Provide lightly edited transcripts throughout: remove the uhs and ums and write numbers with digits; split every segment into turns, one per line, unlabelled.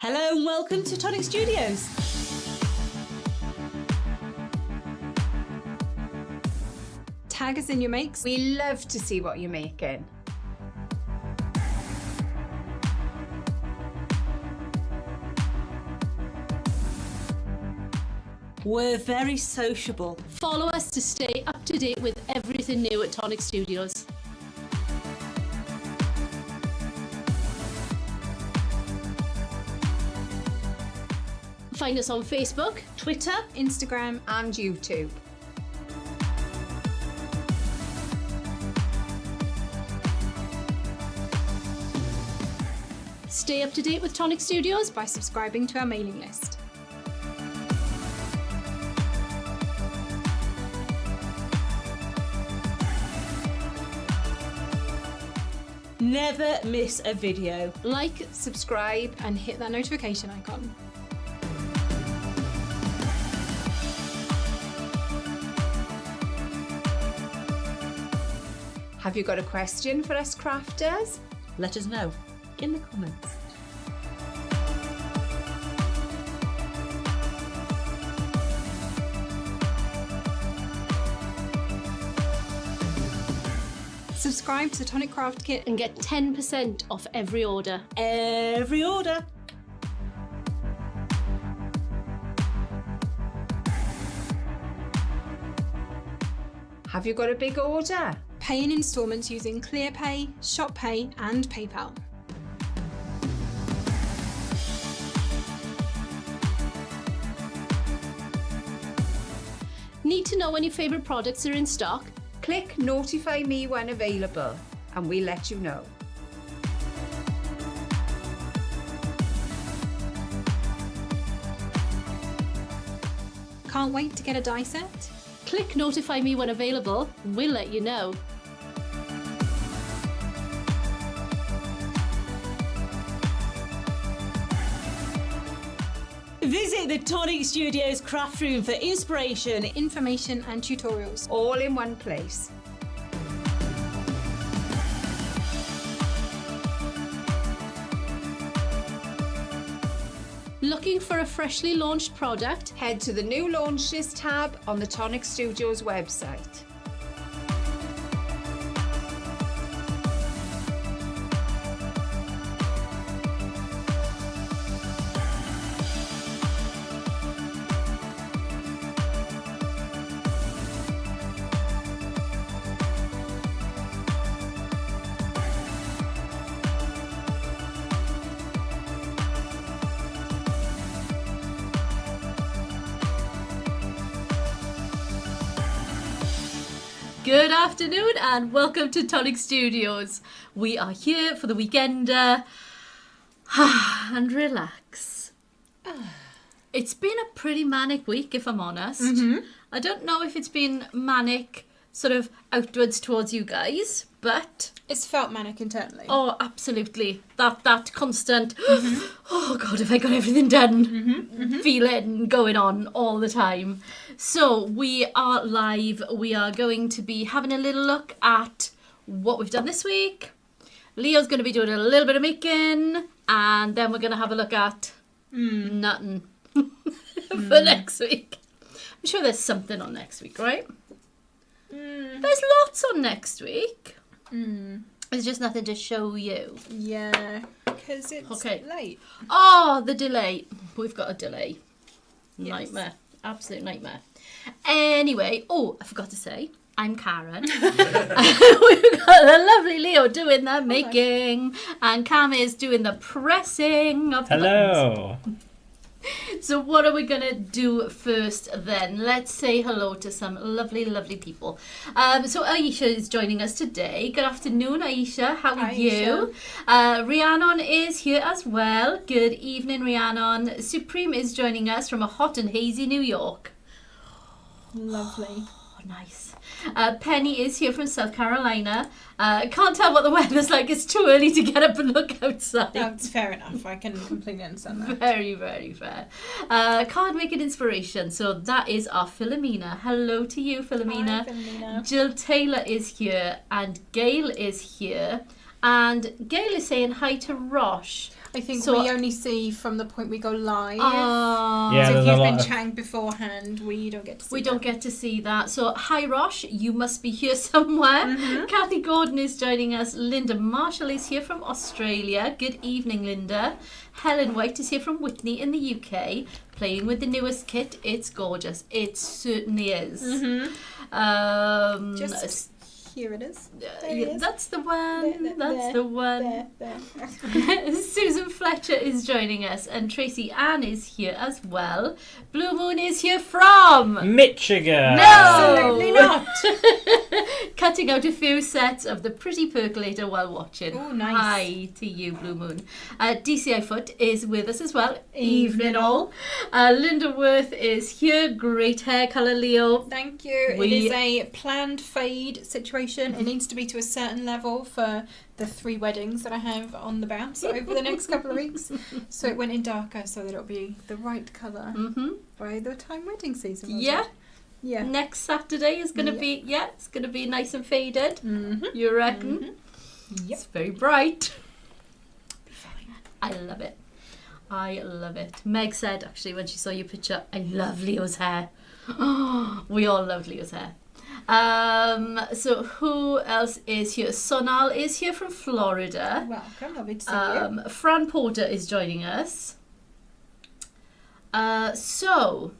Hello and welcome to Tonic Studios. Tag us in your makes.
We love to see what you're making.
We're very sociable.
Follow us to stay up to date with everything new at Tonic Studios. Find us on Facebook,
Twitter, Instagram,
And YouTube.
stay up to date with Tonic Studios.
by subscribing to our mailing list. Never miss a video.
Like,
Subscribe and hit that notification icon.
Have you got a question for us crafters?
Let us know in the comments. Subscribe to the Tonic Craft Kit
and get 10% off every order.
every order.
Have you got a big order?
Pay in instalments using ClearPay, ShopPay and PayPal.
Need to know when your favourite products are in stock?
Click notify me when available and we'll let you know.
Can't wait to get a die set?
Click notify me when available. We'll let you know.
Visit the Tonic Studios craft room for inspiration, information and tutorials.
All in one place.
Looking for a freshly launched product?
Head to the new launches tab on the Tonic Studios website.
Good afternoon and welcome to Tonic Studios. We are here for the weekender and relax. It's been a pretty manic week, if I'm honest. I don't know if it's been manic sort of outwards towards you guys, but
It's felt manic internally.
oh, absolutely. That constant, oh God, have I got everything done? Feeling going on all the time. So we are live. We are going to be having a little look at what we've done this week. Leo's going to be doing a little bit of making, and then we're going to have a look at nothing for next week. I'm sure there's something on next week, right? There's lots on next week. There's just nothing to show you.
Yeah, because it's
Okay.
late.
Oh, the delay. We've got a delay.
Yes.
Nightmare. Absolute nightmare. Anyway, oh, I forgot to say, I'm Karen. We've got the lovely Leo doing the making, and Cam is doing the pressing of the buttons.
Hello.
So what are we going to do first then? Let's say hello to some lovely, lovely people. So Aisha is joining us today. Good afternoon, Aisha. How are
Hi,
you? Rhiannon is here as well. Good evening, Rhiannon. Supreme is joining us from a hot and hazy New York.
Lovely.
Oh, nice. Penny is here from South Carolina. Can't tell what the weather's like. It's too early to get up and look outside.
That's fair enough. I can completely understand that.
Very, very fair. Card making inspiration. So that is our Philomena. Hello to you, Philomena.
Hi, Philomena.
Jill Taylor is here and Gail is here. And Gail is saying hi to Rosh.
I think
So-
we only see from the point we go live.
Yeah,
So if
there's a
you've
lot
been
of-
chatting beforehand, we don't get to see
We
that.
don't get to see that. So, hi Rosh, you must be here somewhere.
Mm-hmm.
Kathy Gordon is joining us. Linda Marshall is here from Australia. Good evening, Linda. Helen White is here from Whitney in the UK, playing with the newest kit. It's gorgeous. It certainly is.
Just here it is. There it
Yeah,
is.
that's the one.
There,
That's
there,
the one.
There.
Susan Fletcher is joining us, and Tracy Ann is here as well. Blue Moon is here from
Michigan.
No!
Absolutely not.
Cutting out a few sets of the Pretty Percolator while watching.
Oh, nice.
Hi to you, Blue Moon. DCI Foot is with us as well.
Evening all.
Linda Worth is here. Great hair colour, Leo.
Thank you.
We-
It is a planned fade situation. It needs to be to a certain level for the 3 weddings that I have on the bounce over the next couple of weeks. So it went in darker so that it'll be the right colour by the time wedding season was.
Yeah.
Yeah.
Next Saturday is going to be, it's going to be nice and faded.
Mm-hmm.
You reckon?
Yep.
It's very bright. I love it. I love it. Meg said, actually, when she saw your picture, I love Leo's hair. We all love Leo's hair. So who else is here? Sonal is here from Florida.
Welcome. Lovely to see you.
Fran Porter is joining us. So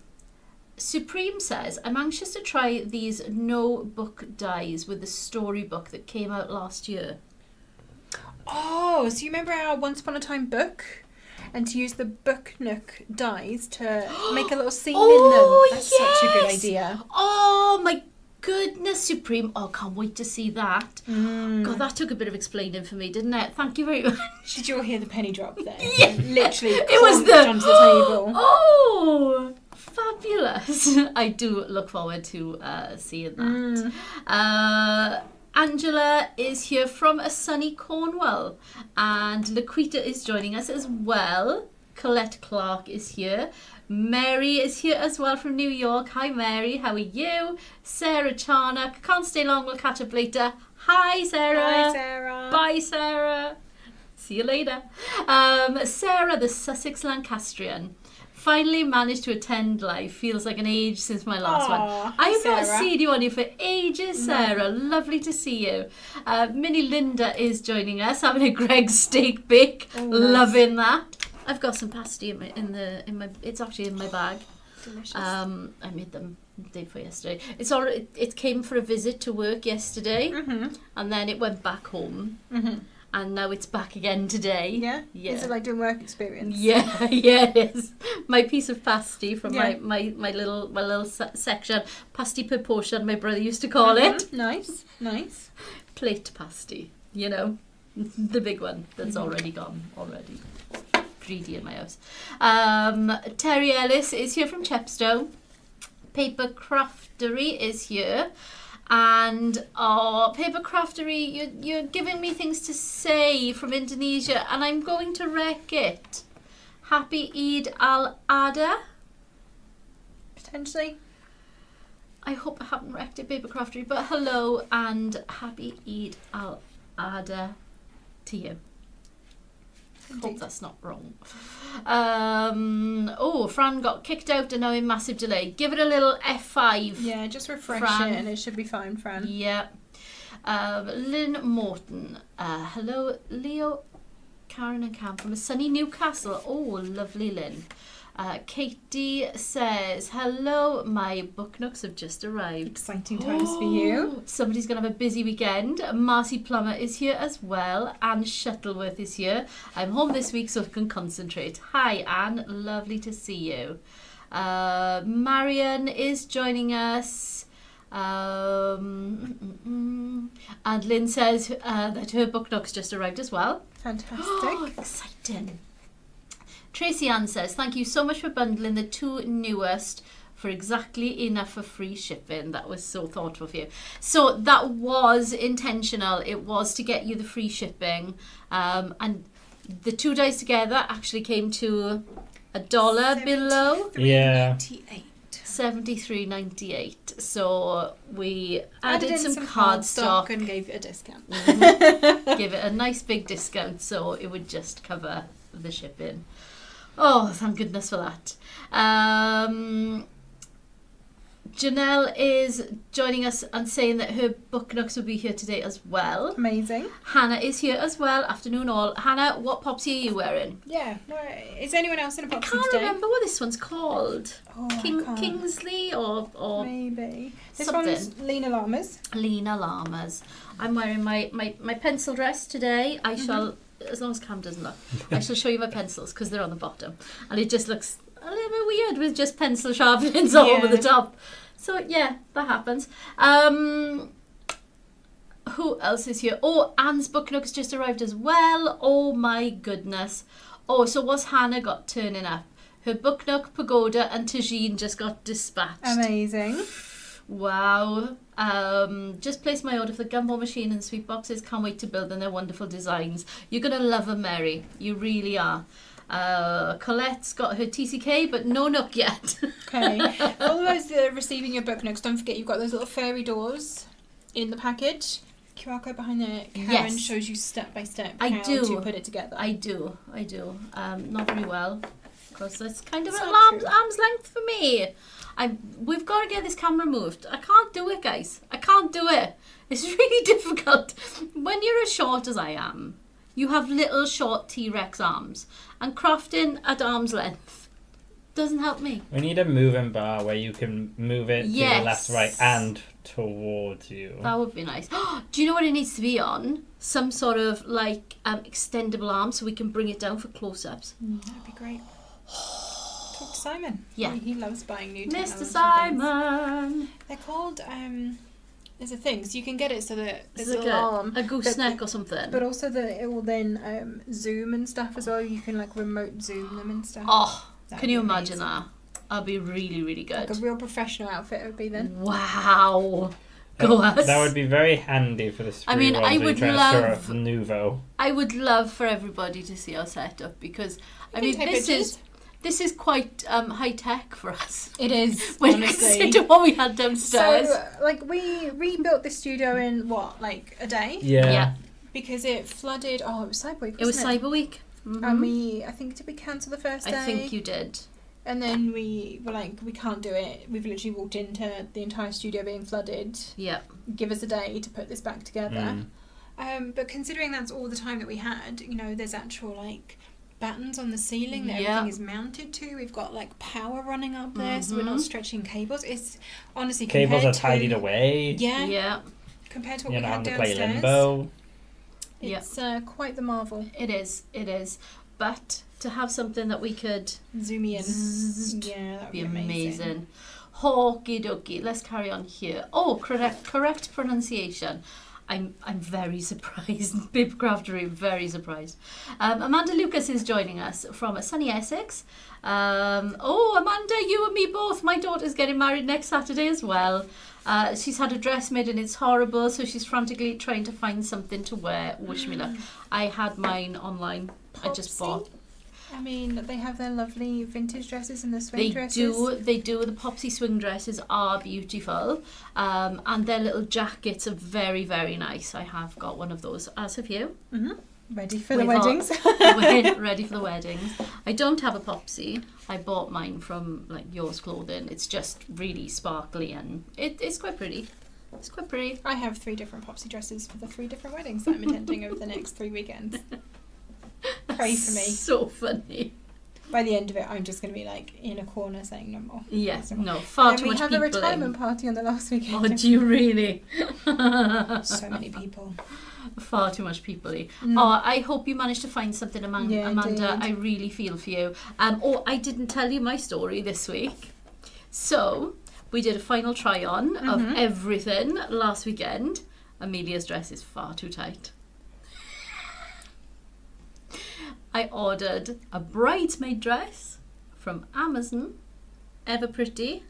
Supreme says, I'm anxious to try these no book dies with the storybook that came out last year.
Oh, so you remember our Once Upon a Time book? And to use the book nook dies to make a little scene in them. That's such a good idea.
Oh my goodness, Supreme. Oh, can't wait to see that. God, that took a bit of explaining for me, didn't it? Thank you very much.
Did you all hear the penny drop there?
Yeah.
Literally
It was
crunched onto the table.
Oh, fabulous. I do look forward to seeing that. Angela is here from a sunny Cornwall, and Laquita is joining us as well. Colette Clark is here. Mary is here as well from New York. Hi Mary, how are you? Sarah Charnock, can't stay long, we'll catch up later. Hi Sarah.
Hi, Sarah.
Bye Sarah. See you later. Sarah, the Sussex Lancastrian. Finally managed to attend live. Feels like an age since my last one.
Aw,
I have not
Sarah.
seen you on here for ages, Sarah. Lovely to see you. Mini Linda is joining us, having a Greg's steak bake.
Oh, nice.
Loving that. I've got some pasty in my. It's actually in my bag.
Delicious.
I made them the day before yesterday. It's already. It came for a visit to work yesterday, and then it went back home, and now it's back again today.
Yeah?
Yeah.
Is it like doing work experience?
Yeah, yeah, it is. My piece of pasty from
Yeah.
my little section. Pasty per portion, my brother used to call it.
Nice, nice.
Plate pasty, you know. The big one that's already gone already. Greedy in my house. Terry Ellis is here from Chepstow. Paper Craftery is here. And Paper Craftery, you're giving me things to say from Indonesia, and I'm going to wreck it. Happy Eid al-Adha.
Potentially.
I hope I haven't wrecked it, Paper Craftery, but hello and happy Eid al-Adha to you. Hope that's not wrong. Fran got kicked out and now in massive delay. Give it a little F5.
Yeah, just refresh
Fran.
it and it should be fine, Fran.
Yeah. Lynn Morton. Hello, Leo, Karen and Cam from a sunny Newcastle. Oh, lovely, Lynn. Katie says, hello, my book nooks have just arrived.
Exciting times for you.
Somebody's going to have a busy weekend. Marcy Plummer is here as well. Anne Shuttleworth is here. I'm home this week so I can concentrate. Hi, Anne. Lovely to see you. Marion is joining us. And Lynn says that her book nooks just arrived as well.
Fantastic.
Exciting. Tracy Ann says, thank you so much for bundling the 2 newest for exactly enough for free shipping. That was so thoughtful of you. So that was intentional. It was to get you the free shipping. And the 2 days together actually came to $1 below.
Yeah.
73.98. So we added
in
some cardstock,
and gave it a discount.
give it a nice big discount so it would just cover the shipping. Oh, thank goodness for that. Janelle is joining us and saying that her book nooks will be here today as well.
Amazing.
Hannah is here as well. Afternoon all. Hannah, what popsy are you wearing?
Yeah. Well, is anyone else in a
I
popsy
can't
today?
remember what this one's called.
Oh, I can't.
Kingsley or
Maybe. This
something.
one's Lena Llamas.
Lena Llamas. I'm wearing my pencil dress today. I shall, as long as Cam doesn't look, I shall show you my pencils because they're on the bottom. And it just looks a little bit weird with just pencil sharpenings all over the top. So yeah, that happens. Who else is here? Oh, Anne's book nook's just arrived as well. Oh my goodness. Oh, so what's Hannah got turning up? Her book nook, pagoda, and tagine just got dispatched.
Amazing.
Wow. Just placed my order for the gumball machine and sweet boxes. Can't wait to build them. They're wonderful designs. You're gonna love them, Mary. You really are. Colette's got her TCK, but no nook yet.
Okay. All those that are receiving your book nooks, don't forget you've got those little fairy doors in the package. QR code behind there. Karen shows you step by step how to put it together.
I do. Not very well, because it's kind of
It's
an
not
arm's length for me. We've got to get this camera moved. I can't do it, guys. I can't do it. It's really difficult. When you're as short as I am, you have little short T-Rex arms, and crafting at arm's length doesn't help me.
We need a moving bar where you can move it to the left, right, and towards you.
That would be nice. Do you know what it needs to be on? Some sort of like extendable arm so we can bring it down for close-ups.
That'd be great. Talk to Simon.
Yeah.
He loves buying new technology
Mr. Simon.
They're called, there's a thing, so you can get it so that there's
It's
a
like
little arm.
a gooseneck or something.
But also that it will then zoom and stuff as well. You can like remote zoom them and stuff.
Oh,
That'd
can you
be
imagine
amazing.
that? That'd be really, really good.
Like a real professional outfit it would be then.
Wow. Go us.
That would be very handy for the
I mean, I would love
Nuvo.
I would love for everybody to see our setup because I mean this is quite high tech for us.
It is,
When you
honestly.
consider what we had downstairs.
So, like, we rebuilt the studio in, what, like, a day?
Yeah.
Because it flooded, it was Cyber Week,
It was
wasn't
Cyber Week. Mhm.
And did we cancel the first day?
I think you did.
And then we were like, we can't do it. We've literally walked into the entire studio being flooded.
Yeah.
Give us a day to put this back together.
Mm.
But considering that's all the time that we had, you know, there's actual, like, battens on the ceiling that
Yeah.
everything is mounted to. We've got like power running up there, so we're not stretching cables. It's honestly
Cables are
compared
tidied away.
Yeah,
Yeah.
compared to what
You're
we
not
had
having to play
downstairs.
limbo.
It's quite the marvel.
It is. But to have something that we could
Zoom in.
Zzzt.
Yeah, that would
be
be
amazing. Okie dokie. Let's carry on here. Oh, correct pronunciation. I'm very surprised. Bib Craftery, very surprised. Amanda Lucas is joining us from sunny Essex. Amanda, you and me both. My daughter's getting married next Saturday as well. She's had a dress made and it's horrible, so she's frantically trying to find something to wear. Wish me luck. I had mine online. I just bought.
I mean, they have their lovely vintage dresses and the swing dresses.
They do. The Popsy swing dresses are beautiful. And their little jackets are very, very nice. I have got one of those, as have you.
Mm-hmm. Ready for the
We've got-
weddings.
Ready for the weddings. I don't have a Popsy. I bought mine from like Yours Clothing. It's just really sparkly and it's quite pretty. It's quite pretty.
I have 3 different Popsy dresses for the 3 different weddings that I'm attending over the next 3 weekends. Pray for me.
So funny.
By the end of it, I'm just going to be like in a corner saying no more.
Yes, no, far too
we
much
have
people
a retirement
in.
party on the last weekend.
Oh, do you really?
So many people.
Far too much people. Oh, I hope you managed to find something, Amanda.
Yeah,
Amanda,
I
I really feel for you. I didn't tell you my story this week. So, we did a final try-on of everything last weekend. Amelia's dress is far too tight. I ordered a bridesmaid dress from Amazon. Ever pretty.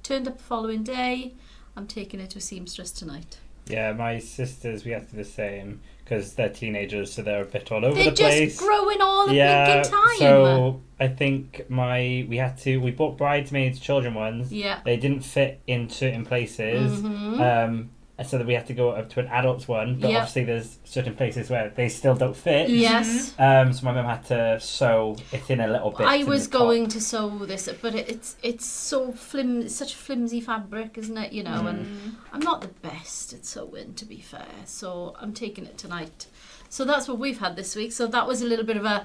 Turned up the following day. I'm taking it to a seamstress tonight.
Yeah, my sisters, we have to do the same because they're teenagers, so they're a bit all over
They're
the place.
just growing all the
Yeah,
blinking time.
so I think we bought bridesmaids children ones.
Yeah.
They didn't fit in certain places.
Mhm.
so that we have to go up to an adult's one, but
Yep.
obviously there's certain places where they still don't fit.
Yes.
So my mum had to sew it in a little bit.
I
to
was
the top.
going to sew this, but it's so such flimsy fabric, isn't it? You know, and I'm not the best at sewing, to be fair. So I'm taking it tonight. So that's what we've had this week. So that was a little bit of a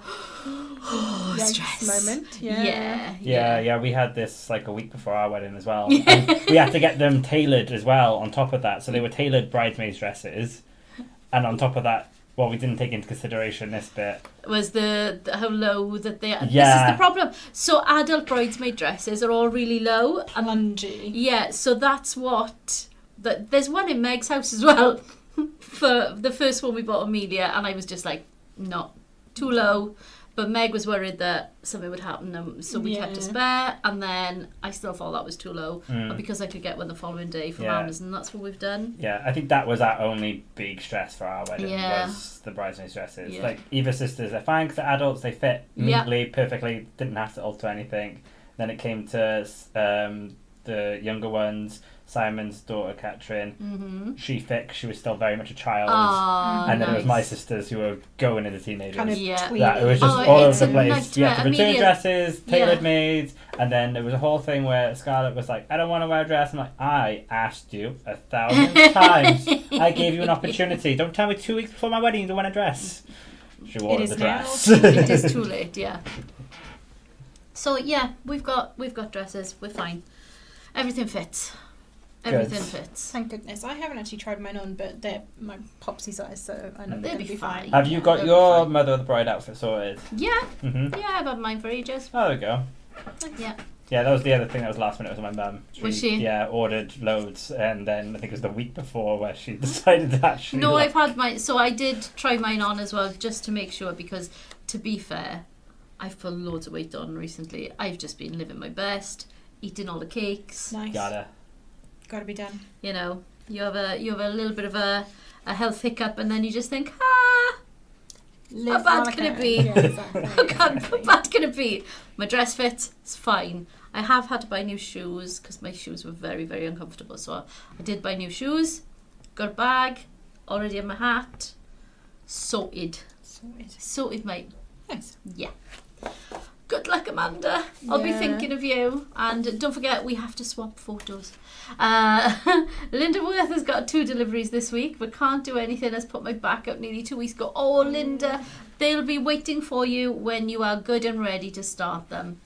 stress
moment.
Yeah, we had this like a week before our wedding as well. And we had to get them tailored as well on top of that. So they were tailored bridesmaids dresses. And on top of that, what we didn't take into consideration this bit
was the how low that they are.
Yeah.
This is the problem. So adult bridesmaid dresses are all really low.
And lungy.
Yeah, so that's what... There's one in Meg's house as well. For the first one we bought Amelia, and I was just like, no, too low. But Meg was worried that something would happen, so we kept a spare, and then I still thought that was too low. But because I could get one the following day from Amazon, that's what we've done.
Yeah, I think that was our only big stress for our wedding,
Yeah.
was the bridesmaids' dresses.
Yeah.
Like, Eva sisters are fine because they're adults, they fit neatly, perfectly, didn't have to alter anything. Then it came to the younger ones, Simon's daughter, Catherine. She fit 'cause she was still very much a child. And then it was my sisters who were going into teenagers.
Kind of
tweedy.
That, it was just all over the place. You had to return dresses, tailored maids, and then there was a whole thing where Scarlett was like, I don't want to wear a dress. I'm like, I asked you 1,000 times. I gave you an opportunity. Don't tell me 2 weeks before my wedding you don't want a dress. She wore the dress.
It is too late, yeah. So yeah, we've got dresses. We're fine. Everything fits. Everything fits.
Thank goodness. I haven't actually tried mine on, but they're my popsy size, so I know
They'll
they'll be fine.
Have you got your Mother of the Bride outfit sorted?
Yeah.
Mm-hmm.
Yeah, I've had mine for ages.
Oh, there we go.
Yeah.
Yeah, that was the other thing that was last minute, was my mum.
Was she?
Yeah, ordered loads, and then I think it was the week before where she decided to actually...
No, I've had mine. So I did try mine on as well, just to make sure, because to be fair, I've put loads of weight on recently. I've just been living my best, eating all the cakes.
Nice. Gotta be done.
You know, you have a little bit of a health hiccup, and then you just think, how bad can it be?
Yeah, exactly.
How bad can it be? My dress fits, it's fine. I have had to buy new shoes because my shoes were very, very uncomfortable. So I did buy new shoes, got a bag, already in my hat, sorted, mate.
Nice.
Yeah. Good luck, Amanda. I'll be thinking of you. And don't forget, we have to swap photos. Linda Worth has got 2 deliveries this week, but can't do anything. Has put my back up nearly 2 weeks ago. Oh, Linda, they'll be waiting for you when you are good and ready to start them.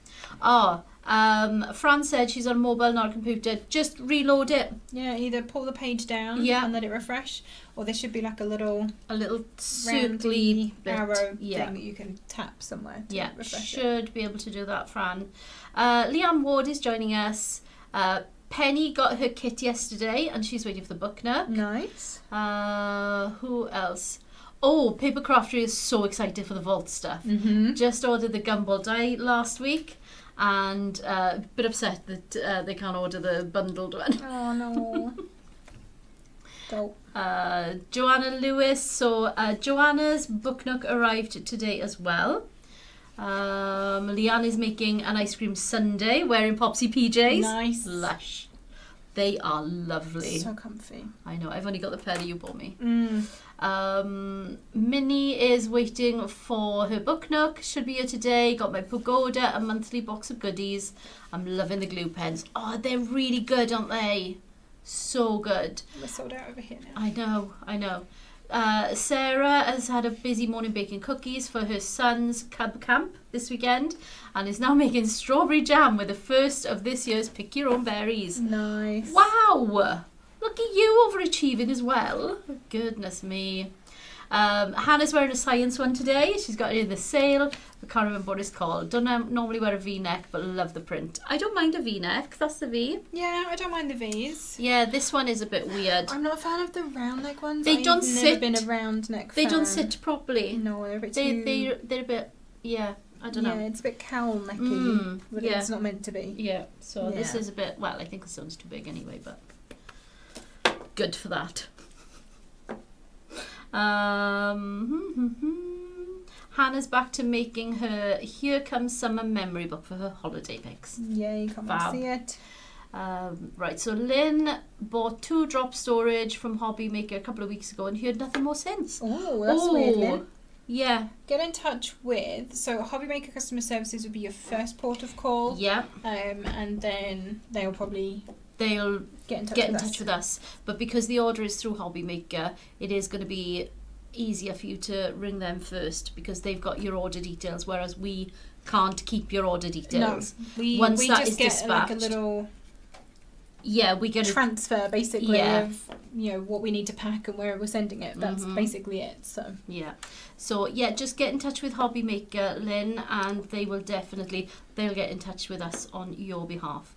Fran said she's on a mobile, not a computer. Just reload it.
Yeah, either pull the page down and let it refresh, or there should be like a little
circly
arrow
thing
that you can tap somewhere to refresh
should be able to do that, Fran. Leanne Ward is joining us. Penny got her kit yesterday and she's waiting for the book now.
Nice.
Who else? Oh, Paper Crafty is so excited for the vault stuff. Just ordered the gumball die last week. And a bit upset that they can't order the bundled one.
Oh no. Dope.
Joanna Lewis. So Joanna's book nook arrived today as well. Leanne is making an ice cream sundae wearing Popsy PJs.
Nice.
Lush. They are lovely.
So comfy.
I know. I've only got the pair that you bought me. Minnie is waiting for her book nook. Should be here today. Got my pagoda, a monthly box of goodies. I'm loving the glue pens. Oh, they're really good, aren't they? So good.
We're sold out over here now.
I know. Sarah has had a busy morning baking cookies for her son's cub camp this weekend and is now making strawberry jam with the first of this year's Pick Your Own Berries.
Nice.
Wow! Look at you overachieving as well. Goodness me. Hannah's wearing a science one today. She's got it in the sale. I can't remember what it's called. Don't normally wear a V-neck, but love the print. I don't mind a V-neck. That's the V.
Yeah, I don't mind the V's.
Yeah, this one is a bit weird.
I'm not a fan of the round neck ones.
They don't sit.
I've never been a round neck fan.
They don't sit properly.
No, they're a bit
They're a bit, I don't know.
Yeah, it's a bit cowl necky, but
yeah.
it's not meant to be.
Yeah, so this is a bit, well, I think this one's too big anyway, but good for that. Hannah's back to making her Here Comes Summer memory book for her holiday pics.
Yeah, you can't wait to see it.
Right, so Lynn bought 2 drop storage from Hobby Maker a couple of weeks ago and heard nothing more since.
Oh, that's weird, Lynn.
Yeah.
Get in touch with, so Hobby Maker Customer Services would be your first port of call.
Yeah.
And then they'll probably get in touch with us. But because the order is through Hobby Maker, it is going to be easier for you to ring them first because they've got your order details, whereas we can't keep your order details. No, we
Once that
just
is
get
dispatched,
like a little
we get
transfer basically
Yeah.
of what we need to pack and where we're sending it. That's basically it. So
just get in touch with Hobby Maker, Lynn, and they'll get in touch with us on your behalf.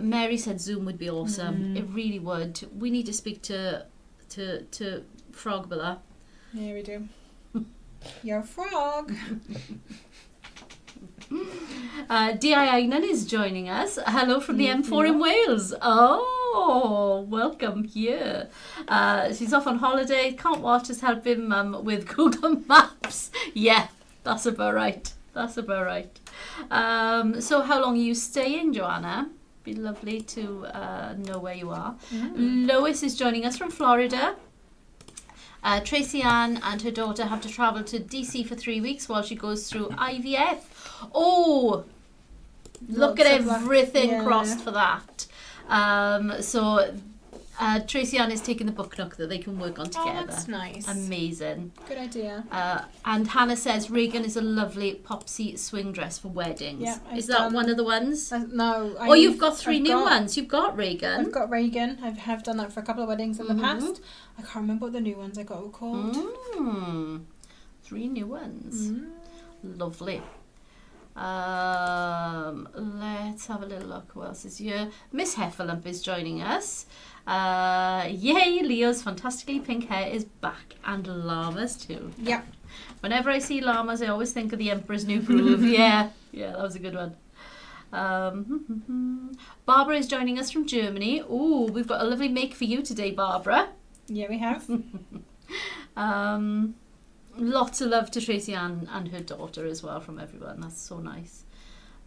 Mary said Zoom would be awesome. It really would. We need to speak to Frogbilla.
Yeah, we do. Your frog.
D.I. is joining us. Hello from the M4 in Wales. Oh, welcome here. She's off on holiday. Can't watch us helping Mum with Google Maps. Yeah, that's about right. So how long are you staying, Joanna? Be lovely to know where you are. Lois is joining us from Florida. Tracy Ann and her daughter have to travel to DC for 3 weeks while she goes through IVF. Oh, look at everything crossed for that. So Tracy Ann is taking the book nook that they can work on together.
Oh, that's nice.
Amazing.
Good idea.
And Hannah says Reagan is a lovely popsy swing dress for weddings.
Yeah,
is that one of the ones?
No.
You've got 3 new ones. You've got Reagan.
I've got Reagan. I have done that for a couple of weddings in the past. I can't remember what the new ones I got were called.
3 new ones. Lovely. Let's have a little look. Who else is here? Miss Heffalump is joining us. Yay, Leo's fantastically pink hair is back, and llamas too.
Yep.
Whenever I see llamas, I always think of the Emperor's New Groove. Yeah, that was a good one. Barbara is joining us from Germany. Ooh, we've got a lovely make for you today, Barbara.
Yeah, we have.
Lots of love to Tracy Ann and her daughter as well from everyone. That's so nice.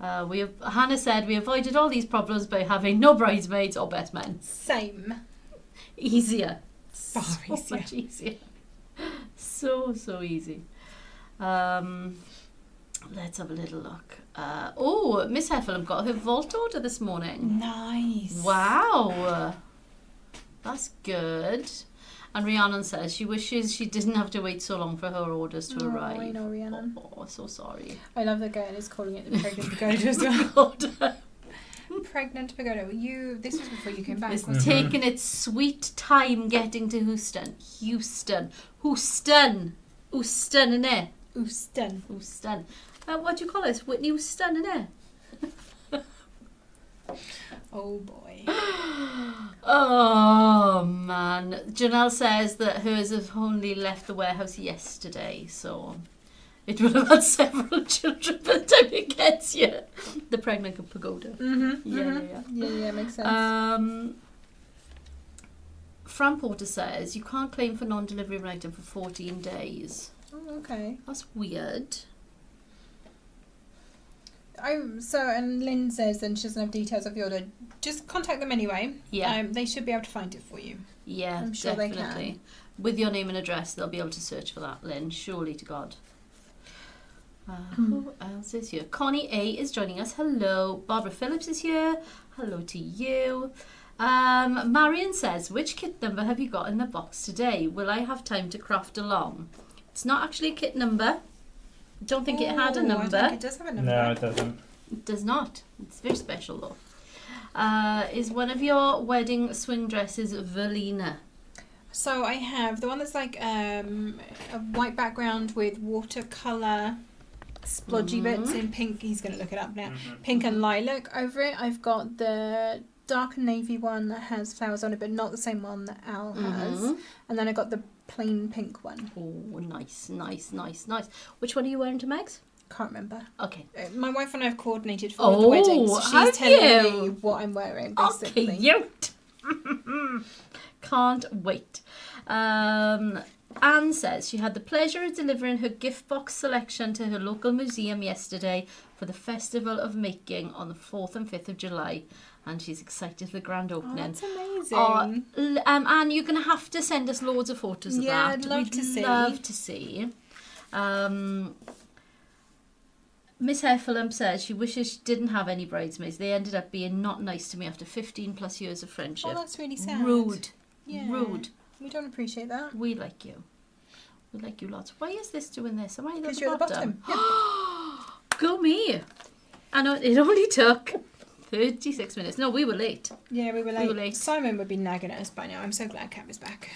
Hannah said we avoided all these problems by having no bridesmaids or best men.
Same.
Easier.
Far easier.
So much easier. So easy. Let's have a little look. Miss Heffalump got her vault order this morning.
Nice.
Wow. That's good. And Rhiannon says she wishes she didn't have to wait so long for her orders to arrive.
I know, Rhiannon.
Oh, so sorry.
I love that Gail is calling it the pregnant pagoda as well. Pregnant pagoda. This was before you came back.
It's taken its sweet time getting to Houston, innit? Houston. What do you call it? Whitney Houston, innit?
Oh boy.
Oh man. Janelle says that hers have only left the warehouse yesterday, so it will have had several children by the time it gets here. The pregnant pagoda.
Yeah, makes sense.
Fran Porter says you can't claim for non-delivery of an item for 14 days.
Oh, okay.
That's weird.
And Lynn says then she doesn't have details of the order. Just contact them anyway.
Yeah.
They should be able to find it for you.
Yeah,
I'm sure
definitely.
they can.
With your name and address, they'll be able to search for that, Lynn. Surely to God. Who else is here? Connie A is joining us. Hello. Barbara Phillips is here. Hello to you. Marion says, which kit number have you got in the box today? Will I have time to craft along? It's not actually a kit number. Don't think it had a number.
I think it does have a number.
No, it doesn't.
It does not. It's very special though. Is one of your wedding swing dresses Verlina?
So I have the one that's like a white background with watercolour splodgy bits in pink. He's going to look it up now. Pink and lilac over it. I've got the dark navy one that has flowers on it, but not the same one that Al has. And then I got the plain pink one.
Oh, nice. Which one are you wearing to Meg's?
Can't remember.
Okay.
My wife and I have coordinated for the wedding. So she's telling me what I'm wearing, basically.
Okay, cute. Can't wait. Anne says she had the pleasure of delivering her gift box selection to her local museum yesterday for the Festival of Making on the 4th and 5th of July. And she's excited for the grand opening.
That's amazing.
Anne, you're going to have to send us loads of photos of that.
Yeah, I'd love
We'd
to see.
love to see. Miss Heffalump says she wishes she didn't have any bridesmaids. They ended up being not nice to me after 15 plus years of friendship.
Oh, that's really sad.
Rude.
Yeah.
Rude.
We don't appreciate that.
We like you. We like you lots. Why is this doing this? Am I at
Because
the
you're
bottom?
at the bottom. Yeah.
Go me. I know it only took 36 minutes. No, we were late.
Yeah, we were late.
were late.
Simon would be nagging at us by now. I'm so glad Kat was back.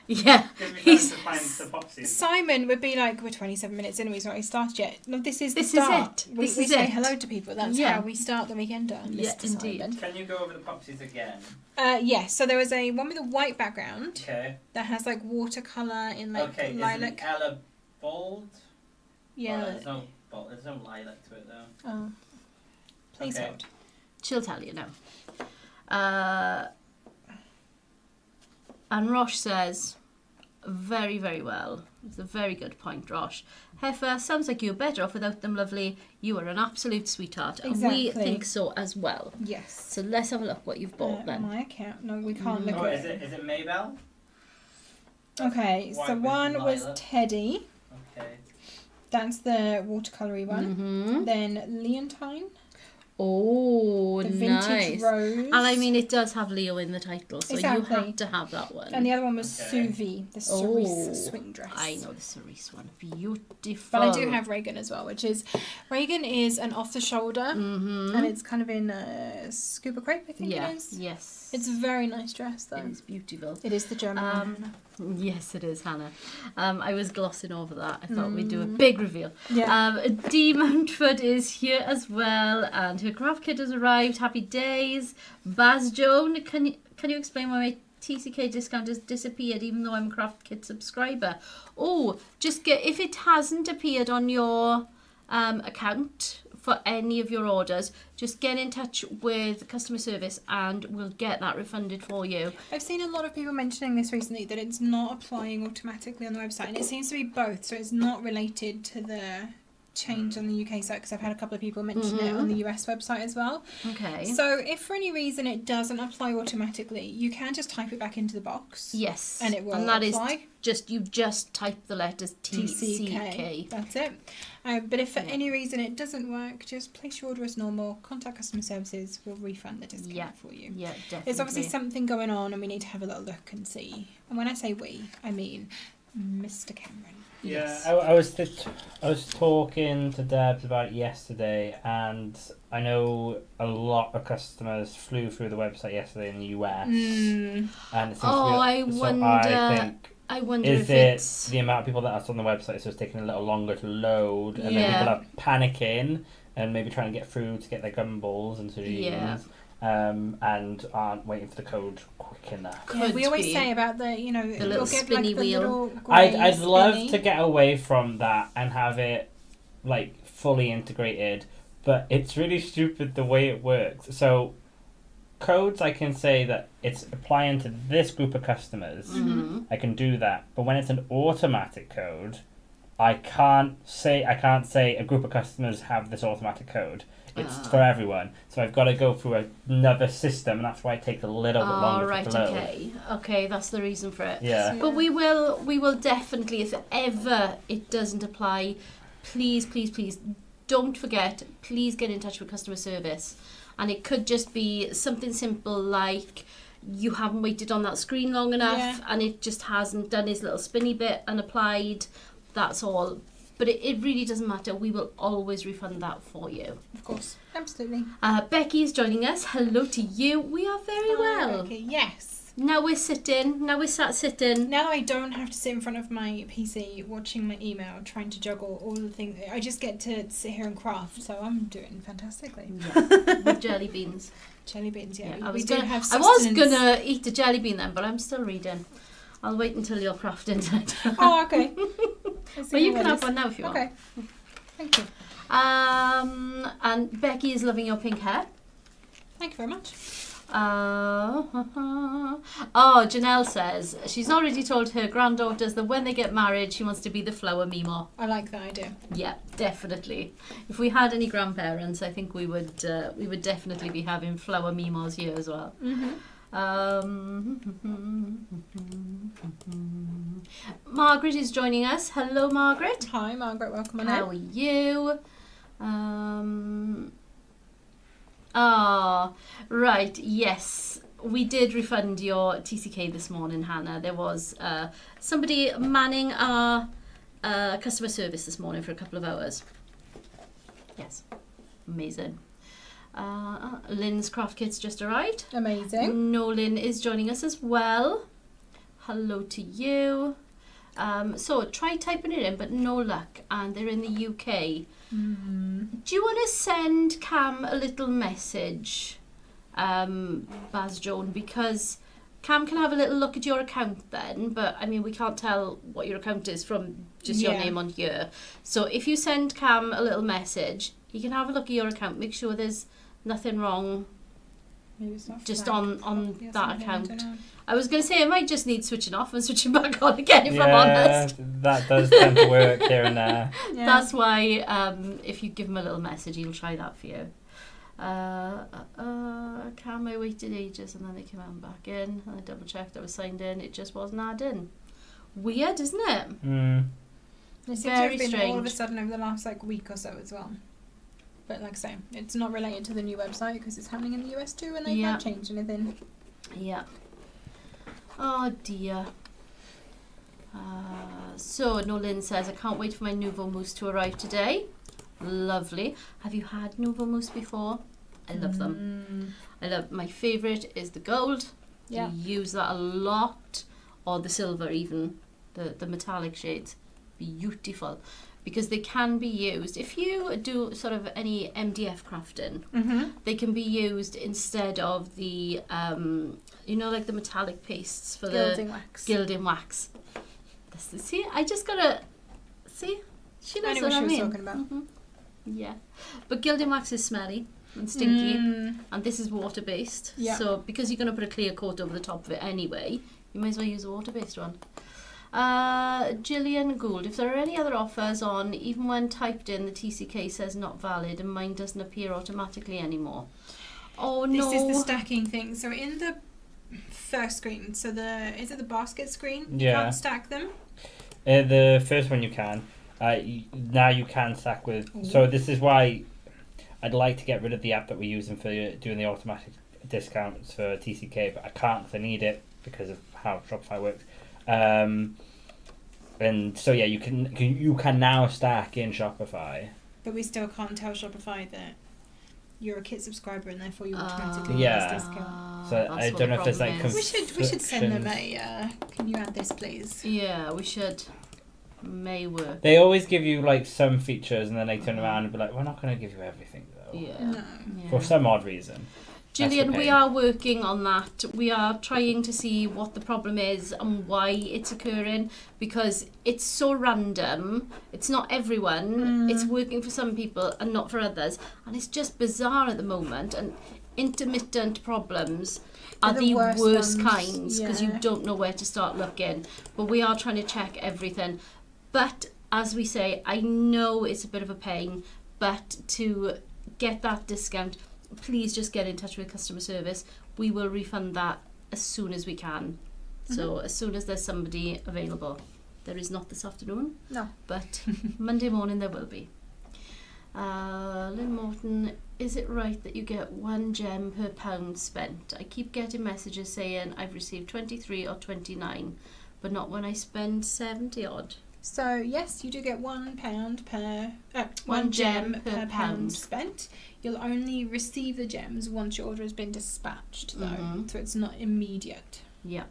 Yeah.
Give me time
He's,
to find the popsies.
Simon would be like, we're 27 minutes in, we've not even started yet. No, this is the
This is
start.
it.
We
This is
say
it.
hello to people. That's
Yeah.
how we start the weekender.
Yeah,
Mr.
indeed.
Simon.
Can you go over the popsies again?
Yes, so there was a one with a white background
Okay.
that has like watercolour in like
Okay,
lilac.
is Ella bold?
Yeah.
Oh, there's no bold. There's no lilac to it though.
Oh. Please
Okay.
hold.
she'll tell you now. And Rosh says, very, very well. It's a very good point, Rosh. Heifer, sounds like you're better off without them, lovely. You are an absolute sweetheart. And we
Exactly.
think so as well.
Yes.
So let's have a look what you've bought then.
My account. No, we can't look
Oh,
at
is it Maybell?
Okay,
White
so
with
one was
lilac.
Teddy.
Okay.
That's the watercoloury one.
Mm-hmm.
Then Leontine.
Oh,
The vintage
nice.
rose.
And I mean, it does have Leo in the title, so
Exactly.
you have to have that one.
And the other one was
Okay.
Suvi, the
Oh,
cerise swing dress.
I know the cerise one. Beautiful.
But I do have Reagan as well, which is Reagan is an off the shoulder,
Mm-hmm.
and it's kind of in scuba crepe, I think
Yeah,
it is.
yes.
It's a very nice dress, though.
It is beautiful.
It is the German one.
Yes, it is, Hannah. I was glossing over that. I thought we'd do a big reveal.
Yeah.
Dee Mountford is here as well, and her craft kit has arrived. Happy days. Baz Joan, can you explain why my TCK discount has disappeared even though I'm a craft kit subscriber? Oh, just if it hasn't appeared on your account for any of your orders, just get in touch with customer service and we'll get that refunded for you.
I've seen a lot of people mentioning this recently, that it's not applying automatically on the website, and it seems to be both, so it's not related to the change on the UK site, because I've had a couple of people mention it on the US website as well.
Okay.
So if for any reason it doesn't apply automatically, you can just type it back into the box.
Yes.
And it will
And that is
apply.
you've just typed the letters TCK.
TCK. That's it. But if for any reason it doesn't work, just place your order as normal, contact customer services, we'll refund the discount for you.
Yeah, definitely.
There's obviously something going on and we need to have a little look and see. And when I say we, I mean Mr. Cameron.
Yes.
Yeah, I was talking to Debs about it yesterday, and I know a lot of customers flew through the website yesterday in the US. And it seems
I wonder.
I think
if
is it
it's
the amount of people that are on the website, so it's taking a little longer to load, and
Yeah.
then people are panicking and maybe trying to get through to get their gumballs and sardines, and aren't waiting for the code quick enough.
Yeah, we always
be.
say about the,
little
you'll get
spinny
like the
wheel.
little grey
I'd love
spinny.
to get away from that and have it like fully integrated, but it's really stupid the way it works. So codes, I can say that it's applying to this group of customers. I can do that, but when it's an automatic code, I can't say a group of customers have this automatic code. It's for everyone, so I've got to go through another system, and that's why it takes a little bit longer
right,
to load.
okay, that's the reason for it.
Yeah.
But we will definitely, if ever it doesn't apply, please don't forget, please get in touch with customer service. And it could just be something simple like you haven't waited on that screen long enough and it just hasn't done his little spinny bit and applied. That's all. But it really doesn't matter. We will always refund that for you.
Of course, absolutely.
Becky is joining us. Hello to you. We are very well.
Okay, yes.
Now we're sitting. Now we're sat sitting.
Now I don't have to sit in front of my PC watching my email, trying to juggle all the things. I just get to sit here and craft, so I'm doing fantastically.
Yeah, with jelly beans.
Jelly beans, yeah.
I
we
was
do
gonna,
have
I was
sustenance.
gonna eat a jelly bean then, but I'm still reading. I'll wait until you're crafting.
Oh, okay.
Well, you can have one now if you want.
Okay. Thank you.
And Becky is loving your pink hair.
Thank you very much.
Oh, Janelle says she's already told her granddaughters that when they get married, she wants to be the flower mimo.
I like that idea.
Yeah, definitely. If we had any grandparents, I think we would definitely be having flower mimos here as well. Margaret is joining us. Hello, Margaret.
Hi, Margaret. Welcome on in.
How are you? Right, yes. We did refund your TCK this morning, Hannah. There was somebody manning our customer service this morning for a couple of hours. Yes, amazing. Lynn's craft kit's just arrived.
Amazing.
Nolan is joining us as well. Hello to you. So try typing it in, but no luck. And they're in the UK. Do you want to send Cam a little message, Baz Joan? Because Cam can have a little look at your account then, but I mean, we can't tell what your account is from just your name on here. So if you send Cam a little message, he can have a look at your account, make sure there's nothing wrong.
Maybe it's not
just
flag.
on
Yes,
that
I
account.
don't know.
I was going to say it might just need switching off and switching back on again, if I'm honest.
That does tend to work here and there.
Yeah.
That's why if you give him a little message, he'll try that for you. Cam, I waited ages and then they came out and back in. And I double checked I was signed in. It just wasn't added in. Weird, isn't it?
It seems to
Very
have been all of a
strange.
sudden over the last week or so as well. But like I say, it's not related to the new website because it's happening in the US too, and they've not changed anything.
Yeah. Oh dear. So Nolan says, I can't wait for my Nouveau Mousse to arrive today. Lovely. Have you had Nouveau Mousse before? I love them. My favourite is the gold.
Yeah.
You use that a lot. Or the silver even. The metallic shades. Beautiful. Because they can be used, if you do sort of any MDF crafting, they can be used instead of the, like the metallic pastes for gilding wax. See, I just gotta, see? She knows
I know
what
what
I
she was
mean.
talking about.
Yeah. But gilding wax is smelly and stinky, and this is water-based.
Yeah.
So because you're going to put a clear coat over the top of it anyway, you might as well use a water-based one. Gillian Gould, if there are any other offers on, even when typed in, the TCK says not valid and mine doesn't appear automatically anymore. Oh no.
This is the stacking thing. So in the first screen, so is it the basket screen? You
Yeah.
can't stack them?
The first one you can. Now you can stack with. So this is why I'd like to get rid of the app that we're using for doing the automatic discounts for TCK, but I can't because I need it because of how Shopify works. And so yeah, you can now stack in Shopify.
But we still can't tell Shopify that you're a kit subscriber and therefore you automatically
Yeah.
use discount.
So
That's
I
what
don't
the
know if there's
problem is.
We should send them a can you add this please?
Yeah, we should. May work.
They always give you some features and then they turn around and be like, we're not going to give you everything though.
Yeah.
No.
For some odd reason.
Gillian,
That's
we
okay.
are working on that. We are trying to see what the problem is and why it's occurring, because it's so random. It's not everyone. It's working for some people and not for others. And it's just bizarre at the moment. And intermittent problems are
They're the
the worst
worst ones,
kinds, because you
yeah.
don't know where to start looking. But we are trying to check everything. But as we say, I know it's a bit of a pain, but to get that discount, please just get in touch with customer service. We will refund that as soon as we can. So as soon as there's somebody available. There is not this afternoon.
No.
But Monday morning there will be. Lynn Morton, is it right that you get 1 gem per pound spent? I keep getting messages saying I've received 23 or 29, but not when I spend 70 odd.
So yes, you do get £1 per
1 gem per pound
spent. You'll only receive the gems once your order has been dispatched, though, so it's not immediate.
Yeah,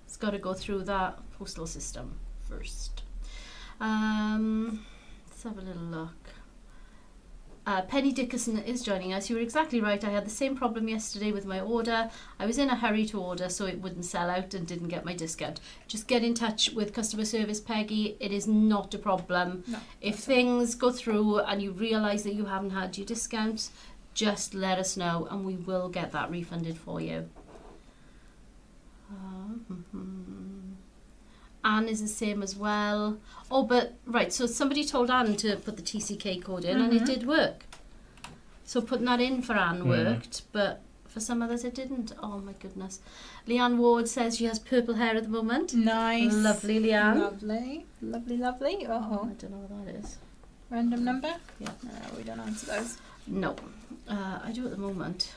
it's got to go through that postal system first. Let's have a little look. Penny Dickerson is joining us. You were exactly right. I had the same problem yesterday with my order. I was in a hurry to order so it wouldn't sell out and didn't get my discount. Just get in touch with customer service, Peggy. It is not a problem.
No,
if things go through and you realise that you haven't had your discounts, just let us know and we will get that refunded for you. Anne is the same as well. Oh, but right, so somebody told Anne to put the TCK code in and it did work. So putting that in for Anne worked, but for some others it didn't. Oh my goodness. Leanne Ward says she has purple hair at the moment.
Nice.
Lovely, Leanne.
Lovely. Lovely, lovely. Uh-oh.
I don't know what that is.
Random number?
Yeah.
No, we don't answer those.
No. I do at the moment.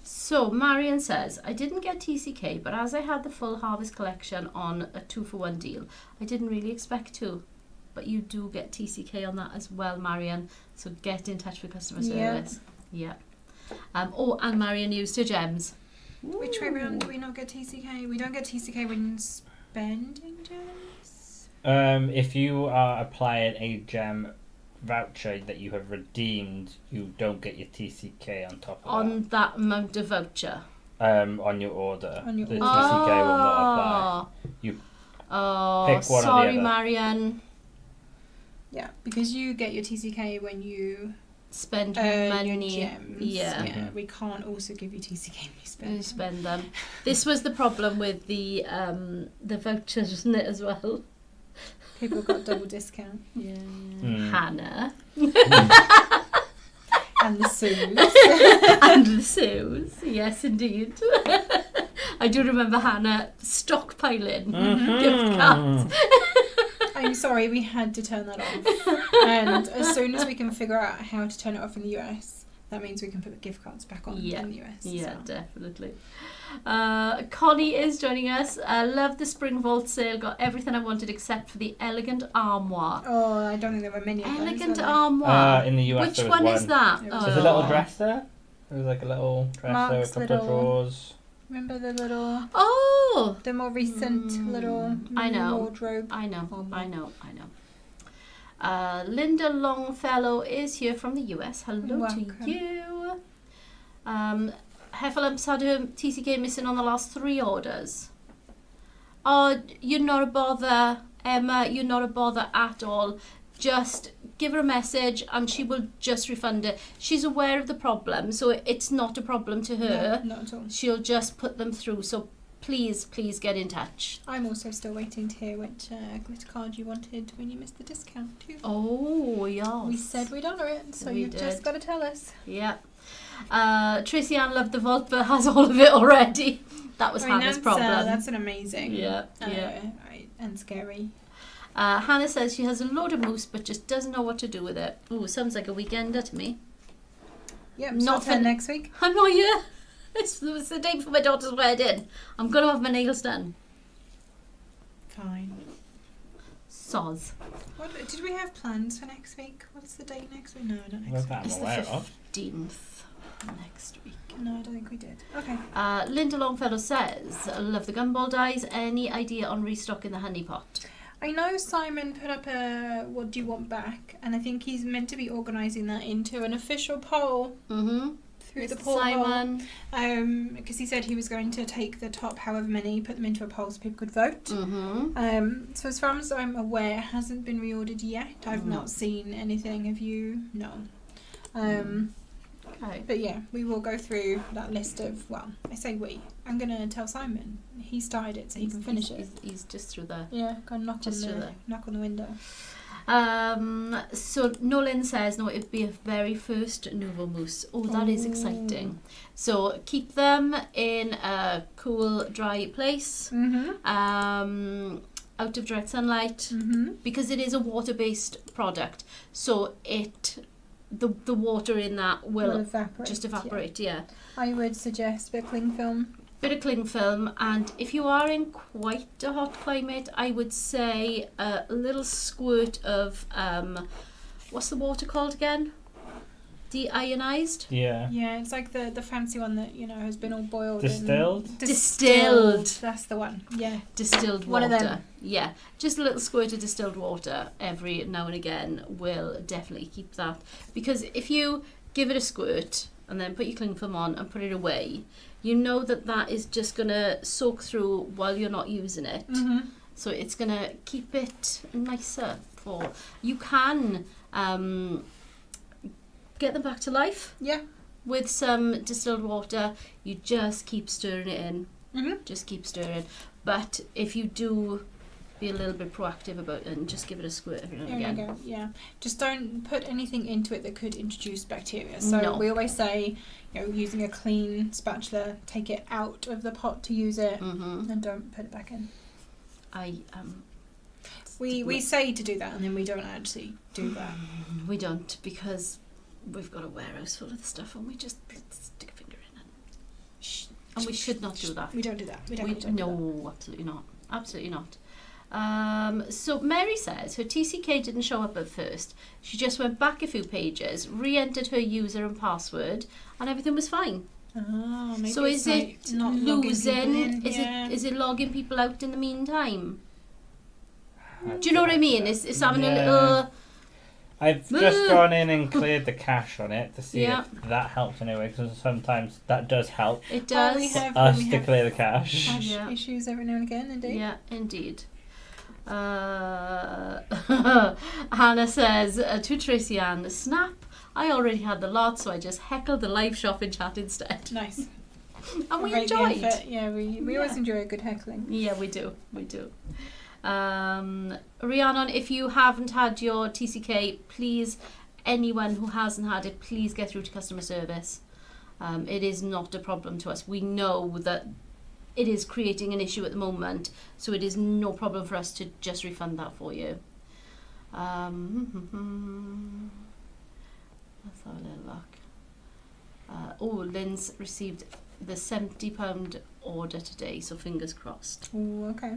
So Marion says, I didn't get TCK, but as I had the full Harvest collection on a 2-for-1 deal, I didn't really expect to. But you do get TCK on that as well, Marion. So get in touch with customer service. Yeah. And Marion used her gems.
Which way around do we not get TCK? We don't get TCK when spending gems?
If you are applying a gem voucher that you have redeemed, you don't get your TCK on top of
on that amount of voucher.
On your order.
On your
the
order.
TCK will not apply. You pick one or the
sorry,
other.
Marion.
Yeah, because you get your TCK when you
Spend
your
money.
gems.
Yeah.
We can't also give you TCK when you
You
spend.
spend them. This was the problem with the vouchers, wasn't it, as well?
People got double discount.
Yeah.
Mm.
Hannah.
And the Sues.
And the Sues. Yes, indeed. I do remember Hannah stockpiling gift cards.
I'm sorry, we had to turn that off. And as soon as we can figure out how to turn it off in the US, that means we can put the gift cards back on in the US.
Yeah,
so.
definitely. Connie is joining us. I love the Spring Vault sale. Got everything I wanted except for the elegant armoire.
Oh, I don't think there were many of those.
Elegant
were there?
armoire.
In the US
Which
there was
one is that?
There was
There's a little dresser. There was like a little dresser,
Mark's
a couple of
little-
drawers.
Remember the little,
Oh,
the more recent little
I know.
wardrobe?
I know.
Armoire.
Linda Longfellow is here from the US. Hello
Welcome.
to you. Heffalumps had her TCK missing on the last 3 orders. Oh, you're not a bother, Emma. You're not a bother at all. Just give her a message and she will just refund it. She's aware of the problem, so it's not a problem to her.
No, not at all.
She'll just put them through. So please get in touch.
I'm also still waiting to hear which glitter card you wanted when you missed the discount too.
Oh, yes.
We said we'd honour it, so
We
you've just
did.
got to tell us.
Yeah. Tracy Ann loved the vault but has all of it already. That was Hannah's problem.
That's an amazing.
Yeah.
Right, and scary.
Hannah says she has a load of mousse but just doesn't know what to do with it. Ooh, sounds like a weekender to me.
Yep,
Not
not
for-
for next week.
I'm not here. It's the day for my daughter's wedding. I'm going to have my nails done.
Fine.
Soz.
What did we have plans for next week? What's the date next week? No, not next
Well,
week.
that I'm
It's the
aware of.
15th next week.
No, I don't think we did. Okay.
Linda Longfellow says, love the gumball dies. Any idea on restocking the honey pot?
I know Simon put up a what do you want back, and I think he's meant to be organising that into an official poll
Mm-hmm.
through the
Mr.
poll.
Simon.
Because he said he was going to take the top however many, put them into a poll so people could vote.
Mm-hmm.
So as far as I'm aware, it hasn't been reordered yet. I've
No.
not seen anything. Have you? No.
Okay.
But yeah, we will go through that list of, well, I say we. I'm going to tell Simon. He started it so he can finish it.
He's just through there.
Yeah, go and knock
Just through there.
on the window.
So Nolan says, no, it'd be a very first Nouveau Mousse. Oh, that is exciting. So keep them in a cool, dry place,
Mm-hmm.
out of direct sunlight,
Mm-hmm.
because it is a water-based product. So the water in that will
evaporate.
just evaporate, yeah.
I would suggest a bit of cling film.
Bit of cling film, and if you are in quite a hot climate, I would say a little squirt of what's the water called again? Deionized?
Yeah.
Yeah, it's like the fancy one that, has been all boiled.
Distilled?
And
Distilled.
That's the one. Yeah.
Distilled
One
water.
of them.
Yeah, just a little squirt of distilled water every now and again will definitely keep that, because if you give it a squirt and then put your cling film on and put it away, you know that is just going to soak through while you're not using it.
Mm-hmm.
So it's going to keep it nicer before. You can get them back to life.
Yeah.
With some distilled water. You just keep stirring it in.
Mm-hmm.
Just keep stirring. But if you do, be a little bit proactive about it and just give it a squirt every now and
There
again.
you go. Yeah. Just don't put anything into it that could introduce bacteria. So
No.
we always say, using a clean spatula, take it out of the pot to use it, and don't put it back in. We say to do that, and then we don't actually do that.
We don't, because we've got a warehouse full of the stuff and we just stick a finger in it.
Shh.
And we should not do that.
We don't do that. We don't do that.
No, absolutely not. Absolutely not. So Mary says her TCK didn't show up at first. She just went back a few pages, re-entered her user and password, and everything was fine.
Oh, maybe
So
it's
is it
not logging
losing?
people in.
Is it logging people out in the meantime? Do you know what I mean? It's having a little.
I've just gone in and cleared the cache on it to see
Yeah.
if that helps anyway, because sometimes that does help
It does.
we have-
us
we
to
have
clear the cache.
Cache
Yeah.
issues every now and again, indeed.
Yeah, indeed. Hannah says to Tracy Ann, snap, I already had the lot, so I just heckled the live shopping chat instead.
Nice.
And we
Rate the
enjoyed.
effort. Yeah, we always enjoy a good heckling.
Yeah, we do. Rhiannon, if you haven't had your TCK, please, anyone who hasn't had it, please get through to customer service. It is not a problem to us. We know that it is creating an issue at the moment, so it is no problem for us to just refund that for you. Let's have a little look. Lynn's received the £70 order today, so fingers crossed.
Oh, okay.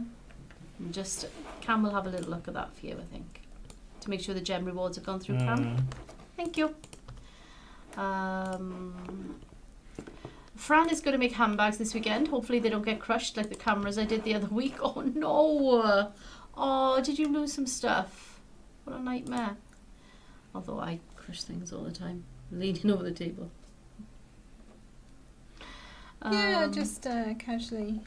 Just Cam will have a little look at that for you, I think, to make sure the gem rewards have gone through. Cam, thank you. Fran is going to make handbags this weekend. Hopefully they don't get crushed like the cameras I did the other week. Oh no! Oh, did you lose some stuff? What a nightmare. Although I crush things all the time, leaning over the table.
Yeah, just casually.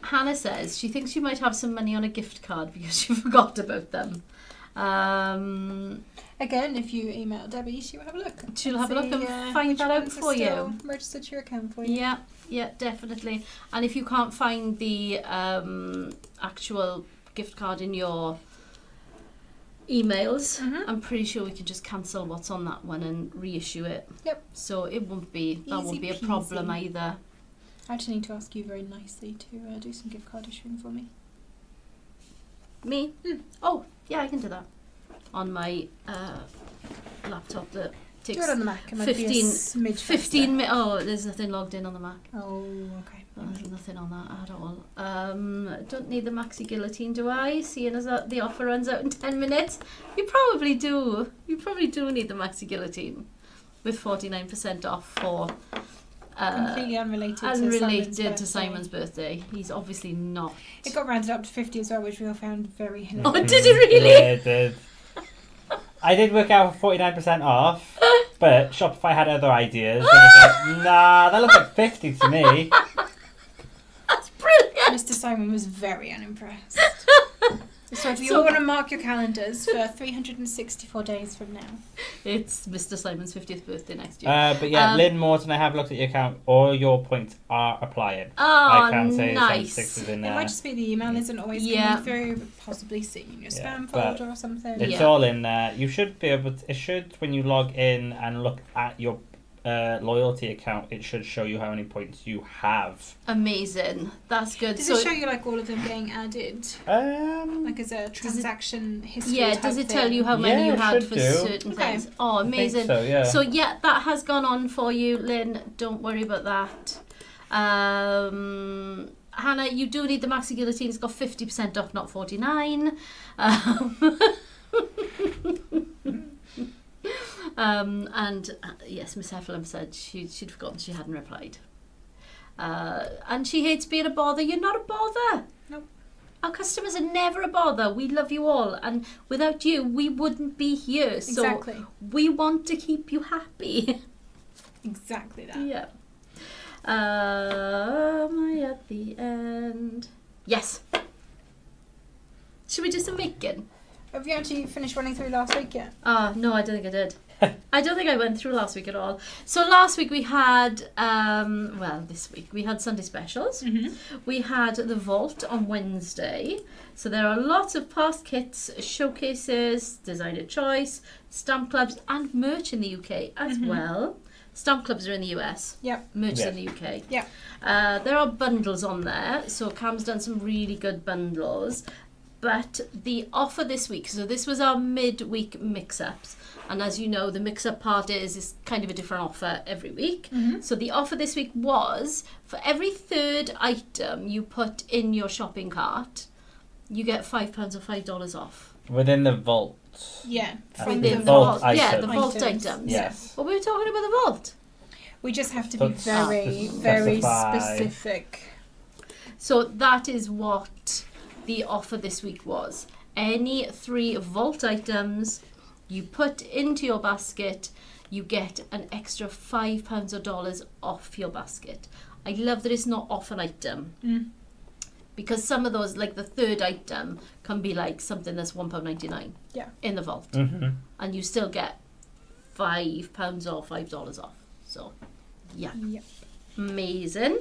Hannah says she thinks you might have some money on a gift card because she forgot about them.
Again, if you email Debbie, she will have a look.
She'll have a look and find that out for you.
Registered to your account for you.
Yeah, definitely. And if you can't find the actual gift card in your emails, I'm pretty sure we can just cancel what's on that one and reissue it.
Yep.
So it won't be
Easy
a
peasy.
problem either.
I actually need to ask you very nicely to do some gift card issuing for me.
Me? Oh, yeah, I can do that on my laptop that takes
Do it on the Mac. It might
15
be a smidge
15 minutes. Oh, there's nothing logged in on the Mac.
Oh, okay.
There's nothing on that at all. Don't need the Maxi Guillotine, do I? Seeing as that the offer runs out in 10 minutes. You probably do. You probably do need the Maxi Guillotine with 49% off for
Completely unrelated
to Simon's birthday. He's obviously not.
It got rounded up to 50 as well, which we all found very hilarious.
Oh, did it really?
Yeah, it did. I did work out for 49% off, but Shopify had other ideas. And I was like, nah, that looks like 50 to me.
That's brilliant.
Mr. Simon was very unimpressed. So if you all want to mark your calendars for 364 days from now.
It's Mr. Simon's 50th birthday next year.
But yeah, Lynn Morton, I have looked at your account. All your points are applying.
Oh,
I can say
nice.
76 is in
It
there.
might just be the email isn't always coming through, but possibly sitting in your spam folder or something.
It's all in there. You should be able to, it should, when you log in and look at your loyalty account, it should show you how many points you have.
Amazing. That's good.
Does it show you like all of them getting added? Like as a transaction history?
Yeah, does it tell you how many you had for certain things? Oh, amazing.
So, yeah.
So yeah, that has gone on for you, Lynn. Don't worry about that. Hannah, you do need the Maxi Guillotine. It's got 50% off, not 49. Yes, Miss Hefflem said she'd forgotten she hadn't replied. And she hates being a bother. You're not a bother.
Nope.
Our customers are never a bother. We love you all, and without you, we wouldn't be here. So
Exactly.
we want to keep you happy.
Exactly that.
Yeah. Am I at the end? Yes. Should we do some making?
Have you actually finished running through last week yet?
No, I don't think I did. I don't think I went through last week at all. So last week we had, this week we had Sunday specials. We had the Vault on Wednesday. So there are lots of past kits, showcases, designer choice, stamp clubs, and merch in the UK as well. Stamp clubs are in the US.
Yep.
Merch is in the UK.
Yep.
There are bundles on there. So Cam's done some really good bundles. But the offer this week, so this was our midweek mix-ups. And as you know, the mix-up part is kind of a different offer every week. So the offer this week was, for every third item you put in your shopping cart, you get £5 or $5 off.
Within the vault.
Yeah.
From
the vault items.
Yeah, the vault items.
Yes.
But we were talking about the vault.
We just have to be
Specify.
very specific.
So that is what the offer this week was. Any 3 vault items you put into your basket, you get an extra £5 or dollars off your basket. I love that it's not off an item. Because some of those, like the third item, can be like something that's £1.99 in the vault. And you still get £5 or $5 off. So, yeah.
Yep.
Amazing.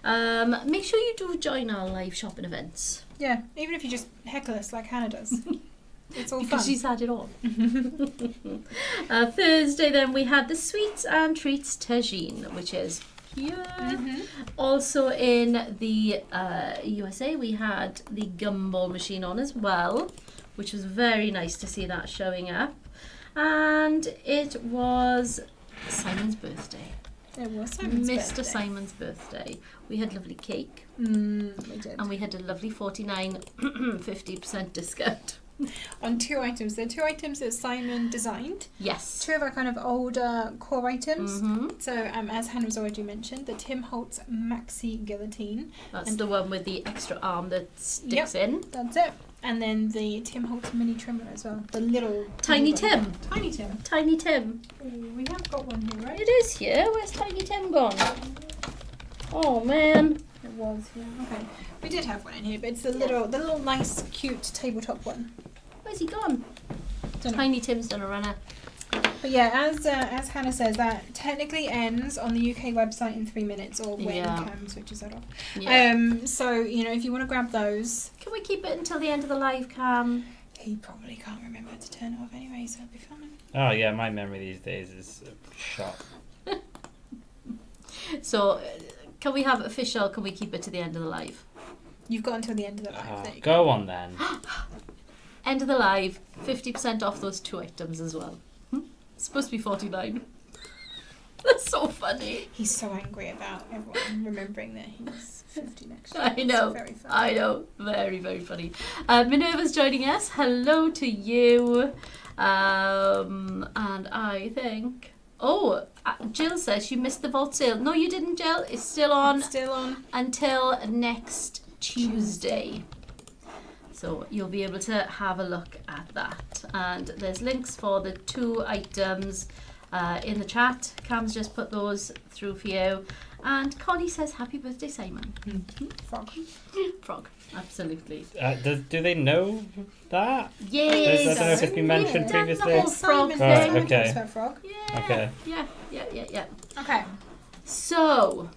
Make sure you do join our live shopping events.
Yeah, even if you just heckle us like Hannah does. It's all
Because
fun.
she's had it all. Thursday then we had the Sweets and Treats Tagine, which is here. Also in the USA we had the gumball machine on as well, which was very nice to see that showing up. And it was Simon's birthday.
It was Simon's
Mr.
birthday.
Simon's birthday. We had lovely cake.
We did.
And we had a lovely 50% discount.
On 2 items. There are 2 items that Simon designed.
Yes.
2 of our kind of older core items. So, as Hannah's already mentioned, the Tim Holtz Maxi Guillotine.
That's the one with the extra arm that sticks in.
That's it. And then the Tim Holtz mini trimmer as well. The little...
Tiny
little
Tim.
one. Tiny Tim.
Tiny Tim.
Ooh, we have got one here, right?
It is here. Where's Tiny Tim gone? Oh, man.
It was, yeah. Okay. We did have one in here, but it's the little nice, cute tabletop one.
Where's he gone?
Dunno.
Tiny Tim's done a runner.
But yeah, as Hannah says, that technically ends on the UK website in 3 minutes, or when Cam switches that off.
Yeah.
So, you know, if you want to grab those...
Can we keep it until the end of the live, Cam?
He probably can't remember to turn it off anyway, so it'll be fine.
Oh yeah, my memory these days is shot.
So, can we have it official? Can we keep it to the end of the live?
You've got until the end of the live. There you
Go on then.
End of the live, 50% off those 2 items as well. It's supposed to be 49. That's so funny.
He's so angry about everyone remembering that he's 50 next year.
I know.
It's very funny.
I know. Very, very funny. Minerva's joining us. Hello to you. And I think... Oh, Jill says she missed the vault sale. No, you didn't, Jill. It's still on.
It's still on.
Until next Tuesday. So you'll be able to have a look at that. And there's links for the 2 items in the chat. Cam's just put those through for you. And Connie says, happy birthday, Simon.
Frog.
Frog, absolutely.
Do they know that?
Yes.
I don't know if it's been mentioned
Yeah,
previously.
the whole frog
Simon,
thing.
Simon
Okay.
talks about frog.
Yeah.
Okay.
Yeah.
Okay.
So,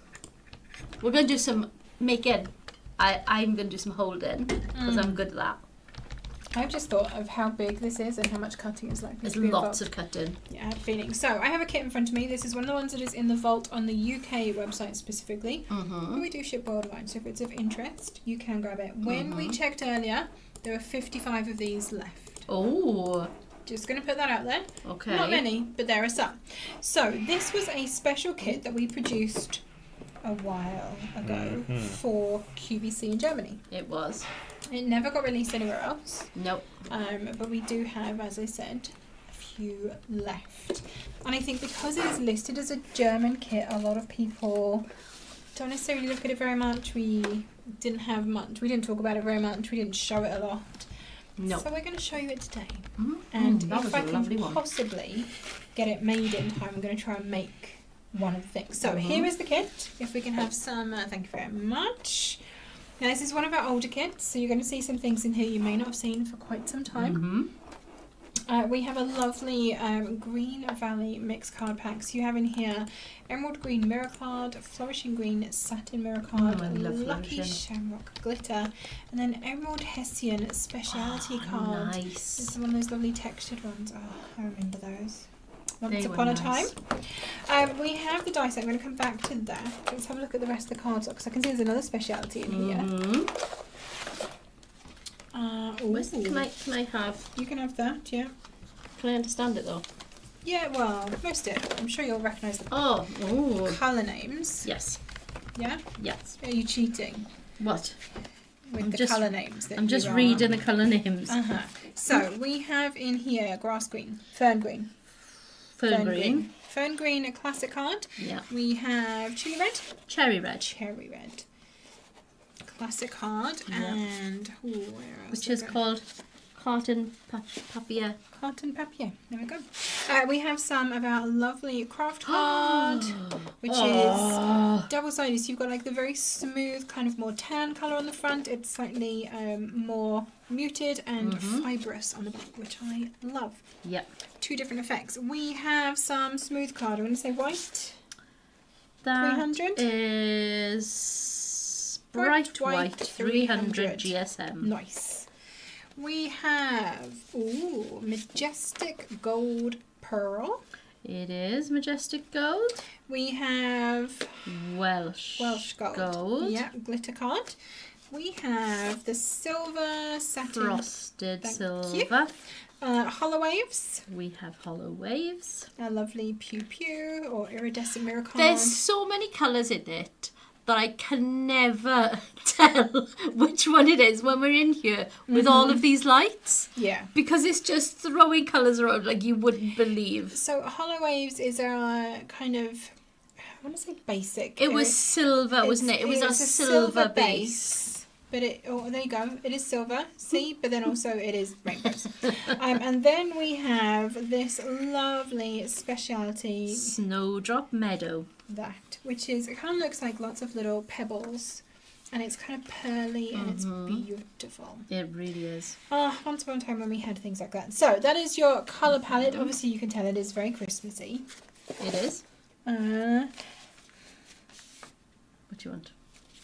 we're going to do some making. I'm going to do some holding because I'm good at that.
I've just thought of how big this is and how much cutting is likely
There's
to be
lots
involved.
of cutting.
Yeah, I have a feeling. So, I have a kit in front of me. This is one of the ones that is in the vault on the UK website specifically. But we do ship worldwide, so if it's of interest, you can grab it. When we checked earlier, there were 55 of these left.
Oh,
Just going to put that out there.
okay.
Not many, but there are some. So, this was a special kit that we produced a while ago for QVC in Germany.
It was.
It never got released anywhere else.
Nope.
But we do have, as I said, a few left. And I think because it is listed as a German kit, a lot of people don't necessarily look at it very much. We didn't have much. We didn't talk about it very much. We didn't show it a lot.
No.
So we're going to show you it today.
And
And
that
if
was
I
a lovely
can
one.
possibly get it made in time, I'm going to try and make one of the things. So here is the kit. If we can have some, thank you very much. Now this is one of our older kits, so you're going to see some things in here you may not have seen for quite some time. We have a lovely Green Valley mix card pack. So you have in here Emerald Green Mirror Card, Flourishing Green Satin Mirror Card, Lucky Shamrock Glitter, and then Emerald Hessian Speciality Card.
Nice.
This is one of those lovely textured ones. Oh, I remember those. Once
They were
upon a
nice.
time. We have the dice. I'm going to come back to that. Let's have a look at the rest of the cards because I can see there's another speciality in here.
Can I have?
You can have that, yeah.
Can I understand it though?
Yeah, well, most of it. I'm sure you'll recognise the
Oh.
colour names.
Yes.
Yeah?
Yes.
Are you cheating
What?
with
I'm
the
just-
colour names?
I'm just reading the colour names.
So we have in here grass green, fern green.
Fern green.
Fern green, a classic card.
Yeah.
We have chili red.
Cherry red.
Cherry red. Classic card.
Yeah.
And where else?
Which is called cotton papier.
Cotton papier. There we go. We have some of our lovely craft card, which is double-sided. So you've got like the very smooth, kind of more tan colour on the front. It's slightly more muted and fibrous on the back, which I love.
Yep.
Two different effects. We have some smooth card. I'm going to say white.
That
300?
is bright white 300 GSM.
Nice. We have majestic gold pearl.
It is majestic gold.
We have
Welsh gold.
Yeah, glitter card. We have the silver satin
Frosted
Thank
silver.
hollow waves.
We have hollow waves.
A lovely pew pew or iridescent mirror card.
There's so many colours in it that I can never tell which one it is when we're in here with all of these lights.
Yeah.
Because it's just throwing colours around like you wouldn't believe.
So hollow waves is our kind of, I want to say basic.
It was silver, wasn't it? It was a silver base.
But there you go. It is silver. See, but then also it is rainbows. And then we have this lovely speciality
Snowdrop Meadow.
which is, it kind of looks like lots of little pebbles, and it's kind of pearly and it's beautiful.
It really is.
Once upon a time when we had things like that. So that is your colour palette. Obviously you can tell it is very Christmassy.
It is.
What
What do you want?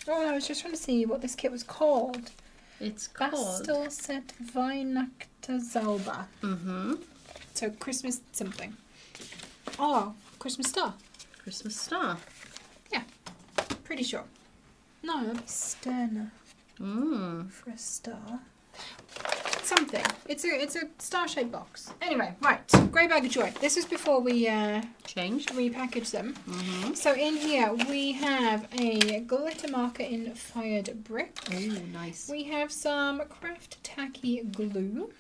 I was just trying to see what this kit was called.
It's called.
Bastel Set Weihnachtszauber. So Christmas something. Oh, Christmas star.
Christmas star.
Yeah, pretty sure. No, that'd be Sterner for a star. Something. It's a star-shaped box. Anyway, right. Grey Bag of Joy. This was before we
Changed.
repackaged them. So in here we have a glitter marker in fired brick.
Oh, nice.
We have some craft tacky glue.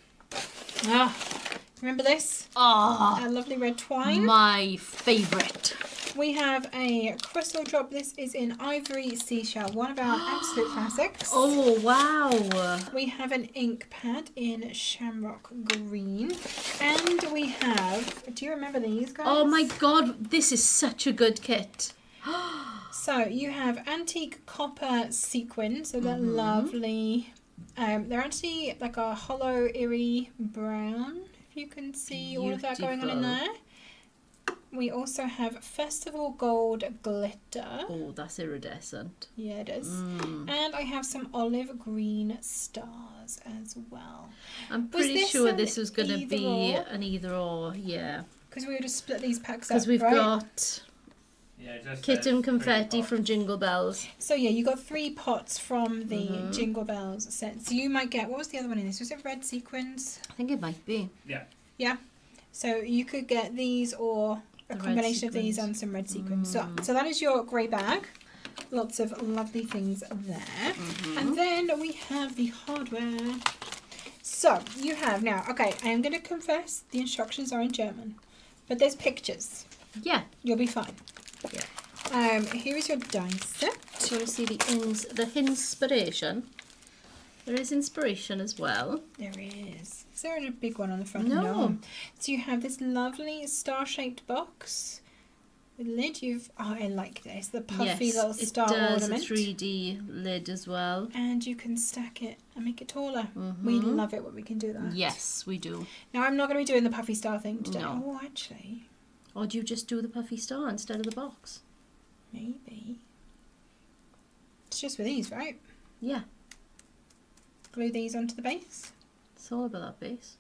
Remember this?
Ah,
A lovely red twine.
my favourite.
We have a crystal drop. This is in ivory seashell, one of our absolute classics.
Oh, wow.
We have an ink pad in shamrock green. And we have, do you remember these guys?
Oh my god, this is such a good kit.
So you have antique copper sequin, so they're lovely. They're actually like a hollow, eerie brown, if you can see all of that going on in there. We also have Festival Gold Glitter.
Oh, that's iridescent.
Yeah, it is. And I have some olive green stars as well.
I'm
Was
pretty
this
sure
an
this was going to be
either or?
an either or, yeah.
Because we would have split these packs up,
Because we've
right?
got
Yeah, just
kitten confetti from Jingle Bells.
So yeah, you got 3 pots from the Jingle Bells set. So you might get, what was the other one in this? Was it red sequins?
I think it might be.
Yeah.
Yeah. So you could get these or a
The red
combination of these
sequins.
and some red sequins. So that is your grey bag. Lots of lovely things there. And then we have the hardware. So you have now, okay, I am going to confess the instructions are in German, but there's pictures.
Yeah.
You'll be fine.
Yeah.
Here is your dice set.
Do you want to see the inspiration? There is inspiration as well.
There is. Is there a big one on the front?
No.
So you have this lovely star-shaped box With the lid, I like this. The puffy little
it
star
does
ornament.
a 3D lid as well.
And you can stack it and make it taller.
Mm-hmm.
We love it when we can do that.
Yes, we do.
Now, I'm not going to be doing the puffy star thing today.
No.
Oh, actually,
Or do you just do the puffy star instead of the box?
maybe. It's just with these, right?
Yeah,
Glue these onto the base.
it's all about that base.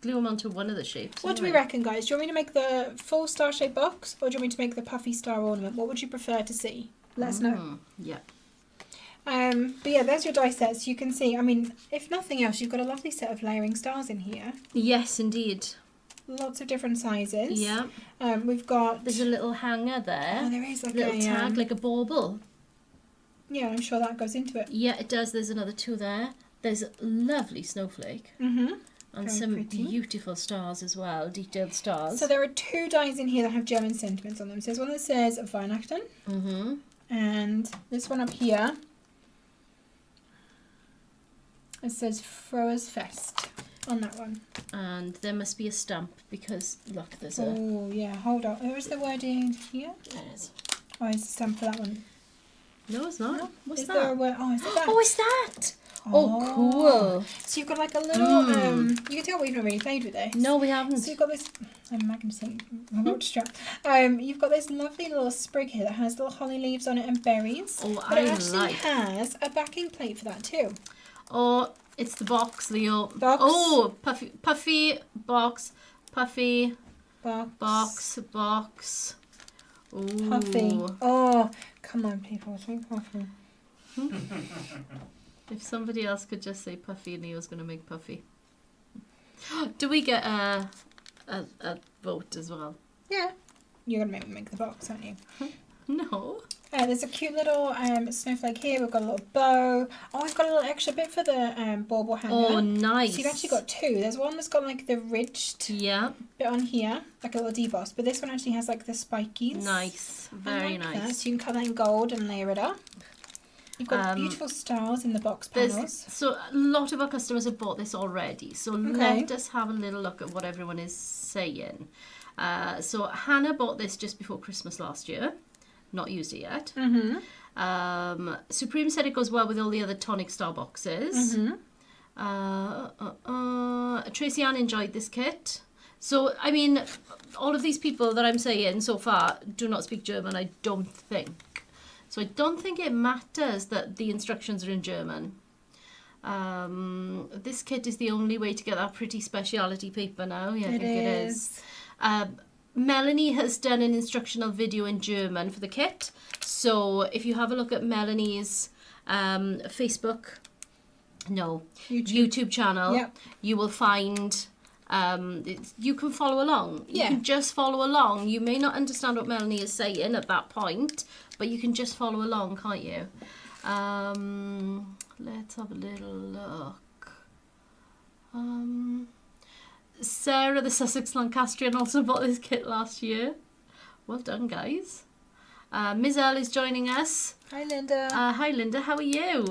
Glue them onto one of the shapes.
What do we
anyway.
reckon, guys? Do you want me to make the full star-shaped box, or do you want me to make the puffy star ornament? What would you prefer to see? Let us know.
Yeah.
But yeah, there's your die sets. You can see, I mean, if nothing else, you've got a lovely set of layering stars in here.
Yes, indeed.
Lots of different sizes.
Yeah.
We've got...
There's a little hanger there.
Oh, there is like
little
a...
tag, like a bauble.
Yeah, I'm sure that goes into it.
Yeah, it does. There's another 2 there. There's a lovely snowflake.
Mm-hmm.
And
Very
some
pretty.
beautiful stars as well, detailed stars.
So there are 2 dies in here that have German sentiments on them. So there's one that says Weihnachten,
Mm-hmm.
and this one up here, it says Frohes Fest on that one.
And there must be a stamp because, look, there's a...
Oh, yeah, hold on. Where is the wording here?
There it is.
Oh, it's a stamp for that one.
No, it's not.
No?
What's
is
that?
there a word? Oh, is it that?
Oh, it's that! Oh, cool.
So you've got like a little, you can tell we've not really played with this.
No, we haven't.
So you've got this, I'm magnetising, I'm about to strap. You've got this lovely little sprig here that has little holly leaves on it and berries.
Oh,
But it
I
actually
like.
has a backing plate for that too.
Oh, it's the box, Leo.
Box.
Oh, puffy box, puffy
Box.
box. Ooh.
Puffy. Oh, come on people, it's really puffy.
If somebody else could just say puffy, Leo's going to make puffy. Do we get a vote as well?
Yeah. You're going to make the box, aren't you?
No.
There's a cute little snowflake here. We've got a little bow. Oh, we've got a little extra bit for the bauble hanger.
Oh, nice.
So you've actually got 2. There's one that's got like the ridged
Yeah.
bit on here, like a little deboss, but this one actually has like the spikies.
Nice.
I
Very
like that.
nice.
So you can cut that in gold and layer it up. You've got beautiful stars in the box panels.
So a lot of our customers have bought this already. So let us have a little look at what everyone is saying. So Hannah bought this just before Christmas last year. Not used it yet.
Mm-hmm.
Supreme said it goes well with all the other Tonic Star boxes.
Mm-hmm.
Tracy Ann enjoyed this kit. So, I mean, all of these people that I'm saying so far do not speak German, I don't think. So I don't think it matters that the instructions are in German. This kit is the only way to get that pretty speciality paper now. Yeah, I think it is. Melanie has done an instructional video in German for the kit. So if you have a look at Melanie's YouTube channel, you will find... you can follow along. You can just follow along. You may not understand what Melanie is saying at that point, but you can just follow along, can't you? Let's have a little look. Sarah, the Sussex Lancastrian, also bought this kit last year. Well done, guys. Ms. L is joining us.
Hi, Linda.
Hi, Linda. How are you?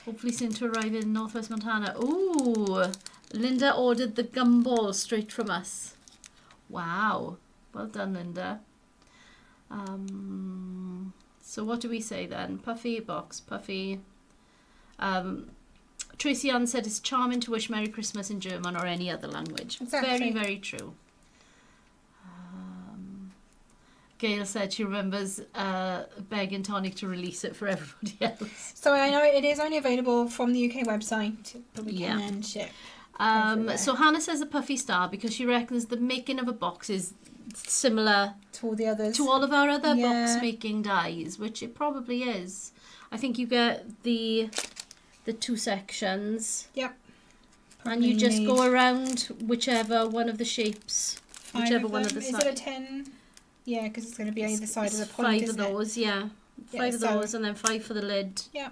Hopefully soon to arrive in Northwest Montana. Ooh, Linda ordered the gumball straight from us. Wow. Well done, Linda. So what do we say then? Puffy, box, puffy. Tracy Ann said it's charming to wish Merry Christmas in German or any other language.
Exactly.
Very, very true. Gail said she remembers begging Tonic to release it for everybody else.
So I know it is only available from the UK website, but we can ship.
So Hannah says a puffy star because she reckons the making of a box is similar
to all the others.
to all of our other box making dies, which it probably is. I think you get the 2 sections.
Yep.
And you just go around whichever one of the shapes, whichever one of the
sides.
sides.
Is it a 10? Yeah, because it's going to be either side of the point,
5 of
isn't it?
those, yeah. 5 of those and then 5 for the lid.
Yeah.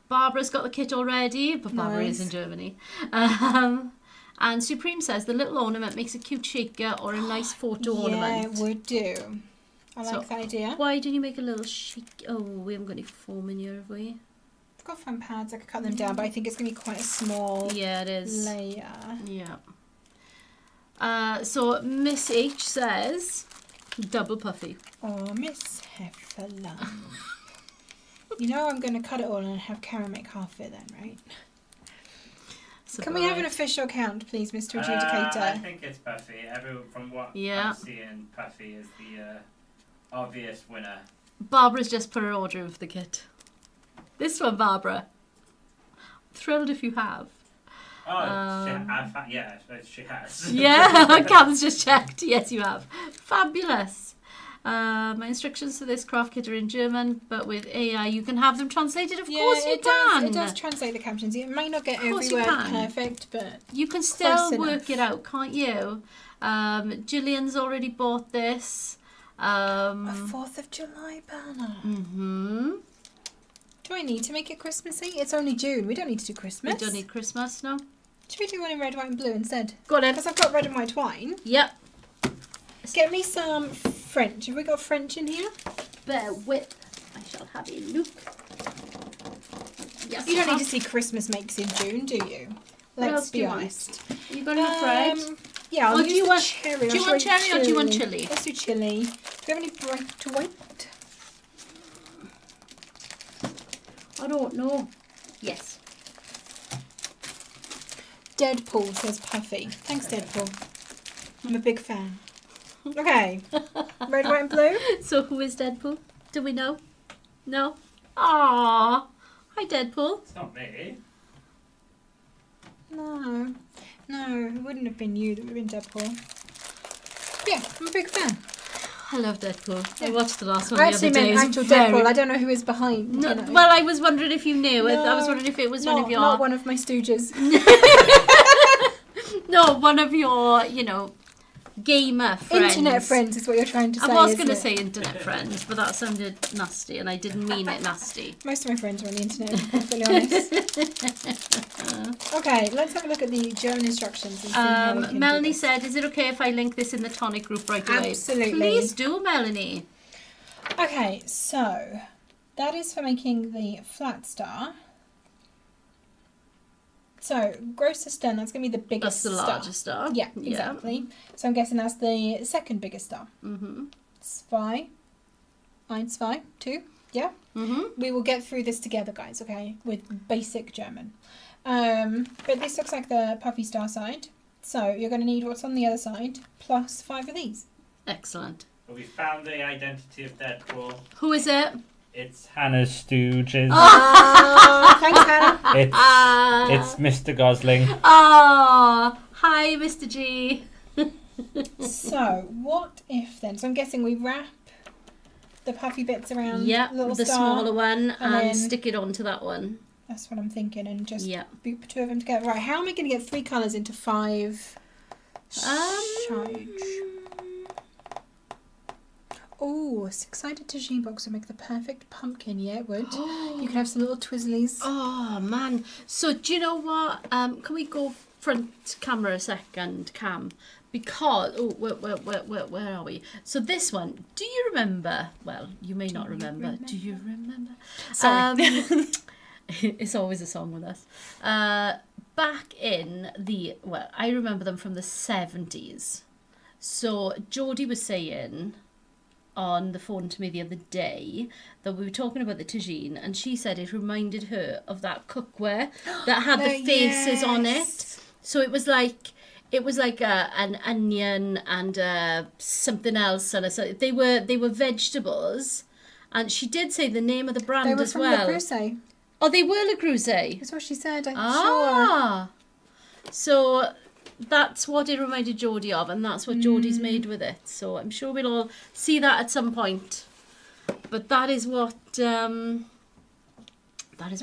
Barbara's got the kit already, but Barbara is in Germany. And Supreme says the little ornament makes a cute shaker or a nice photo ornament.
Yeah, it would do. I like that idea.
Why didn't you make a little shake? Oh, we haven't got any foam in here, have we?
I've got foam pads, I could cut them down, but I think it's going to be quite a small
it is.
layer.
Yeah. So Miss H says double puffy.
Oh, Miss Heffalump. You know I'm going to cut it all and have Karen make half it then, right?
So
Can we have an official count, please, Mr. Adjudicator?
I think it's Puffy. From what I'm seeing, Puffy is the obvious winner.
Barbara's just put her order in for the kit. This one, Barbara. Thrilled if you have.
Oh, she has.
Yeah, Cam's just checked. Yes, you have. Fabulous. My instructions for this craft kit are in German, but with AI you can have them translated. Of course you can.
It does translate the captions. It may not get every word perfect, but
you can still work it out, can't you? Gillian's already bought this.
A 4th of July banner.
Mm-hmm.
Do I need to make it Christmassy? It's only June. We don't need to do Christmas.
We don't need Christmas, no.
Should we do one in red, white and blue instead?
Go on then.
Because I've got red and white twine.
Yep.
Get me some French. Have we got French in here?
Bear with. I shall have a look. Yes.
You don't need to see Christmas makes in June, do you? Let's be honest.
You got enough red?
Yeah, I'll use the cherry.
Do you want cherry or do you want chili?
Let's do chili. Do you have any bright white?
I don't know. Yes.
Deadpool says Puffy. Thanks, Deadpool. I'm a big fan. Okay. Red, white and blue?
So who is Deadpool? Do we know? No? Aww. Hi, Deadpool.
It's not me.
No. No, it wouldn't have been you. That would have been Deadpool. Yeah, I'm a big fan.
I love Deadpool.
Yeah.
I watched the last one
I
the other
actually
day.
meant actual Deadpool. I don't know who is behind.
No,
you know.
well, I was wondering if you knew.
No,
I was wondering if it was one of your...
Not one of my stooges.
No, one of your, gamer friends.
Internet friends is what you're trying to say.
I was going to say internet friends, but that sounded nasty, and I didn't mean it nasty.
Most of my friends are on the internet, to be perfectly honest. Okay, let's have a look at the German instructions. And see how we can
Melanie
do this.
said, is it okay if I link this in the Tonic group right away?
Absolutely.
Please do, Melanie.
Okay, so that is for making the flat star. So, grossest star, that's going to be the biggest
That's the
star.
largest star.
Yeah, exactly. So I'm guessing that's the second biggest star.
Mm-hmm.
2, 1, 2, 2. Yeah?
Mm-hmm.
We will get through this together, guys, okay? With basic German. But this looks like the puffy star side. So you're going to need what's on the other side, plus 5 of these.
Excellent.
Well, we found the identity of Deadpool.
Who is it?
It's Hannah's Stooges.
Oh, thanks, Hannah.
It's Mr. Gosling.
Oh, hi, Mr. G.
So, what if then? So I'm guessing we wrap the puffy bits around
Yeah,
the little
the
star.
smaller one,
and
and
then-
stick it onto that one.
That's what I'm thinking, and just
Yeah.
boop 2 of them together. Right, how am I going to get 3 colours into 5 shades? Oh, a 6-sided tagine box would make the perfect pumpkin. Yeah, it would. You could have some little twizzlies.
Oh man! So do you know what? Can we go front camera a second, Cam? Because where are we? So this one. Do you remember? Well, you may not remember. Do you remember?
Sorry.
It's always a song with us. Back in I remember them from the 70s. So Geordie was saying on the phone to me the other day that we were talking about the tagine, and she said it reminded her of that cookware that had the faces on it. So it was like an onion and something else, and they were vegetables. And she did say the name of the brand
They were
as
from
well.
Le Creuset.
Oh, they were Le Creuset.
That's what she said, I'm sure.
Ah, so that's what it reminded Geordie of, and that's what Geordie's made with it. So I'm sure we'll all see that at some point. But that is what
That's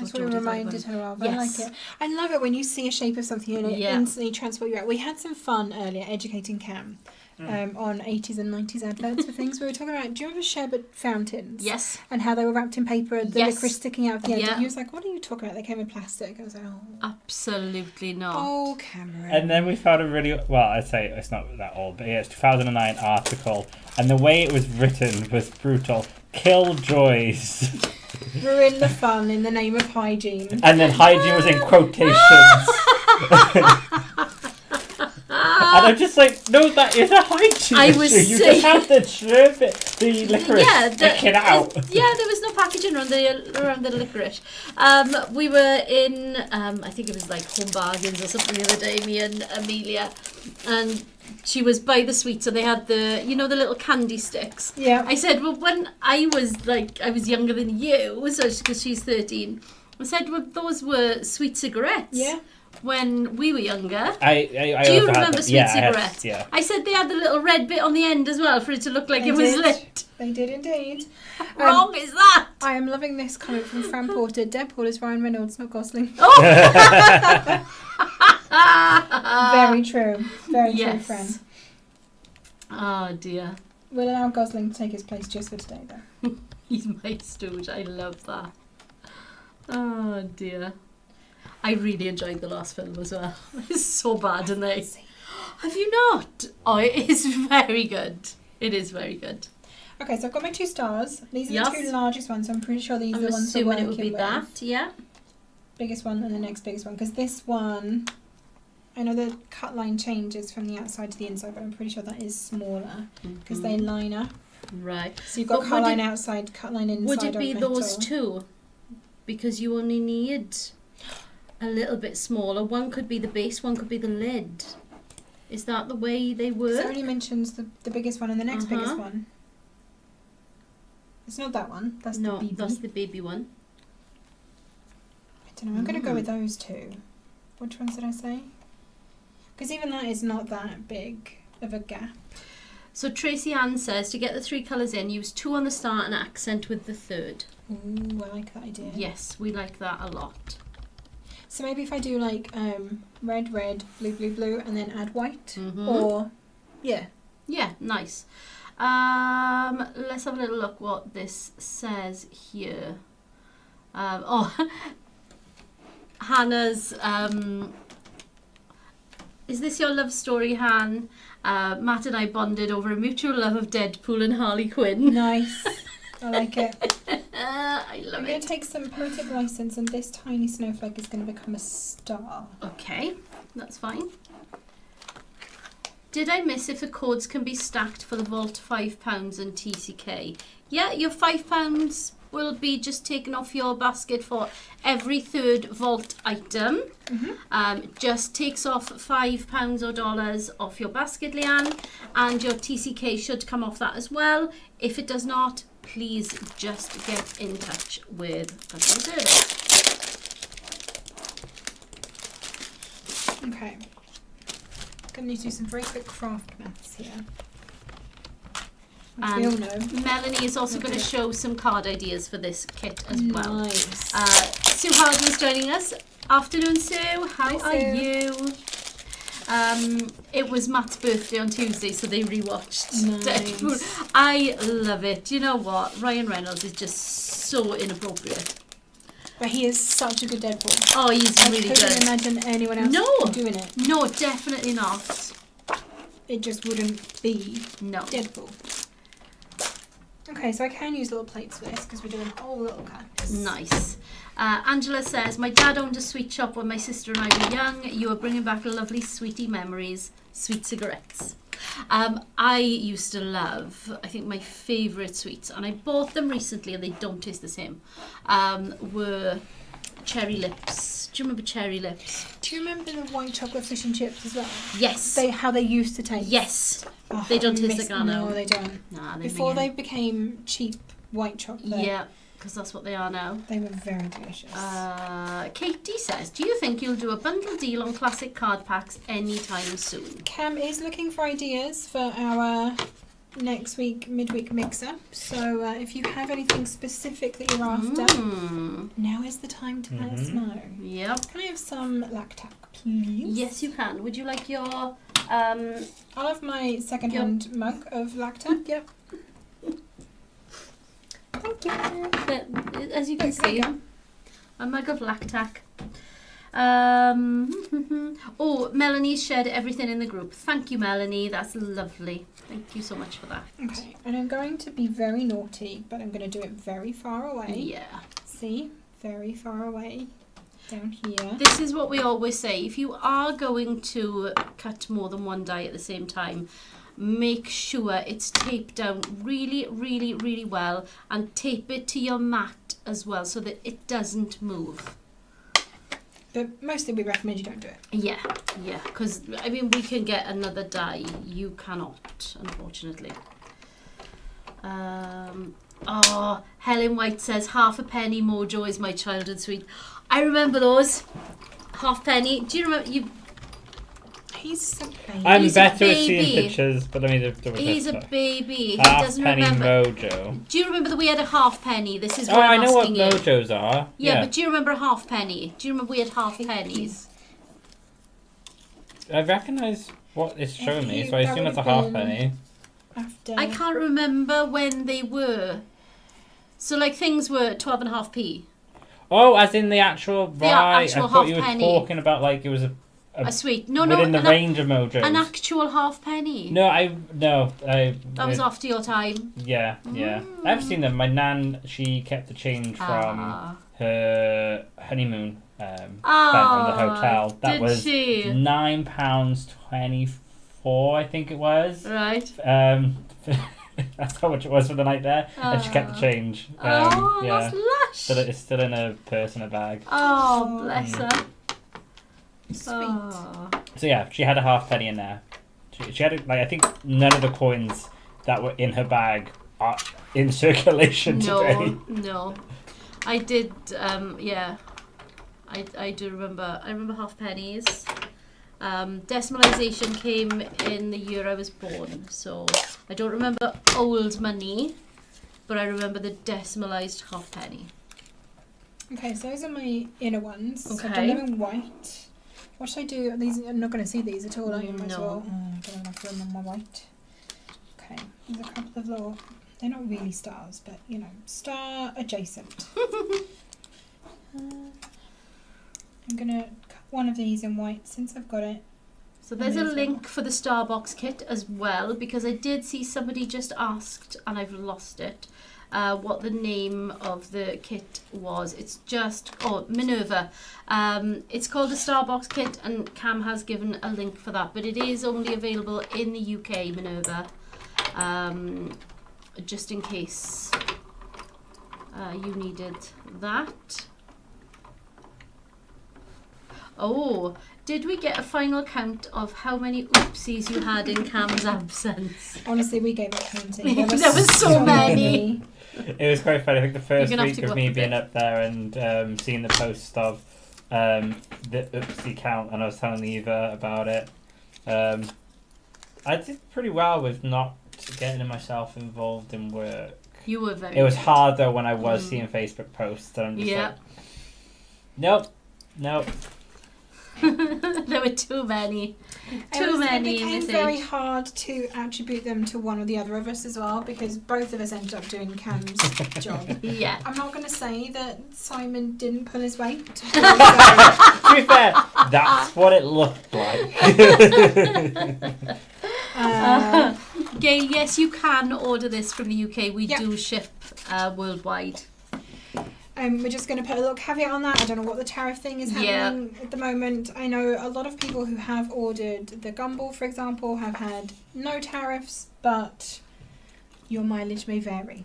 what it
Geordie
reminded
thought
her of.
Yes.
I like it. I love it when you see a shape of something and it instantly transport you out. We had some fun earlier educating Cam on 80s and 90s adverts for things. We were talking about, do you remember sherbet fountains?
Yes.
And how they were wrapped in paper, the licorice sticking out of the end.
Yeah.
And he was like, what are you talking about? They came in plastic. I was like, oh.
Absolutely not.
Oh, Cameron.
And then we found a really, well, I'd say it's not that old, but yeah, it's 2009 article. And the way it was written was brutal. Killjoys.
Ruin the fun in the name of hygiene.
And then hygiene was in quotations. I'm just like, no, that is a hygiene
I
issue.
was
You
saying-
just have the sherbet, the licorice sticking out.
Yeah, there was no packaging around the licorice. We were in, I think it was like Home Bargains or something the other day, me and Amelia, and she was by the sweets, and they had the, you know, the little candy sticks.
Yeah.
I said, well, when I was younger than you, so because she's 13, I said, well, those were sweet cigarettes.
Yeah.
When we were younger.
I
Do you
also had
remember
them.
sweet
Yeah,
cigarettes?
yeah.
I said they had the little red bit on the end as well for it to look like
They
it was
did.
lit.
They did indeed.
How wrong is that?
I am loving this comment from Fran Porter. Deadpool is Ryan Reynolds, not Gosling.
Oh!
Very true. Very true,
Yes.
Fran.
Oh dear.
We'll allow Gosling to take his place just for today, though.
He's my stooge. I love that. Oh dear. I really enjoyed the last film as well. It's so bad, isn't it? Have you not? Oh, it is very good. It is very good.
Okay, so I've got my 2 stars. These are
Yes.
the 2 largest ones, so I'm pretty sure these
I'm
are the ones we're
assuming
working
it would be
with.
that, yeah.
Biggest one and the next biggest one, because this one, I know the cut line changes from the outside to the inside, but I'm pretty sure that is smaller because they line up.
Right.
So you've got
But
cut
would
line
it-
outside, cut line inside.
Would it
or
be
middle.
those 2? Because you only need a little bit smaller. One could be the base, one could be the lid. Is that the way they
So it
work?
only mentions the biggest one and the next biggest
Uh-huh.
one. It's not that one. That's
No,
the BB.
that's the baby one.
I don't know. I'm going to go with those 2. Which ones did I say? Because even that is not that big of a gap.
So Tracy Ann says to get the 3 colours in, use 2 on the start and accent with the 3rd.
Ooh, I like that idea.
Yes, we like that a lot.
So maybe if I do like red, red, blue, blue, blue, and then add white,
Mhm.
or yeah.
Yeah, nice. Let's have a little look what this says here. Hannah's. Is this your love story, Han? Matt and I bonded over a mutual love of Deadpool and Harley Quinn.
Nice. I like it.
I love
I'm going
it.
to take some poetic license, and this tiny snowflake is going to become a star.
Okay, that's fine. Did I miss if the codes can be stacked for the Vault £5 and TCK? Yeah, your £5 will be just taken off your basket for every 3rd Vault item. Just takes off £5 or dollars off your basket, Leanne, and your TCK should come off that as well. If it does not, please just get in touch with customer service.
Okay. Going to need to do some very quick craft maths here. Which we all
And
know.
Melanie is also going to show some card ideas for this kit as well.
Nice.
Sue Hardman's joining us. Afternoon, Sue. How
Hi,
are
Sue.
you? It was Matt's birthday on Tuesday, so they rewatched
Nice.
Deadpool. I love it. You know what? Ryan Reynolds is just so inappropriate.
But he is such a good Deadpool.
Oh, he's
I
really
couldn't
good.
imagine anyone else
No.
doing it.
No, definitely not.
It just wouldn't be
No.
Deadpool. Okay, so I can use little plates for this because we're doing whole little cups.
Nice. Angela says, my dad owned a sweet shop when my sister and I were young. You are bringing back lovely sweetie memories. Sweet cigarettes. I used to love, I think my favourite sweets, and I bought them recently and they don't taste the same, were Cherry Lips. Do you remember Cherry Lips?
Do you remember the white chocolate fish and chips as well?
Yes.
How they used to taste?
Yes.
Oh,
They don't
I
taste
miss-
like Arno.
No, they don't.
Nah, they
Before
really-
they became cheap white chocolate,
Yeah, because that's what they are now.
they were very delicious.
Katie says, do you think you'll do a bundle deal on classic card packs anytime soon?
Cam is looking for ideas for our next week midweek mix-up. So if you have anything specific that you're after, now is the time to let us know.
Yep.
Can I have some lactac, please?
Yes, you can. Would you like your...
I'll have my second-hand mug of lactac. Yep. Thank you.
As you can
There you
see,
go.
a mug of lactac. Oh, Melanie shared everything in the group. Thank you, Melanie. That's lovely. Thank you so much for that.
Okay, and I'm going to be very naughty, but I'm going to do it very far away.
Yeah.
See? Very far away. down here.
This is what we always say. If you are going to cut more than one die at the same time, make sure it's taped down really, really, really well, and tape it to your mat as well so that it doesn't move.
But mostly we recommend you don't do it.
Yeah, because I mean we can get another die. You cannot, unfortunately. Helen White says half a penny mojo is my childhood sweet. I remember those. Half penny. Do you remember you?
He's a baby.
I'm
He's a
better at
baby.
seeing pictures, but let me double check.
He's a baby. He
Half
doesn't
penny
remember.
mojo.
Do you remember that we had a half penny? This is what
Oh,
I'm
I know what
asking you.
mojos are.
Yeah, but do you remember a half penny? Do you remember we had half pennies?
I recognise what it's showing me,
you-
so I
that
assume
would
it's a
have
half
been-
penny.
After
I can't remember when they were. So like things were 12.5p.
Oh, as in the actual right.
actual
I thought you were
half penny.
talking about like it was
A sweet. No,
within the
an,
range of mojos.
an actual half penny.
I
That was after your time.
Yeah. I've seen them. My nan, she kept the change from her honeymoon spent from the hotel. That
did
was
she?
£9.24, I think it was.
Right.
That's how much it was for the night there, and she kept the change.
That's lush.
It's still in a purse and a bag.
Oh, bless her.
Sweet.
Oh.
So yeah, she had a half penny in there. She had I think none of the coins that were in her bag are in circulation today.
No. I did. I do remember. I remember half pennies. Decimalisation came in the year I was born, so I don't remember old money, but I remember the decimalised half penny.
Okay, so those are my inner ones. So I've
Okay.
done them in white. What should I do? These I'm not going to see these at all, are you? Might as
No.
well. I don't have enough room on my white. Okay, there's a couple of little. They're not really stars, but you know, star adjacent. I'm gonna cut one of these in white since I've got it.
So there's a
Amazing.
link for the Starbox kit as well, because I did see somebody just asked, and I've lost it, what the name of the kit was. It's just, Minerva. It's called the Starbox kit, and Cam has given a link for that, but it is only available in the UK, Minerva, just in case you needed that. Oh, did we get a final count of how many oopsies you had in Cam's absence?
Honestly, we gave it counting.
There was so many.
It was quite funny. I think the first
You're gonna have
week
to
of
go
me
up a
being
bit.
up there and seeing the post of the oopsie count, and I was telling Eva about it. I did pretty well with not getting myself involved in work.
You were very
It was
good.
hard though when I was seeing Facebook posts, and I'm just like, nope.
There were too many.
It became
in this
very
age.
hard to attribute them to one or the other of us as well, because both of us ended up doing Cam's job.
Yeah.
I'm not going to say that Simon didn't pull his weight.
To be fair, that's what it looked like.
Gail, yes, you can order this from the UK. We
Yep.
do ship worldwide.
We're just going to put a little caveat on that. I don't know what the tariff thing is happening at the moment. I know a lot of people who have ordered the gumball, for example, have had no tariffs, but your mileage may vary.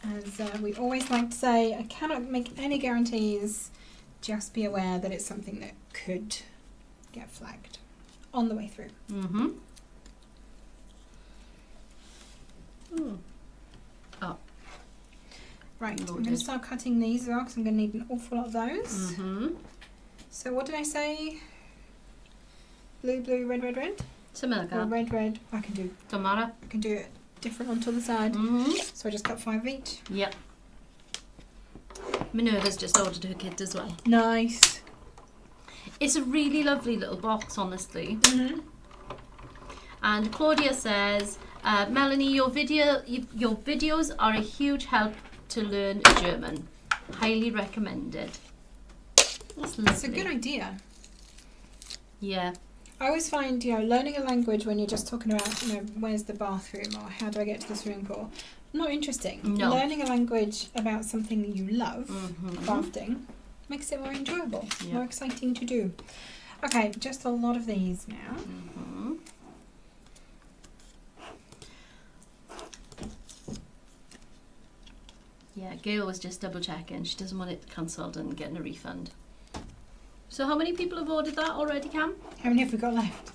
As we always like to say, I cannot make any guarantees. Just be aware that it's something that could get flagged on the way through.
Mm-hmm.
Right, I'm going
Loaded.
to start cutting these as well because I'm going to need an awful lot of those.
Mm-hmm.
So what did I say? Blue, blue, red, red, red?
Something like
Or
that.
red, red. I
Don't matter.
can do it different onto the side.
Mm-hmm.
So I just cut 5 each.
Yep. Minerva's just ordered her kit as well.
Nice.
It's a really lovely little box, honestly.
Mm-hmm.
And Claudia says, Melanie, your videos are a huge help to learn German. Highly recommended. That's lovely.
It's a good idea.
Yeah.
I always find, learning a language when you're just talking about, where's the bathroom or how do I get to the swimming pool, not interesting.
No.
Learning a language about something you love,
Mm-hmm.
crafting, Makes it more enjoyable,
Yeah.
more exciting to do. Okay, just a lot of these now.
Mm-hmm. Yeah, Gail was just double checking. She doesn't want it cancelled and getting a refund. So how many people have ordered that already, Cam?
How many have we got left?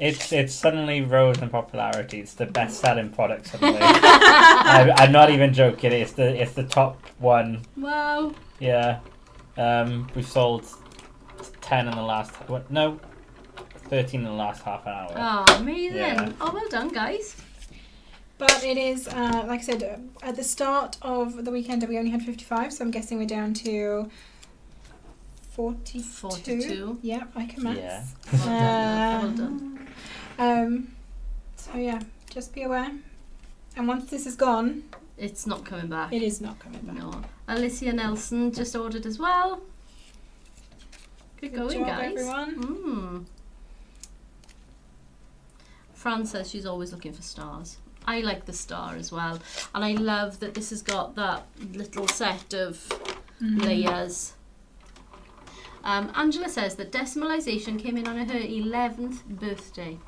It's suddenly rose in popularity. It's the best-selling product suddenly. I'm not even joking. It's the top one.
Wow.
Yeah. We've sold 10 in the last 13 in the last half an hour.
Oh, amazing.
Yeah.
Oh, well done, guys.
But it is, like I said, at the start of the weekend we only had 55, so I'm guessing we're down to 42.
42.
Yeah, I can maths.
Yeah.
Well done. Well done.
So yeah, just be aware. And once this is gone,
It's not coming back.
it is not coming back.
No. Alicia Nelson just ordered as well. Good
Good
going,
job,
guys.
everyone.
Fran says she's always looking for stars. I like the star as well. And I love that this has got that little set of layers. Angela says that decimalisation came in on her 11th birthday.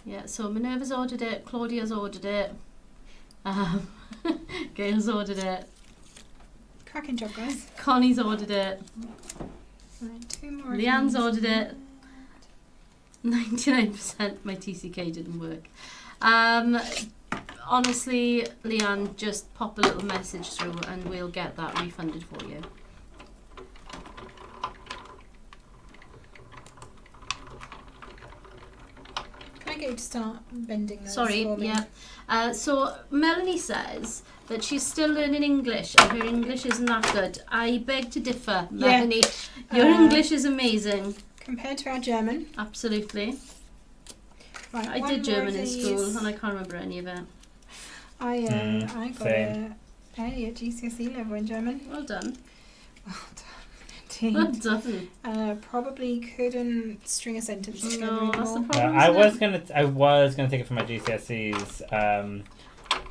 Yeah, so Minerva's ordered it, Claudia's ordered it, Gail's ordered it,
Cracking job, guys.
Connie's ordered it,
Right, 2 more. of
Leanne's
these.
ordered it. 99% my TCK didn't work. Honestly, Leanne, just pop a little message through and we'll get that refunded for you.
Can I get you to start bending those
Sorry,
for me?
yeah. So Melanie says that she's still learning English and her English isn't that good. I beg to differ, Melanie. Your English is amazing.
Compared to our German.
Absolutely.
Right,
I
one
did
more
German
of
in
these.
school and I can't remember any of it.
I got
same.
a A at GCSE level in German.
Well done.
Well
Well
done.
done.
Probably couldn't string a sentence together
No, that's the
anymore.
problem.
I
isn't it?
was gonna take it for my GCSEs,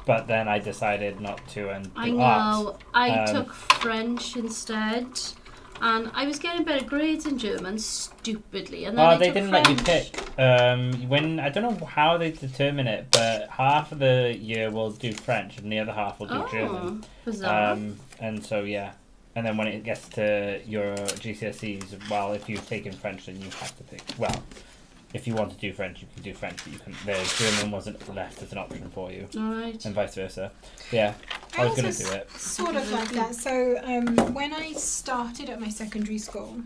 but then I decided not to and do
I
art.
know. I
Um,
took French instead, and I was getting better grades in German stupidly. And then I
Oh, they
took
didn't
French.
let you pick. When I don't know how they determine it, but half of the year will do French and the other half will do German.
Bizarre.
And so yeah, and then when it gets to your GCSEs, well, if you've taken French, then you have to pick. Well, if you want to do French, you can do French, but you can. The German wasn't left as an option for you,
All right.
and vice versa. Yeah, I was gonna do it.
Sort of like that. So when I started at my secondary school,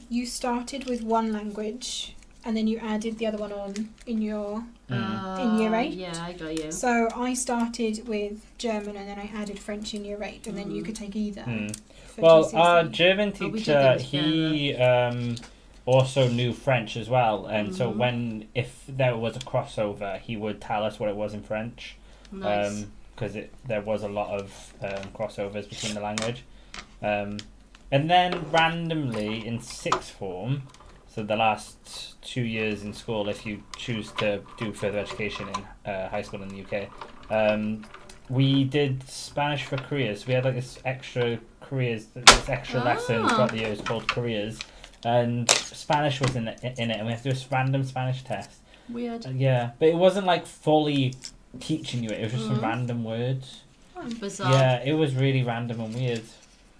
you started with one language and then you added the other one on in your in year 8.
Yeah, I got you.
So I started with German and then I added French in year 8 and then you could take either. For
Well,
GCSE.
our German
Oh, we did
teacher,
those
he also knew French as well, and so if there was a crossover, he would tell us what it was in French.
Nice.
Because there was a lot of crossovers between the language. And then randomly in sixth form, so the last 2 years in school, if you choose to do further education in high school in the UK, we did Spanish for careers. We had like this extra lesson throughout the years called careers, and Spanish was in it, and we had to do a random Spanish test.
Weird.
Yeah, but it wasn't like fully teaching you it. It was just some random words.
Bizarre.
Yeah, it was really random and weird.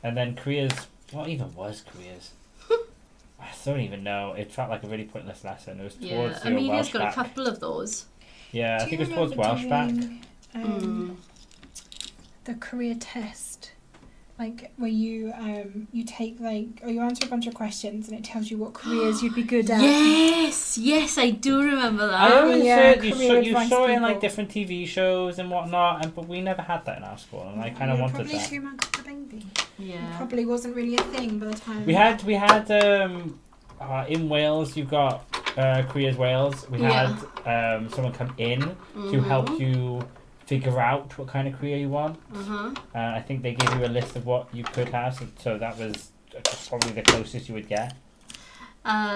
And then careers. What even was careers? I don't even know. It felt like a really pointless lesson. It was towards
Yeah,
your
Amelia's
Welsh
got
back.
a couple of those.
Yeah, I
Do
think
you
it was towards Welsh
remember
back.
doing, the career test, like where you take you answer a bunch of questions and it tells you what careers you'd be good at.
Yes, I do remember that.
I always
Yeah,
heard you
career
saw
advice
it in like
people.
different TV shows and whatnot, but we never had that in our school, and I kind of wanted
probably
that.
2 months of the baby.
Yeah.
Probably wasn't really a thing by the time.
We had in Wales. You got Careers Wales. We had someone come in to help you figure out what kind of career you want. I think they gave you a list of what you could have, so that was It's probably the closest you would get.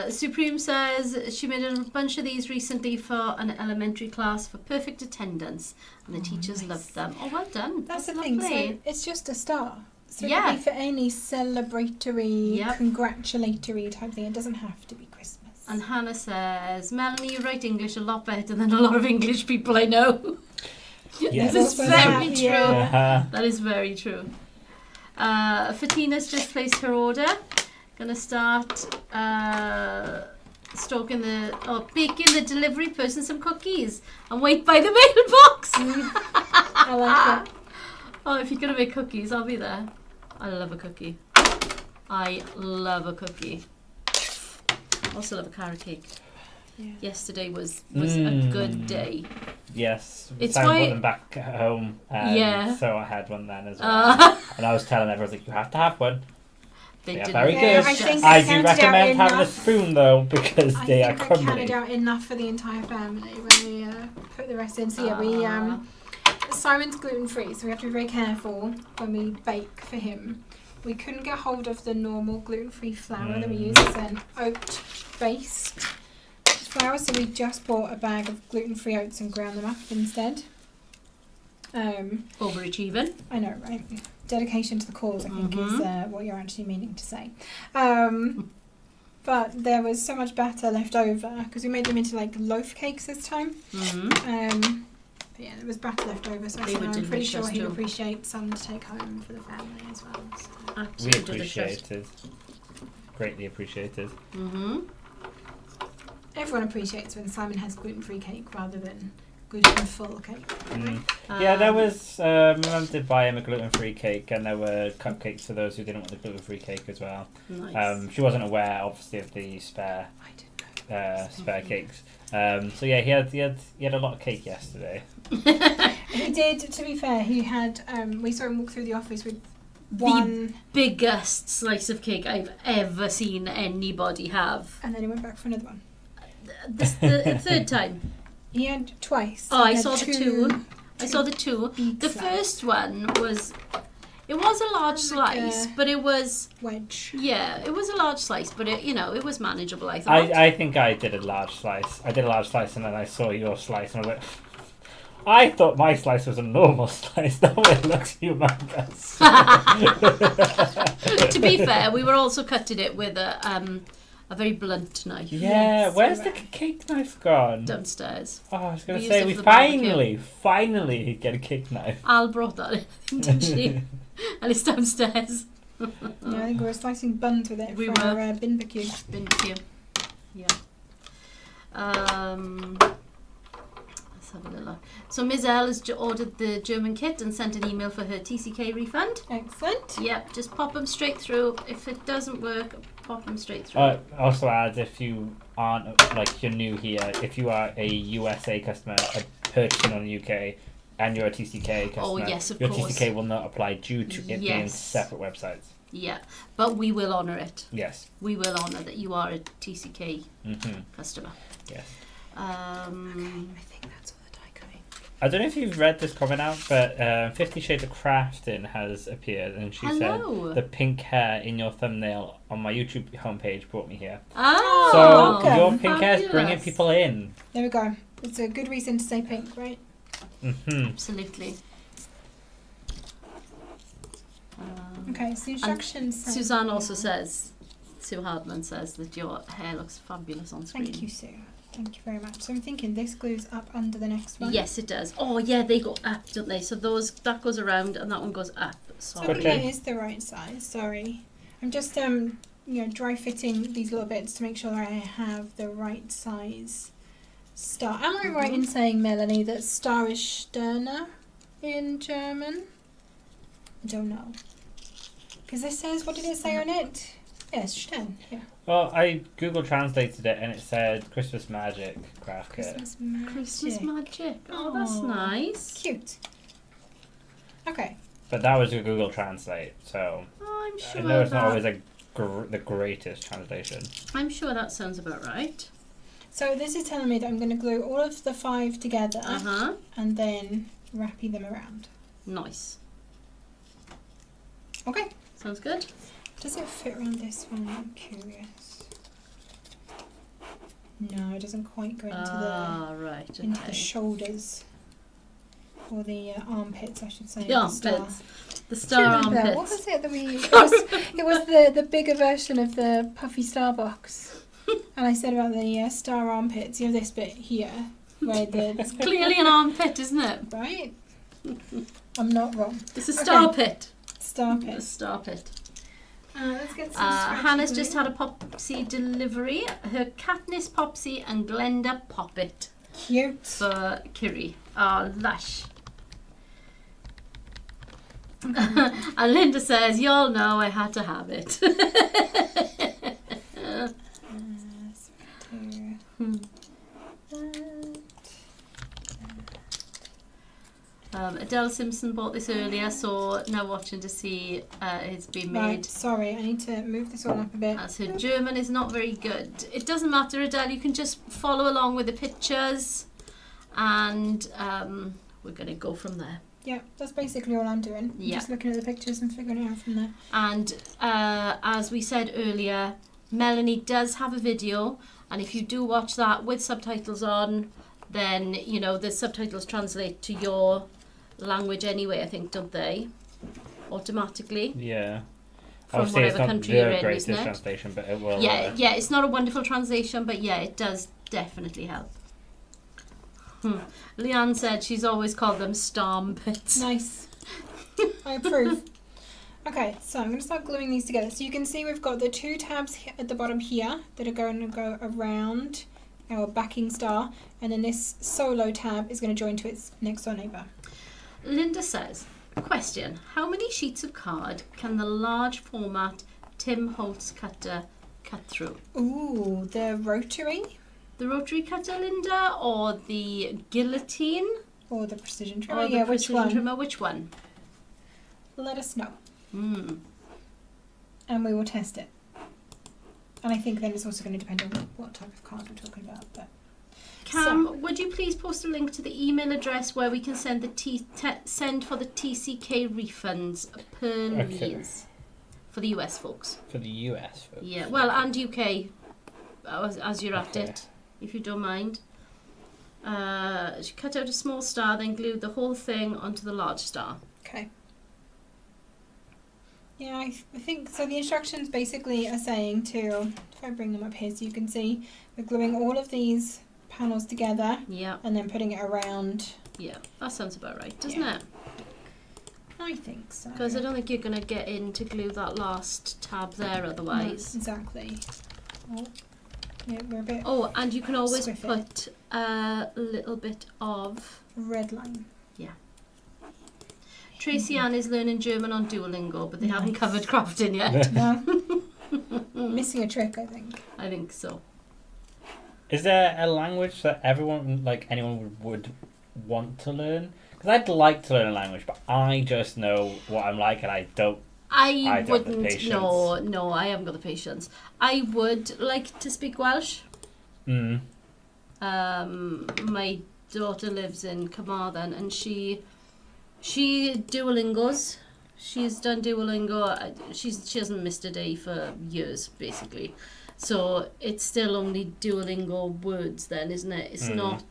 Supreme says she made a bunch of these recently for an elementary class for perfect attendance, and the teachers loved them. Oh, well done.
That's the
lovely.
thing. So it's just a star. So it
Yeah.
could be for any celebratory,
Yep.
congratulatory type thing. It doesn't have to be Christmas.
And Hannah says, Melanie, you write English a lot better than a lot of English people I know.
Yes.
This is
Also
very
that,
true.
yeah.
That is very true. Fatina's just placed her order. Gonna start baking the delivery person some cookies and wait by the mailbox.
I like it.
Oh, if you're gonna make cookies, I'll be there. I love a cookie. I love a cookie. Also love a carrot cake.
Yeah.
Yesterday was a good day.
Yes.
It's
Simon
why-
brought them back at home.
Yeah.
So I had one then as well. And I was telling everyone, like, you have to have one.
They
Yeah,
didn't
very
Yeah,
good.
I think
I
I
do
counted out
recommend having a
enough.
spoon though, because
I
they are
think I
crumbly.
counted out enough for the entire family when we put the rest in. So yeah, we Simon's gluten free, so we have to be very careful when we bake for him. We couldn't get hold of the normal gluten free flour that we use. It's an oat based flour, so we just bought a bag of gluten free oats and ground them up instead.
Overachieving.
I know, right? Dedication to the cause, I think, is what you're actually meaning to say. But there was so much batter left over because we made them into like loaf cakes this time. But yeah, there was batter left over, so I
They
said
were
I'm pretty sure
delicious
he'd
too.
appreciate some to take home for the family as well. So.
We
Absolutely delicious.
appreciate it. Greatly appreciated.
Everyone appreciates when Simon has gluten-free cake rather than gluten-full cake. Right?
Yeah, there was. My mum did buy him a gluten-free cake, and there were cupcakes for those who didn't want the gluten-free cake as well.
Nice.
She wasn't aware, obviously, of the spare
I didn't know.
spare cakes. So yeah, he had a lot of cake yesterday.
He did. To be fair, he had. We saw him walk through the office with one,
Biggest slice of cake I've ever seen anybody have.
and then he went back for another one.
This the third time.
He had twice.
Oh,
He
I
had
saw the two. I saw the two.
big
The
slices.
first one was. It was a large slice, but it was.
Wedge.
Yeah, it was a large slice, but it was manageable. I thought.
I think I did a large slice. I did a large slice, and then I saw your slice, and I was like, I thought my slice was a normal slice. That way it looks humongous.
To be fair, we were also cutting it with a very blunt knife
Yeah,
Yes,
where's
you're
the
right.
cake knife gone?
downstairs.
Oh, I was going
We
to
used
say,
it
we
for the barbecue.
finally get a cake knife.
Al brought that in, didn't she? And it's downstairs.
Yeah, I think we were slicing buns with it
We
for
were.
our bin barbecue.
Thank you. Yeah. Let's have a little look. So Ms. L has ordered the German kit and sent an email for her TCK refund.
Excellent.
Yep, just pop them straight through. If it doesn't work, pop them straight through.
Also adds, if you aren't, like, you're new here, if you are a USA customer purchasing on the UK and you're a TCK customer,
Oh, yes, of
your
course.
TCK will not apply due to it being
Yes.
separate websites.
Yeah, but we will honour it.
Yes.
We will honour that you are a TCK customer.
Yes.
I think that's all the die cutting.
I don't know if you've read this comment out, but 50 Shades of Crafting has appeared, and she
Hello.
said the pink hair in your thumbnail on my YouTube homepage brought me here.
Oh,
So
welcome.
your pink hair is bringing
fabulous.
people in.
There we go. It's a good reason to say pink, right?
Absolutely.
Okay, so the instructions. say-
Suzanne also says, Sue Hardman says that your hair looks fabulous on screen.
Thank you, Sue. Thank you very much. So I'm thinking this glues up under the next one.
Yes, it does. Oh, yeah, they go up, don't they? So that goes around and that one goes up.
So I
Sorry.
think it is the right size. Sorry, I'm just dry fitting these little bits to make sure that I have the right size star. Am I right in saying, Melanie, that star is Sterne in German? I don't know. Because this says, what did it say on it? Yes, Stern. Yeah.
Well, I Google translated it, and it said Christmas magic craft kit.
Christmas magic.
Christmas magic. Oh, that's
Aw.
nice.
Cute. Okay.
But that was a Google Translate, so
Oh, I'm
I
sure
know it's not
that,
always the greatest translation.
I'm sure that sounds about right.
So this is telling me that I'm going to glue all of the 5 together
Uh-huh.
and then wrappy them around.
Nice.
Okay.
Sounds good.
Does it fit around this one? I'm curious. No, it doesn't quite go into
right, okay.
into the shoulders. Or the armpits, I should say.
The armpits. The
Do you
star
remember?
armpits.
What was it that we... It was the bigger version of the puffy star box. And I said about the star armpits. You know this bit here? Where
It's clearly an armpit, isn't it?
Right? I'm not wrong.
It's a star pit.
Star
A
pit.
star pit.
Let's get some
Hannah's
scratchy
just had a Popsy delivery. Her Katniss Popsy and Glenda Poppet
Cute.
for Kiri. Oh, lush. And Linda says, y'all know I had to have it. Adele Simpson bought this earlier, so now watching to see it's been made.
Right, sorry, I need to move this one up a bit.
As her German is not very good. It doesn't matter, Adele, you can just follow along with the pictures and we're going to go from there.
Yeah, that's basically all I'm doing.
Yeah.
Just looking at the pictures and figuring it out from there.
And as we said earlier, Melanie does have a video, and if you do watch that with subtitles on, then, you know, the subtitles translate to your language anyway, I think, don't they? Automatically.
Yeah.
From
Obviously,
whatever
it's not
country
the
you're in,
greatest
isn't it?
translation, but it will.
Yeah, it's not a wonderful translation, but yeah, it does definitely help. Leanne said she's always called them starmpits.
Nice. I approve. Okay, so I'm going to start gluing these together. So you can see we've got the two tabs at the bottom here that are going to go around our backing star, and then this solo tab is going to join to its next door neighbour.
Linda says, question, how many sheets of card can the large format Tim Holtz cutter cut through?
Ooh, the rotary
The rotary cutter, Linda, or the guillotine?
or the precision trimmer?
Or the
Yeah, which
precision
one?
trimmer? Which one?
Let us know,
Mm.
and we will test it. And I think then it's also going to depend on what type of card we're talking about. But
Cam, would you please post a link to the email address where we can send the send for the TCK refunds, please, for the US folks?
For the US folks.
Yeah, well, and UK, as you're at
Okay.
it, if you don't mind. She cut out a small star, then glued the whole thing onto the large star.
okay. Yeah, I think so. The instructions basically are saying to, if I bring them up here so you can see, we're gluing all of these panels together
Yeah,
and then putting it around.
yeah, that sounds about right, doesn't
Yeah.
it?
I think so.
Because I don't think you're going to get in to glue that last tab there otherwise.
No, exactly. Oh, yeah, we're a bit
Oh, and you can always
Swift it.
put a little bit of...
red line.
Tracy Ann is learning German on Duolingo, but they haven't
Nice.
covered crafting yet.
No, missing a trick, I think.
I think so.
Is there a language that everyone, like anyone, would want to learn? Because I'd like to learn a language, but I just know what I'm like, and I don't.
I
don't have the
wouldn't.
patience.
No, I haven't got the patience. I would like to speak Welsh.
Mm.
My daughter lives in Carmarthen, and she Duolingos. She's done Duolingo. She hasn't missed a day for years, basically. So it's still only Duolingo words, then, isn't it? It's not.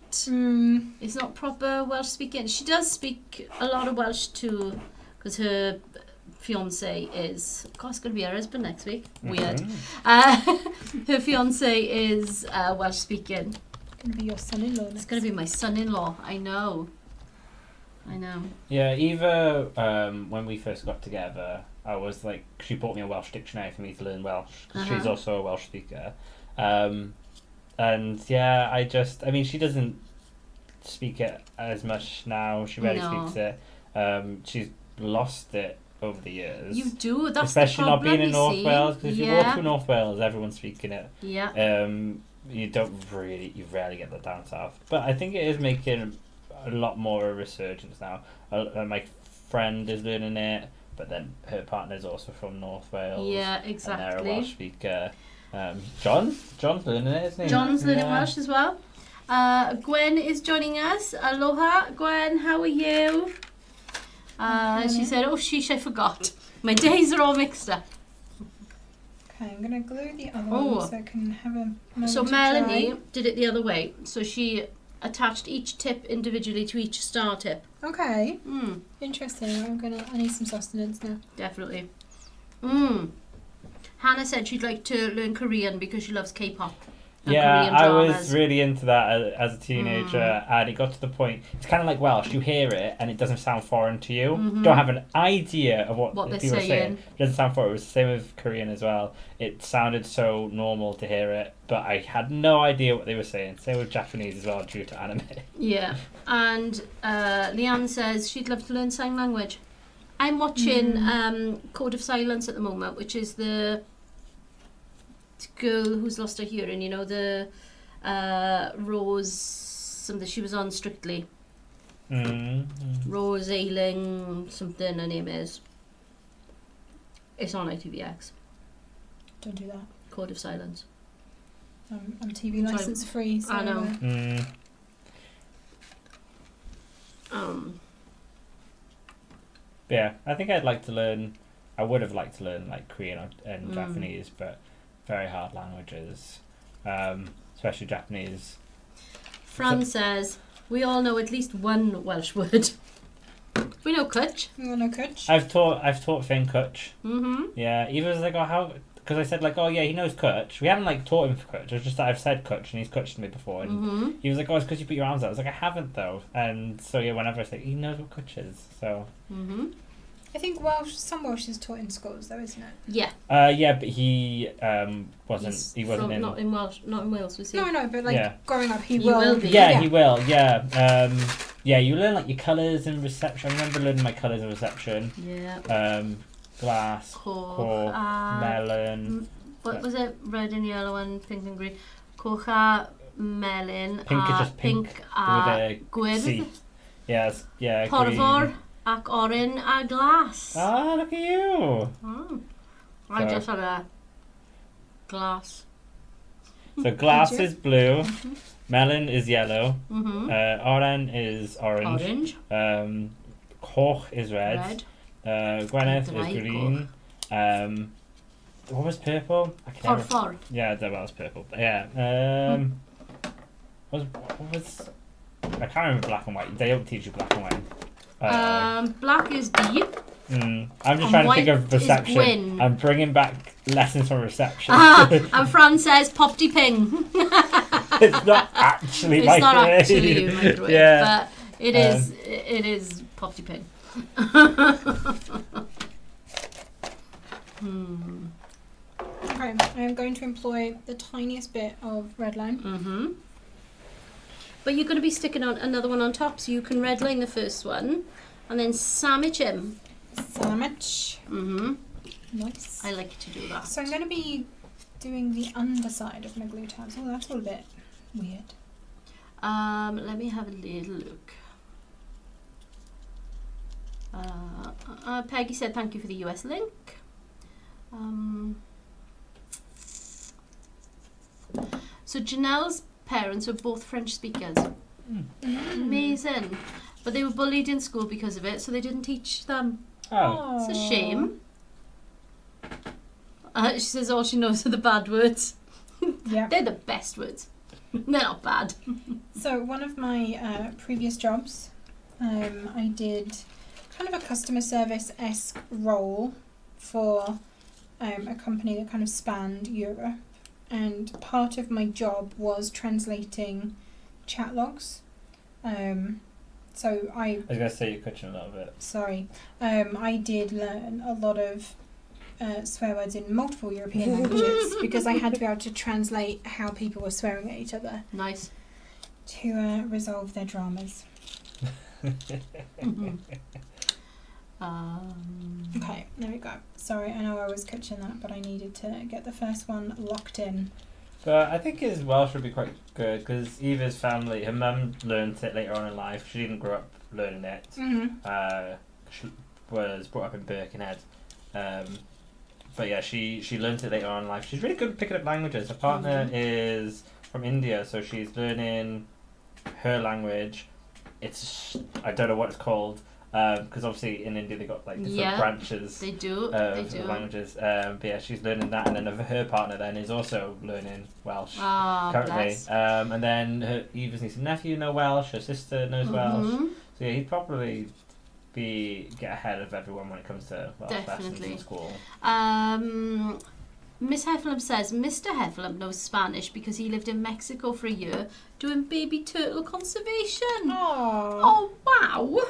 It's not proper Welsh speaking. She does speak a lot of Welsh too, because her fiance is. God, it's going to be her husband next week. Weird. Her fiance is Welsh speaking.
It's going to be your son-in-law.
It's going to be my son-in-law. I know.
Yeah, Eva, when we first got together, I was like, she bought me a Welsh dictionary for me to learn Welsh, because she's also a Welsh speaker. And yeah, I mean, she doesn't speak it as much now. She rarely speaks it. She's lost it over the years.
You do. That's
especially
the
not
problem,
being in
you
North
see.
Wales, because if you
Yeah.
walk through North Wales, everyone's speaking it.
Yeah.
You rarely get that down south. But I think it is making a lot more a resurgence now. My friend is learning it, but then her partner's also from North Wales.
Yeah,
And they're a
exactly.
Welsh speaker. John's learning it, isn't he?
John's learning Welsh as well. Gwen is joining us. Aloha, Gwen. How are you? She said, "Oh, sheesh, I forgot. My days are all mixed up."
Okay, I'm going to glue the other
Oh.
one so I can have a moment
So
to
Melanie
dry.
did it the other way. So she attached each tip individually to each star tip.
Okay,
Mm,
interesting. I need some sustenance now.
definitely. Hannah said she'd like to learn Korean because she loves K-pop. and
Yeah,
Korean
I
dramas.
was really into that as a teenager, and it got to the point. It's kind of like Welsh. You hear it, and it doesn't sound foreign to you.
Mhm.
Don't have an idea of what
What they're
people are saying.
saying.
It doesn't sound foreign. It was the same with Korean as well. It sounded so normal to hear it, but I had no idea what they were saying. Same with Japanese as well, due to anime.
Yeah, and Leanne says she'd love to learn sign language. I'm watching Code of Silence at the moment, which is the girl who's lost her hearing, you know, the Rose, something, she was on Strictly. Rose Ailing, something her name is. It's on ITVX.
Don't do that.
Code of Silence.
I'm TV license free, so
I know.
Yeah, I think I'd like to learn. I would have liked to learn like Korean and Japanese, but very hard languages, especially Japanese.
Fran says we all know at least one Welsh word. We know Kutch.
You want to coach?
I've taught Finn Kutch.
Mm-hmm.
Yeah, he was like, oh, how? Because I said like, oh yeah, he knows Kutch. We haven't like taught him for Kutch. It's just that I've said Kutch and he's Kutched me before, and he was like, oh, it's because you put your arms out. I was like, I haven't though. And so yeah, whenever I say, he knows what Kutch is. So.
I think some Welsh is taught in schools though, isn't it?
Yeah.
Yeah, but he wasn't. He wasn't in.
Not in Wales, was he?
No, but like
Yeah.
growing up, he
You
will.
will be.
Yeah, he will. Yeah. Yeah, you learn like your colours and reception. I remember learning my colours and reception.
Yeah.
Glass, cork, melon.
What was it? Red and yellow and pink and green. Cocha, melon,
Pink is just pink with a
gwyrdd,
C. Yes, yeah.
porfor,
Green.
ac oren a glass.
Ah, look at you.
I
So-
just had a glass.
So glass
Did you?
is blue, melon is yellow, oren is orange, cork is red. Gwyneth
Dry
is green. What was purple? I can't remember.
Porfor.
Yeah, that was purple. Yeah. What was? I can't remember black and white. They don't teach you black and white.
Black is deep.
I'm just
and
trying to
white
think of
is
reception.
Gwyn.
I'm bringing back lessons from reception.
And Fran says popty ping.
It's not actually
It's
microwave.
not actually a microwave,
Yeah.
but it is popty ping.
Okay, I am going to employ the tiniest bit of red line.
But you're going to be sticking on another one on top, so you can redline the first one and then sandwich him.
Sandwich. Nice.
I like to do that.
So I'm going to be doing the underside of my glue tabs. Oh, that's all a bit weird.
Let me have a little look. Peggy said thank you for the US link. So Janelle's parents are both French speakers. Amazing. But they were bullied in school because of it, so they didn't teach them.
Oh.
It's a shame. She says all she knows are the bad words.
Yeah.
They're the best words. They're not bad.
So one of my previous jobs, I did kind of a customer service-esque role for a company that kind of spanned Europe, and part of my job was translating chat logs. So
I was going to say you're coaching a little bit.
Sorry, I did learn a lot of swear words in multiple European languages because I had to be able to translate how people were swearing at each other
Nice.
to resolve their dramas. Okay, there we go. Sorry, I know I was coaching that, but I needed to get the first one locked in.
But I think his Welsh would be quite good because Eva's family, her mum learned it later on in life. She didn't grow up learning it. She was brought up in Birkenhead. But yeah, she learned it later on in life. She's really good at picking up languages. Her partner is from India, so she's learning her language. I don't know what it's called. Because obviously in India they got like different branches.
They do.
They do. Languages. But yeah, she's learning that, and then her partner then is also learning Welsh currently.
Bless.
And then Eva's niece and nephew know Welsh. Her sister knows Welsh. So yeah, he'd probably get ahead of everyone when it comes to Welsh lessons in school.
Miss Hefflem says Mr. Hefflem knows Spanish because he lived in Mexico for a year doing baby turtle conservation. Oh wow!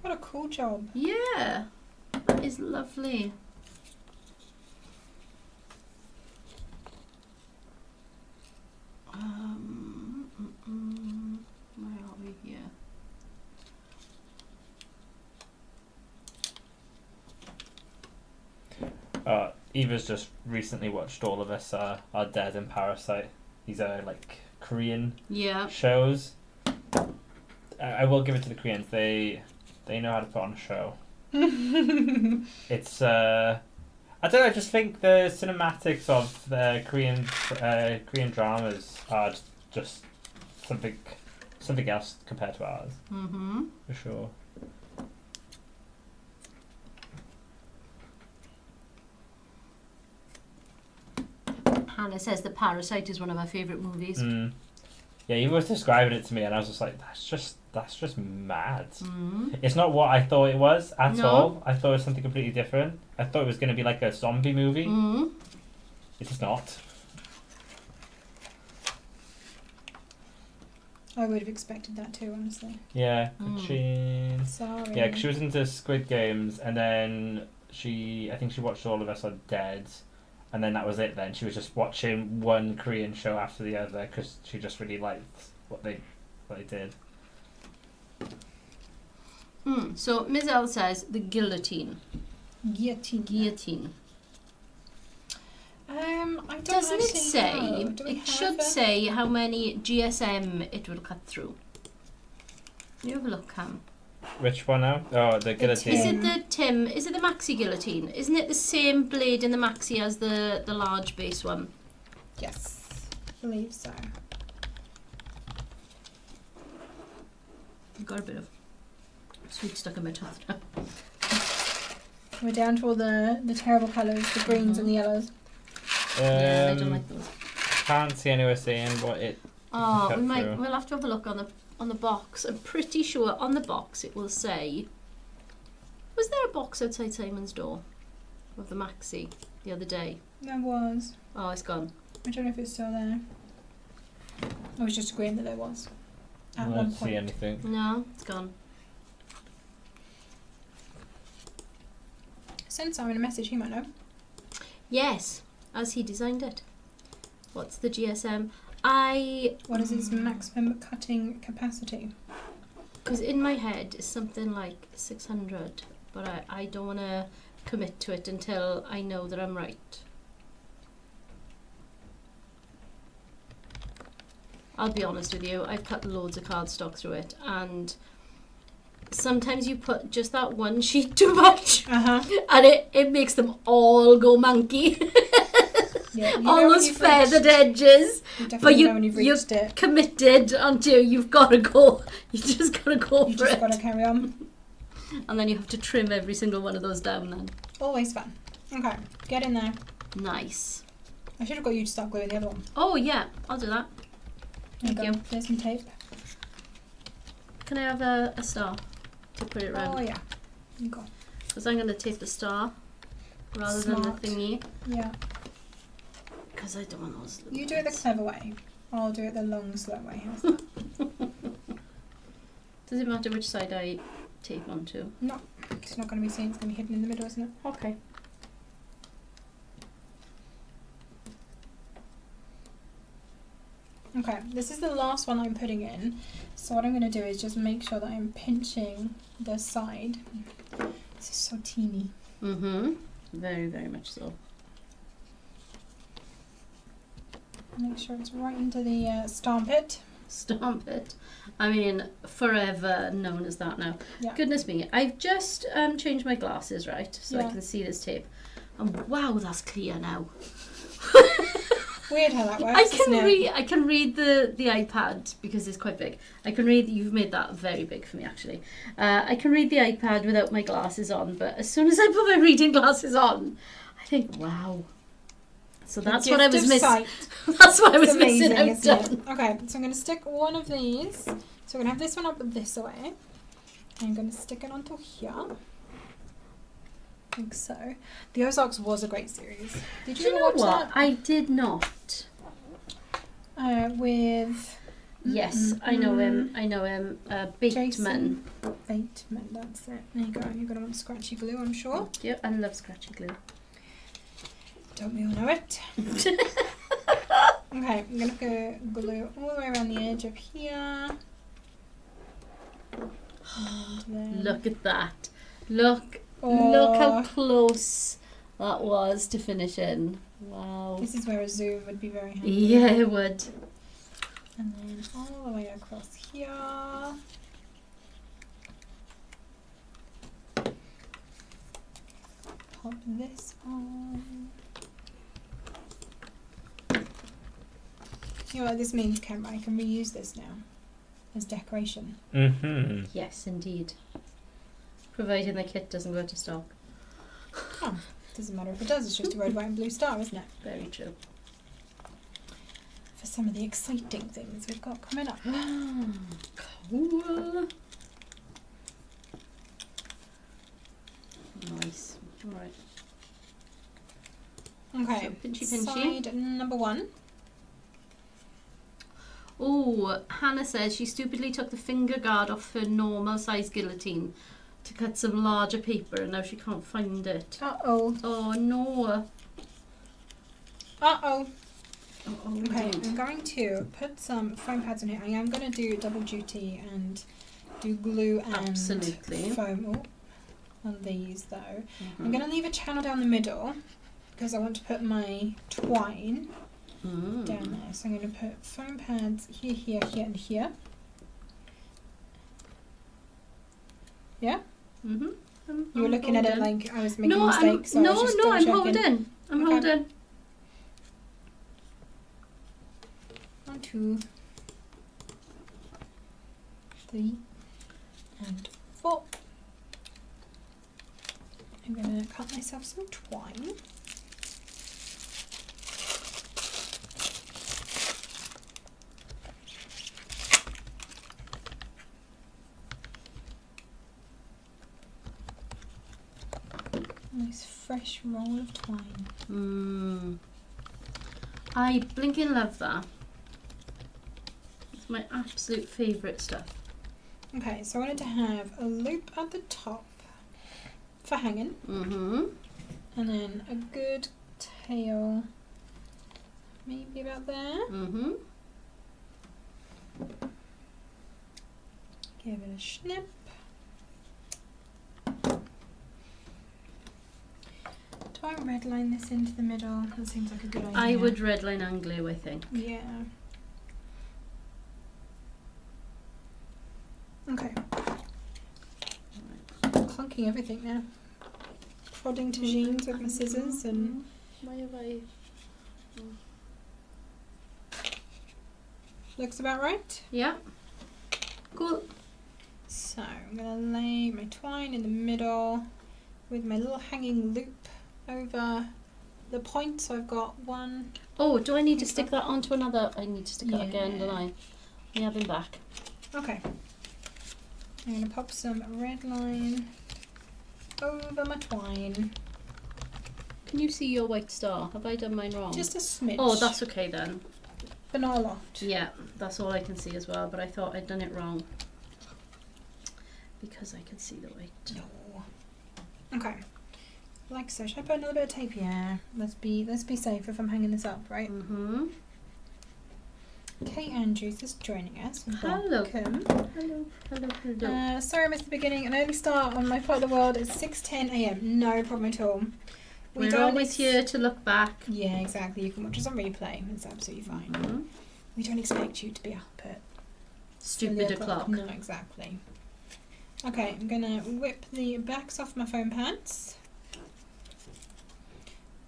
What a cool job.
Yeah, that is lovely. Where are we here?
Eva's just recently watched All of Us Are Dead and Parasite. These are like Korean shows. I will give it to the Koreans. They know how to put on a show. It's I don't know. I just think the cinematics of the Korean dramas are just something else compared to ours. For sure.
Hannah says that Parasite is one of her favourite movies.
Yeah, he was describing it to me, and I was just like, "That's just mad." It's not what I thought it was at all. I thought it was something completely different. I thought it was going to be like a zombie movie. It is not.
I would have expected that too, honestly.
Yeah,
Sorry.
Yeah, 'cause she was into Squid Games, and then I think she watched All of Us Are Dead. And then that was it then. She was just watching one Korean show after the other because she just really liked what they did.
So Ms. L says the guillotine.
Guillotine. I don't
Doesn't it
actually
say?
know.
It should say how many GSM it will cut through. You have a look, Cam.
Which one now? Oh, the guillotine.
Is it the Tim? Is it the Maxi guillotine? Isn't it the same blade in the Maxi as the large base one?
Yes, I believe so.
I've got a bit of sweet stuck in my tongue now.
We're down to all the terrible colours, the greens and the yellows.
Yeah, I don't like those.
Can't see anywhere saying what it.
Oh, we'll have to have a look on the box. I'm pretty sure on the box it will say. Was there a box outside Simon's door of the Maxi the other day?
There was.
Oh, it's gone.
I don't know if it's still there. I was just agreeing that there was.
I don't see anything.
No, it's gone.
Send Simon a message, he might know.
Yes, as he designed it. What's the GSM?
What is his maximum cutting capacity?
Because in my head it's something like 600, but I don't want to commit to it until I know that I'm right. I'll be honest with you, I've cut loads of cardstock through it, and sometimes you put just that one sheet too much, and it makes them all go manky.
Yeah,
almost feathered edges, but you're
it.
committed until you've got to go. You just got to go
You
for
just
it.
got to carry on.
And then you have to trim every single one of those down then.
Always fun. Okay, get in there.
Nice.
I should have got you to start gluing the other one.
Oh yeah, I'll do that. Thank you.
There's some tape.
Can I have a star to put it around?
Oh yeah. You go.
Because I'm going to tape the star rather than the thingy.
Yeah.
Because I don't want those.
You do it the clever way. I'll do it the long, slow way. How's that?
Does it matter which side I tape onto?
No, it's not going to be seen. It's going to be hidden in the middle, isn't it?
Okay.
Okay, this is the last one I'm putting in. So what I'm going to do is just make sure that I'm pinching the side. This is so teeny.
Mm-hmm. Very, very much so.
Make sure it's right into the stomp it.
Stomp it. I mean, forever known as that now.
Yeah.
Goodness me. I've just changed my glasses, right? So I can see this tape. And wow, that's clear now.
Weird how that works.
I can read the iPad because it's quite big. I can read. You've made that very big for me, actually. I can read the iPad without my glasses on, but as soon as I put my reading glasses on, I think, wow. So that's what I was missing. That's what I was missing out on.
Okay, so I'm going to stick one of these. So we're going to have this one up this way. I'm going to stick it onto here. Like so. The Ozarks was a great series. Did you ever watch that?
I did not.
With...
Yes, I know him. Bateman.
Bateman, that's it. There you go. You're going to want scratchy glue, I'm sure.
Yeah, I love scratchy glue.
Don't we all know it? Okay, I'm going to go glue all the way around the edge of here.
Look at that. Look how close that was to finishing. Wow.
This is where a zoom would be very handy.
Yeah, it would.
And then all the way across here. Pop this on. You know what this means, camera? I can reuse this now as decoration.
Mm-hmm.
Yes, indeed. Providing the kit doesn't go to stock.
Oh, doesn't matter if it does. It's just a red, white, and blue star, isn't it?
Very true.
For some of the exciting things we've got coming up.
Cool. Nice. All right.
Okay.
So, pinchy.
Side number 1.
Oh, Hannah says she stupidly took the finger guard off her normal size guillotine to cut some larger paper and now she can't find it.
Uh-oh.
Oh no.
Uh-oh.
Uh-oh.
Okay,
Indeed.
I'm going to put some foam pads on here. I am going to do double duty and do glue and
Absolutely.
foam on these though. I'm going to leave a channel down the middle because I want to put my twine down there. So I'm going to put foam pads here, here, here, and here. Yeah?
Mm-hmm.
You were looking at it like I was making
no,
mistakes.
I'm
so I was just
I'm
double-checking.
holding. I'm
Okay.
holding.
1, 2, 3, and 4. I'm going to cut myself some twine. Nice fresh roll of twine.
I blinking love that. It's my absolute favourite stuff.
Okay, so I wanted to have a loop at the top for hanging.
Mm-hmm.
And then a good tail, maybe about there.
Mm-hmm.
Give it a snip. Do I redline this into the middle? That seems like a good idea.
I would redline and glue, I think.
Yeah. Okay. Clunking everything now. Prodding tagines with my scissors and...
Why have I...
Looks about right.
Yeah. Cool.
So I'm going to lay my twine in the middle with my little hanging loop over the point. So I've got one.
Oh, do I need to stick that onto another? I need to stick it
Yeah.
again, don't I? Yeah, I've been back.
Okay. I'm going to pop some red line over my twine.
Can you see your white star? Have I done mine wrong?
Just a smidge.
Oh, that's okay then.
But not a lot.
Yeah, that's all I can see as well, but I thought I'd done it wrong. Because I could see the white.
No. Okay. Like so. Should I put another bit of tape? Yeah. Let's be safe if I'm hanging this up, right?
Mm-hmm.
Kate Andrews is joining us.
Hello.
Welcome.
Hello.
Sorry I missed the beginning. An early start on my part of the world is 6:10 a.m. No problem at all.
We're always here to look back.
Yeah, exactly. You can watch us on replay. It's absolutely fine.
Mm-hmm.
We don't expect you to be up at
Stupid
silly
o'clock.
No, exactly. Okay, I'm gonna whip the backs off my foam pads.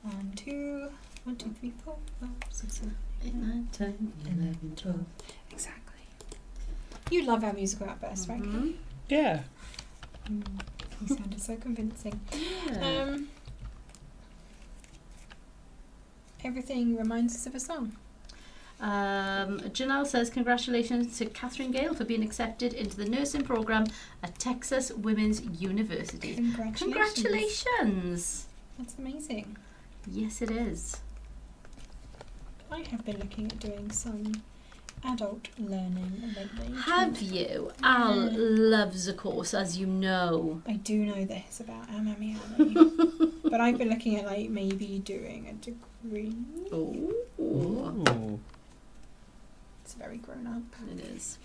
1, 2, 1, 2, 3, 4, 5, 6, 7,
8, 9, 10, 11, 12.
Exactly. You love our musical outbursts, right?
Mhm.
Yeah.
You sounded so convincing.
Yeah.
Everything reminds us of a song.
Janelle says, congratulations to Catherine Gale for being accepted into the nursing program at Texas Women's University. Congratulations!
That's amazing.
Yes, it is.
I have been looking at doing some adult learning lately.
Have you? Al loves a course, as you know.
I do know this about our Mammy Ali. But I've been looking at like maybe doing a degree.
Ooh.
Ooh.
It's very grown up.
It is.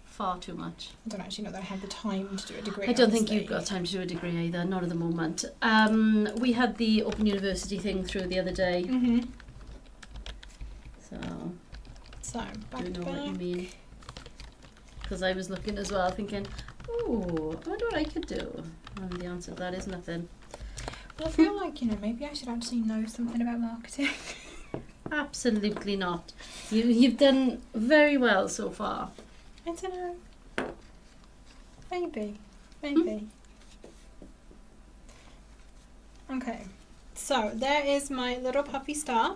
Far too much.
I don't actually know that I have the time to do a degree.
I don't think
honestly.
you've got time to do a degree either, not at the moment. We had the Open University thing through the other day,
Mm-hmm.
so
So,
I
back
do
to
know what you
back.
mean. Because I was looking as well, thinking, ooh, I wonder what I could do. And the answer to that is nothing.
Well, I feel like, maybe I should actually know something about marketing.
Absolutely not. You've done very well so far.
I don't know. Maybe. Maybe. Okay. So, there is my little puffy star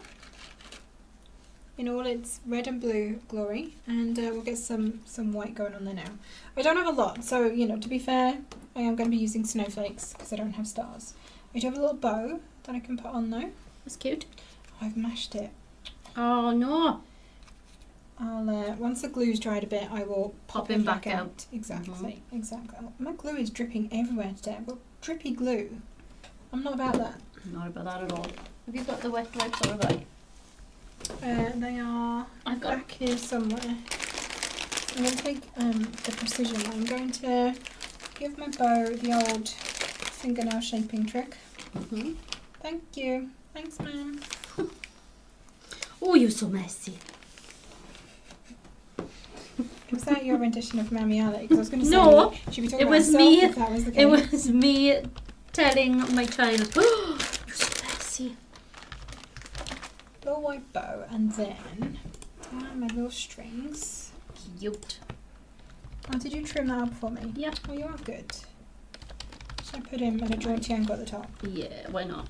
in all its red and blue glory, and we'll get some white going on there now. I don't have a lot, so, to be fair, I am going to be using snowflakes because I don't have stars. I do have a little bow that I can put on though.
That's cute.
I've mashed it.
Oh no.
I'll once the glue's dried a bit, I will
Pop
it
him back out.
Exactly, exactly. Oh, my glue is dripping everywhere today. I've got drippy glue. I'm not about that.
Not about that at all. Have you got the wet wipes or have I?
They are
I've got
back here somewhere. I'm going to take the precision. I'm going to give my bow the old fingernail shaping trick.
Mm-hmm.
Thank you. Thanks, ma'am.
Oh, you're so messy.
Was that your rendition of Mammy Ali? Because I was going to say,
No,
she'd be talking
it
about
was
herself
me.
if that was the case.
It was me telling my child, oh, you're so messy.
Little white bow, and then my little strings.
Cute.
Oh, did you trim that up for me?
Yeah.
Oh, you are good. Should I put him at a jaunty angle at the top?
Yeah, why not?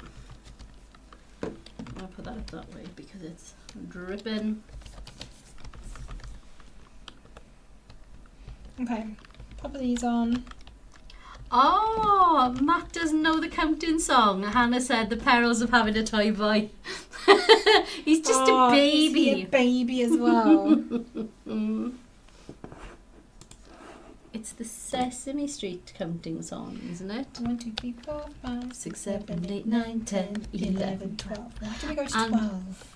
I'll put that up that way because it's dripping.
Okay, pop these on.
Oh, Matt doesn't know the counting song. Hannah said the perils of having a toy boy. He's just a baby.
Is he a baby as well?
It's the Sesame Street counting song, isn't it?
1, 2, 3, 4, 5,
6, 7, 8, 9, 10, 11,
12. Why did we go to
And
12?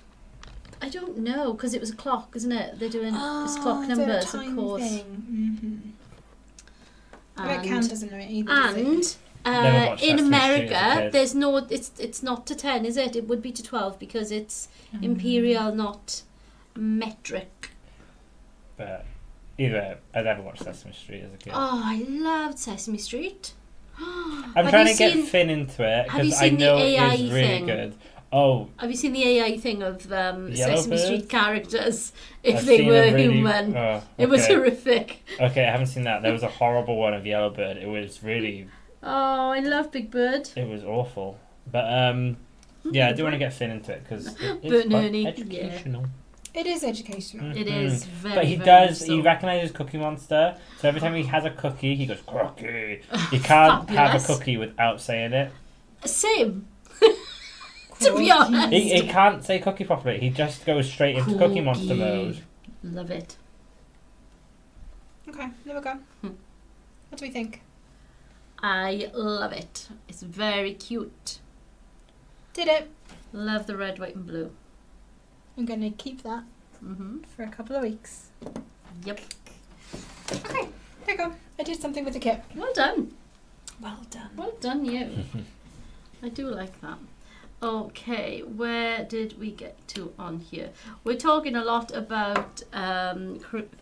I don't know, because it was a clock, isn't it? They're doing it's clock
is it a
numbers, of
time
course.
Thing? I bet Cam doesn't know it either, does he?
And
Never watched
in
Sesame Street as a
America,
kid.
there's no. It's not to 10, is it? It would be to 12 because it's imperial, not metric.
But either way, I never watched Sesame Street as a kid.
Oh, I loved Sesame Street.
I'm
have
trying
you
to get
seen-
Finn into it
have you
because I
seen the
know
AI
it is really
thing?
good. Oh,
Have you seen the AI thing of Sesame
Bird?
Street characters if
I've
they
seen
were
a really-
human?
oh,
It was
okay.
horrific.
Okay, I haven't seen that. There was a horrible one of Yellowbird. It was really,
Oh, I love Big Bird.
it was awful. But yeah, I do want to get Finn into it because
But
it's
no,
fun,
yeah.
educational.
It is educational.
It
Mhm.
is very.
But he
very
does.
so.
He recognises Cookie Monster. So every time he has a cookie, he goes cookie. He can't have a
Fabulous.
cookie without saying it.
Same. To be honest.
He can't say cookie properly. He just goes straight into Cookie Monster
Cookie.
mode.
Love it.
Okay, there we go. What do we think?
I love it. It's very cute.
Did it.
Love the red, white, and blue.
I'm going to keep that for a couple of weeks.
Yep.
Okay, there you go. I did something with the kit.
Well done.
Well done.
Well done, you. I do like that. Okay, where did we get to on here? We're talking a lot about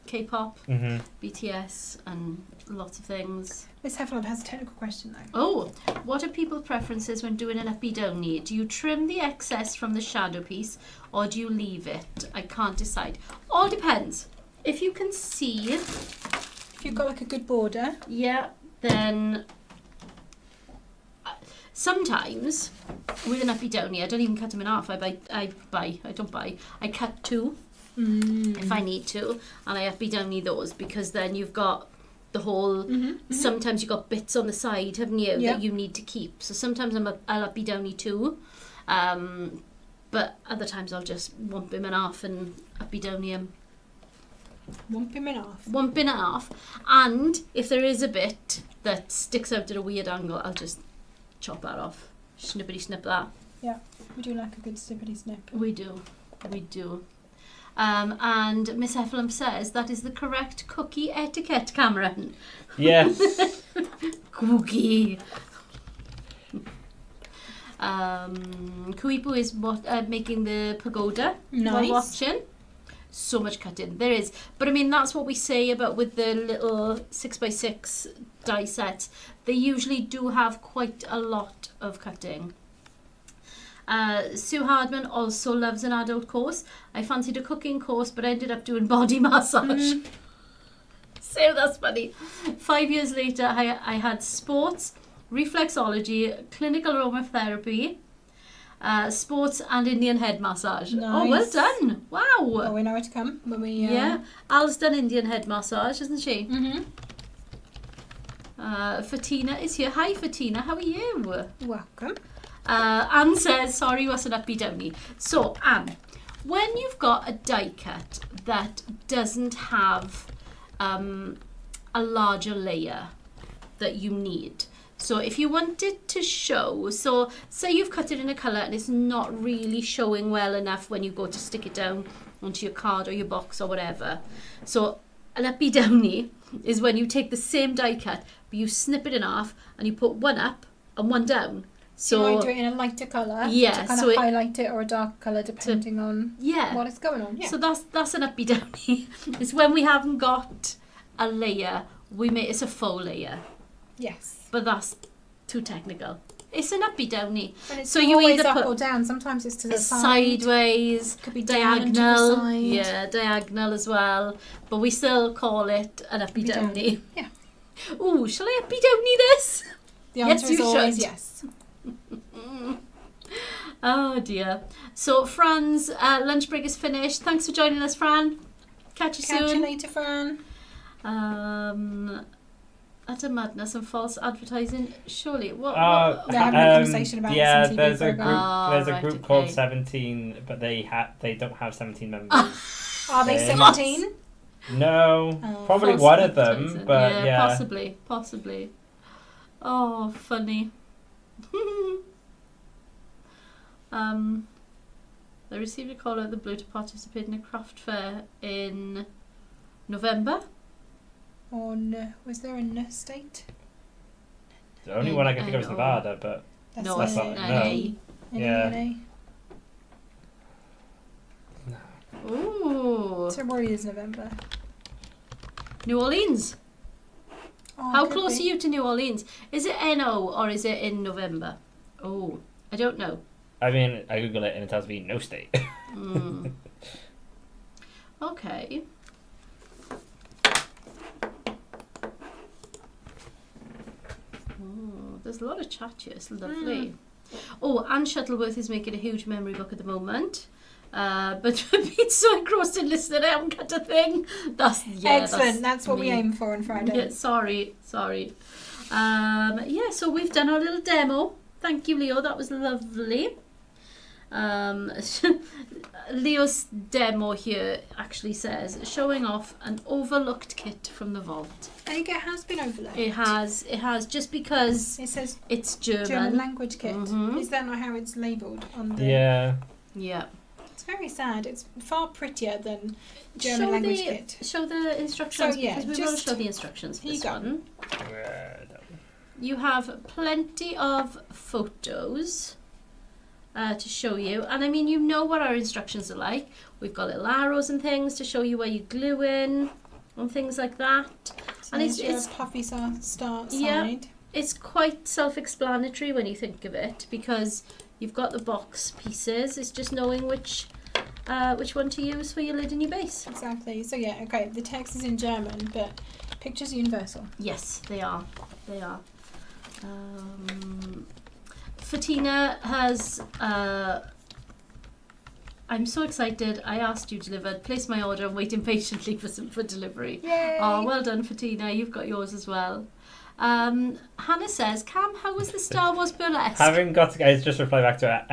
K-pop, BTS, and lots of things.
Miss Heflin has a technical question though.
Oh, what are people's preferences when doing an uppy downy? Do you trim the excess from the shadow piece or do you leave it? I can't decide. All depends. If you can see,
If you've got like a good border.
yeah, then sometimes with an uppy downy, I don't even cut them in half. I cut two if I need to, and I uppy downy those because then you've got the whole. Sometimes you've got bits on the side, haven't you, that you need to keep. So sometimes I'll uppy downy two, but other times I'll just wump him in half and uppy downy him.
Wump him in half.
Wump in half, and if there is a bit that sticks out at a weird angle, I'll just chop that off. Snippity snip that.
Yeah, we do like a good snippity snip.
We do. And Miss Efflem says that is the correct cookie etiquette, Cameron.
Yes.
Cookie. Kuipu is making the pagoda while
Nice.
watching. So much cutting. There is. But I mean, that's what we say about with the little 6x6 die sets. They usually do have quite a lot of cutting. Sue Hardman also loves an adult course. I fancied a cooking course, but ended up doing body massage. So that's funny. 5 years later, I had sports, reflexology, clinical aromatherapy, sports and Indian head massage.
Nice.
Oh, well done. Wow.
Oh, we know where to come when we...
Yeah. Al's done Indian head massage, hasn't she? Fatina is here. Hi, Fatina. How are you?
Welcome.
Anne says, sorry, wasn't uppy downy. So, Anne, when you've got a die cut that doesn't have a larger layer that you need, so if you want it to show, so say you've cut it in a colour and it's not really showing well enough when you go to stick it down onto your card or your box or whatever. So an uppy downy is when you take the same die cut, but you snip it in half and you put one up and one down.
So you might do it in a lighter colour
yeah,
to kind
so
of highlight it, or a dark colour depending on what is going on. Yeah.
So that's an uppy downy. It's when we haven't got a layer, it's a faux layer.
Yes.
But that's too technical. It's an uppy downy.
And it's
So you
always
either
up
put
or down. Sometimes it's to the
it's
side.
sideways,
Could be down and to the
diagonal.
side.
Yeah, diagonal as well. But we still call it an uppy downy.
Yeah.
Ooh, shall I uppy downy this?
The
Yes,
answer is
you
always
should.
yes.
Oh dear. So Fran's lunch break is finished. Thanks for joining us, Fran. Catch you
Catch
soon.
you later, Fran.
Utter madness and false advertising. Surely, what?
They're having a conversation about
yeah,
some TV
there's a
programme.
group. There's
right,
a group
okay.
called 17, but they don't have 17 members.
Are they
What?
17?
No,
Oh.
probably
False
one of them,
advertising.
but yeah.
Possibly. Oh, funny. They received a call out of the blue to participate in a craft fair in November.
Was there a N state?
The only one I can think of is
No.
Nevada, but
That's
No,
that's
it's
not-
an
no.
A.
Yeah.
Ooh,
So what is November?
New Orleans.
Oh,
How
could
close
be.
are you to New Orleans? Is it NO or is it in November? Oh, I don't know.
I mean, I Google it and it tells me no state.
Mm. Okay. Oh, there's a lot of chat here. It's lovely. Oh, Anne Shuttleworth is making a huge memory book at the moment. But I've been so engrossed in listening, I haven't got a thing.
Excellent. That's what we
me.
aim for on Friday.
Yeah, sorry. Yeah, so we've done our little demo. Thank you, Leo. That was lovely. Leo's demo here actually says showing off an overlooked kit from the vault.
I think it has been overlooked.
It has just because
It says
it's German.
German language kit.
Mhm.
Is that not how it's labelled on the?
Yeah.
Yeah.
It's very sad. It's far prettier than German language kit.
Show the instructions
So, yeah,
because we will
just-
show the instructions for
here you
this
go.
one. You have plenty of photos. to show you. And I mean, you know what our instructions are like. We've got little arrows and things to show you where you glue in and things like that.
So
And
it's
it's
puffy start side.
Yeah. It's quite self-explanatory when you think of it, because you've got the box pieces. It's just knowing which one to use for your lid and your base.
Exactly. So yeah, okay. The text is in German, but pictures are universal.
Yes, they are. They are. Fatina has. I'm so excited. I asked you delivered. Placed my order. I'm waiting patiently for delivery.
Yay!
Oh, well done, Fatina. You've got yours as well. Hannah says, Cam, how was the Star Wars burlesque?
Haven't got to guys, just reply back to it.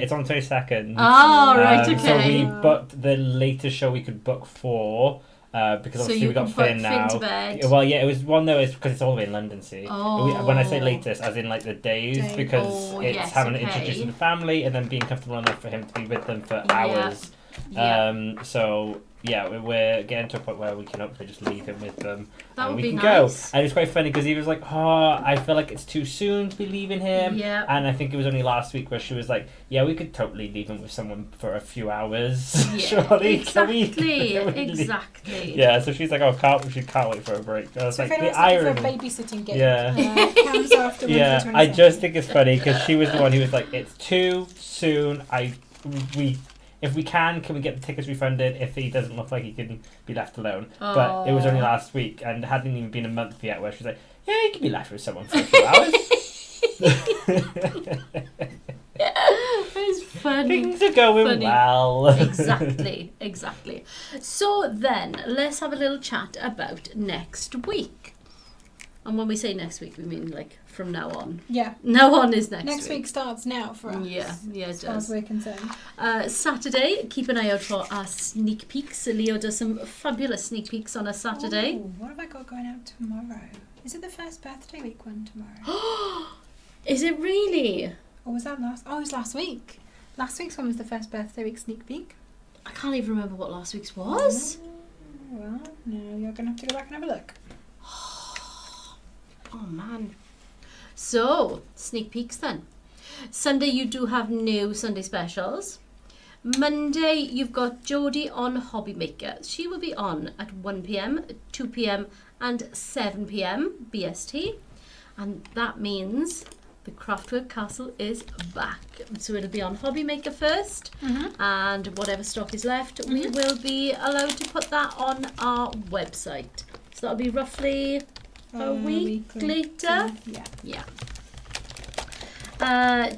It's on the 22nd.
Oh, right,
So
okay.
we booked the latest show we could book for. Because
So
obviously
you
we got
can put
Finn now.
Finn to bed.
Well, yeah, it was it's because it's all the way in London. See,
Oh.
when I say latest, as in like the days,
Day.
because
Oh,
it's
yes,
having to
okay.
introduce the family and then being comfortable enough for him to be with them for
Yeah.
hours.
Yeah.
So yeah, we're getting to a point where we can hopefully just leave him with them.
That
and
would
we
be
can
nice.
go. And it was quite funny because he was like, "Oh, I feel like it's too soon to be leaving him."
Yeah.
And I think it was only last week where she was like, "Yeah, we could totally leave him with someone for a few hours."
Yeah,
Surely,
exactly,
can we leave?
exactly.
Yeah, so she's like, she can't wait for a break. I was
So
like,
if
the
anyone's looking for a
irony.
babysitting gig,
Yeah.
Cam's after one
Yeah,
for the
I
22nd.
just think it's funny because she was the one who was like, "It's too soon. If we can we get the tickets refunded if he doesn't look like he can be left alone?" But it was only last week and it hadn't even been a month yet where she's like, "Yeah, he can be left with someone for a few hours."
It's funny.
Things are going
Funny.
well.
Exactly. So then, let's have a little chat about next week. And when we say next week, we mean like from now on.
Yeah.
Now on is next
Next week starts now for us.
Yeah, it
As far as
does.
we're concerned.
Saturday, keep an eye out for our sneak peeks. Leo does some fabulous sneak peeks on a Saturday.
Ooh, what have I got going out tomorrow? Is it the first birthday week one tomorrow?
Is it really?
Or was that last? Oh, it was last week. Last week's one was the first birthday week sneak peek.
I can't even remember what last week's was.
Well, no, you're going to have to go back and have a look.
Oh man. So, sneak peeks then. Sunday you do have new Sunday specials. Monday you've got Jodie on Hobby Maker. She will be on at 1 p.m, 2 p.m, and 7 p.m. BST. And that means the Craftwork Castle is back. So it'll be on Hobby Maker first, and whatever stock is left, we will be allowed to put that on our website. So that'll be roughly a week later.
Yeah.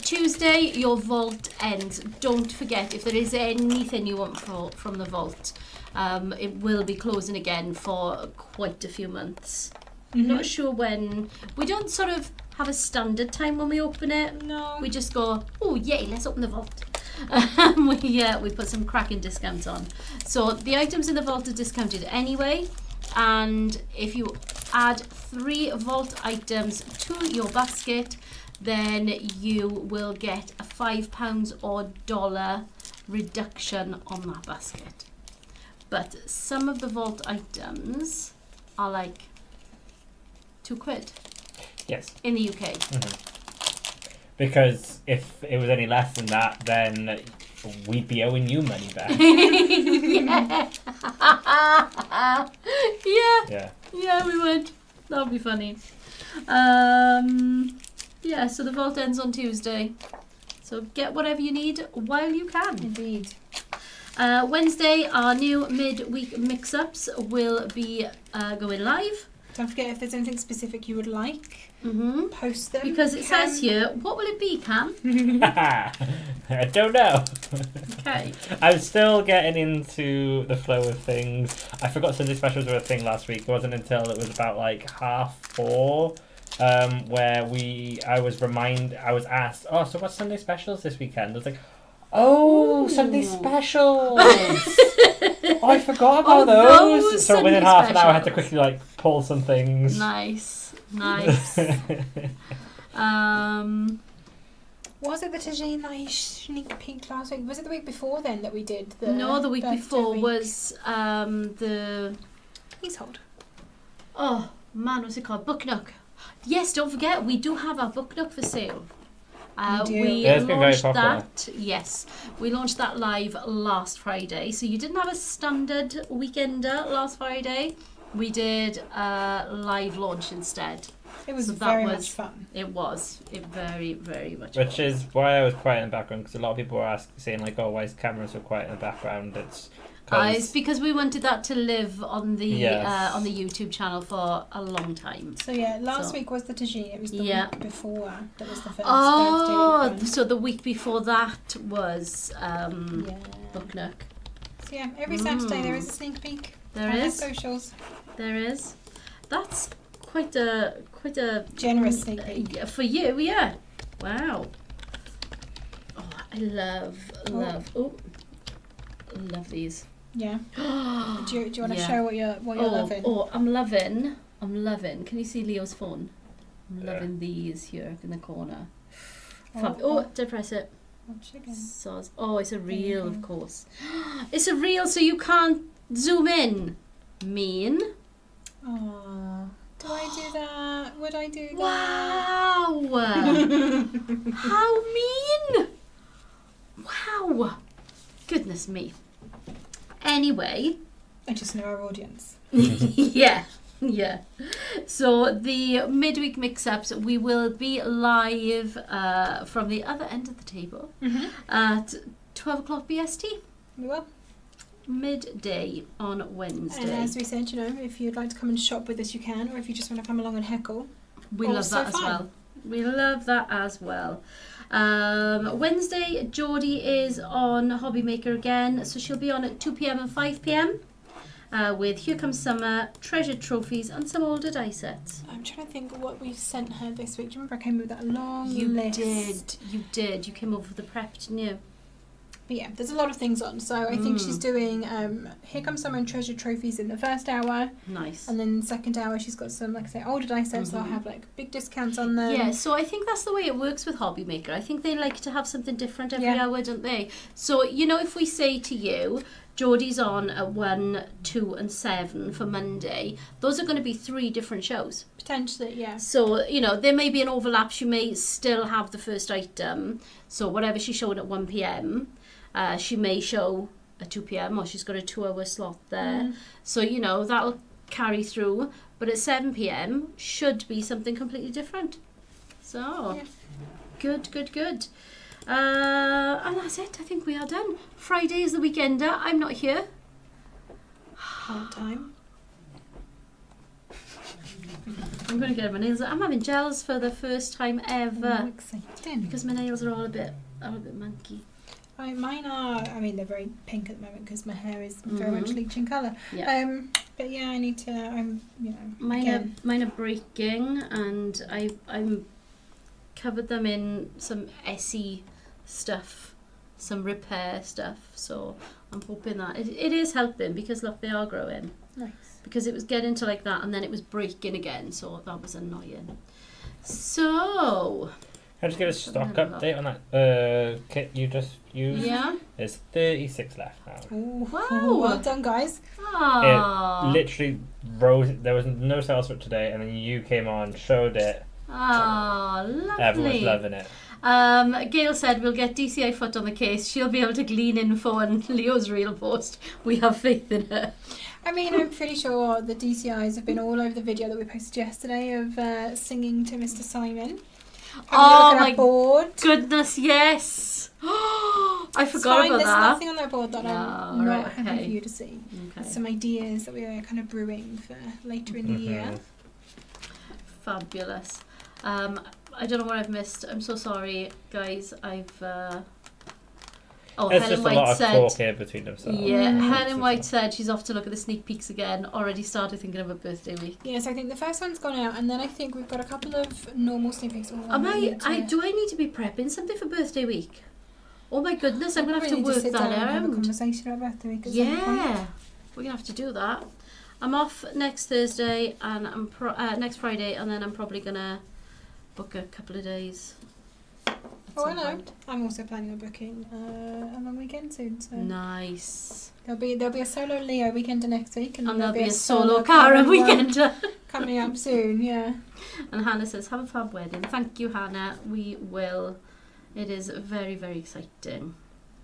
Tuesday, your vault ends. Don't forget, if there is anything you want from the vault, it will be closing again for quite a few months. Not sure when. We don't sort of have a standard time when we open it.
No.
We just go, oh yay, let's open the vault. We put some cracking discounts on. So the items in the vault are discounted anyway, and if you add 3 vault items to your basket, then you will get a £5 or $1 reduction on that basket. But some of the vault items are like £2
Yes.
in the UK.
Because if it was any less than that, then we'd be owing you money back. Yeah.
We would. That would be funny. So the vault ends on Tuesday. So get whatever you need while you can.
Indeed.
Wednesday, our new mid-week mix-ups will be going live.
Don't forget, if there's anything specific you would like, post them.
Because it says here, what will it be, Cam?
I don't know.
Okay.
I'm still getting into the flow of things. I forgot Sunday specials were a thing last week. It wasn't until it was about like 4:30 where I was asked, "Oh, so what's Sunday specials this weekend?" I was like, "Oh,
Ooh.
Sunday specials." Oh, I forgot about those. So within
Sunday
half an hour, I had to
specials.
quickly like pull some things.
Nice.
Was it the Tajine night sneak peek last week? Was it the week before then that we did the
No, the week
birthday
before
week?
was the...
Leasehold.
Oh, man, what's it called? Book Nook. Yes, don't forget, we do have our Book Nook for sale. We
Yeah, it's been very
launched
popular.
that. Yes, we launched that live last Friday. So you didn't have a standard weekender last Friday. We did a live launch instead.
It was
So that
very
was-
much fun.
It was. It very, very much.
Which is why I was quiet in the background, because a lot of people were saying like, "Oh, why is cameras so quiet in the background?" It's
It's because we wanted that to live on the
Yes.
on the YouTube channel for a long time.
So yeah, last
So-
week was the tagine. It was the
Yeah.
week before that was the first
Oh,
birthday
so the week before that was
one. Yeah.
Book Nook.
So yeah, every Saturday there is a sneak peek.
There
on our
is.
socials.
There is. That's quite a
Generous sneak peek.
for you, yeah. Wow. Oh, I love. Oh, love these.
Yeah. Do you want to
Yeah.
show what you're loving?
Oh, I'm loving. Can you see Leo's phone? I'm loving these here in the corner. Depress it.
Watch again.
Soz. Oh, it's a
you
reel,
go.
of course. It's a reel, so you can't zoom in. Mean.
Oh, do I do that? Would I do that?
Wow. How mean. Wow. Goodness me. Anyway.
I just know our audience.
Yeah. So the midweek mix-ups, we will be live from the other end of the table at 12 o'clock BST,
We will.
midday on
And
Wednesday.
as we said, if you'd like to come and shop with us, you can, or if you just want to come along and heckle.
We love
also
that as
fun.
well. We love that as well. Wednesday, Geordie is on Hobby Maker again, so she'll be on at 2 p.m. and 5 p.m. With Here Comes Summer, treasured trophies, and some older die sets.
I'm trying to think what we sent her this week. Do you remember I came with that long
You
list?
did. You came over for the prep, didn't you?
But yeah, there's a lot of things on. So I think she's doing Here Comes Summer and treasured trophies in the first hour.
Nice.
And then in the second hour, she's got some, like I say, older die sets. So I'll have like big discounts on them.
Yeah, so I think that's the way it works with Hobby Maker. I think they like to have something different every
Yeah.
hour, don't they? So, if we say to you, Geordie's on at 1, 2 and 7 for Monday, those are going to be 3 different shows.
Potentially, yeah.
So, there may be an overlap. She may still have the first item. So whatever she's showing at 1 p.m, she may show at 2 p.m, or she's got a 2-hour slot there. So, that'll carry through. But at 7 p.m, should be something completely different. So,
Yeah.
Good. And that's it. I think we are done. Friday is the weekender. I'm not here.
Hard time.
I'm going to get my nails. I'm having gels for the first time ever.
Oh, exciting.
Because my nails are all a bit monkey.
Mine are, they're very pink at the moment because my hair is very much bleaching colour.
Yeah.
But yeah, I need to,
Mine are breaking, and I'm covered them in some Essie stuff, some repair stuff. So I'm hoping that it is helping, because look, they are growing.
Nice.
Because it was getting to like that, and then it was breaking again. So that was annoying. So
Can I just give a stock update on that kit you just used?
yeah.
There's 36 left now.
Ooh,
Wow.
well done, guys.
Ah.
It literally rose. There was no sales for it today, and then you came on, showed it.
Ah, lovely.
Everyone's loving it.
Gail said we'll get DCI foot on the case. She'll be able to glean info on Leo's reel post. We have faith in her.
I'm pretty sure the DCIs have been all over the video that we posted yesterday of singing to Mr. Simon.
Oh
my
my
board.
goodness, yes. I
It's
forgot
fine,
about
there's
that.
nothing on that board that
No,
I'm not
right,
happy
okay.
for you to see.
Okay.
Some ideas that we are kind of brewing for later in the year.
Fabulous. I don't know what I've missed. I'm so sorry, guys.
It's
Helen
just a
White
lot of
said.
talk here between themselves.
Yeah, Helen
It's
White
just-
said she's off to look at the sneak peeks again. Already started thinking of a birthday week.
Yes, I think the first one's gone out, and then I think we've got a couple of normal sneak peeks.
Do I need to be prepping something for birthday week? Oh my goodness, I'm gonna have to work
sit down
that
and have a
out.
conversation about birthday week at some point.
Yeah, we're gonna have to do that. I'm off next Thursday, and I'm next Friday, and then I'm probably gonna book a couple of days. at
Oh, I
some
know.
point.
I'm also planning on booking a long weekend soon, so
Nice.
there'll be a solo Leo weekender next week,
And there'll be a solo Karen weekend.
coming up soon. Yeah.
And Hannah says, "Have a fab wedding." Thank you, Hannah. We will It is very, very exciting.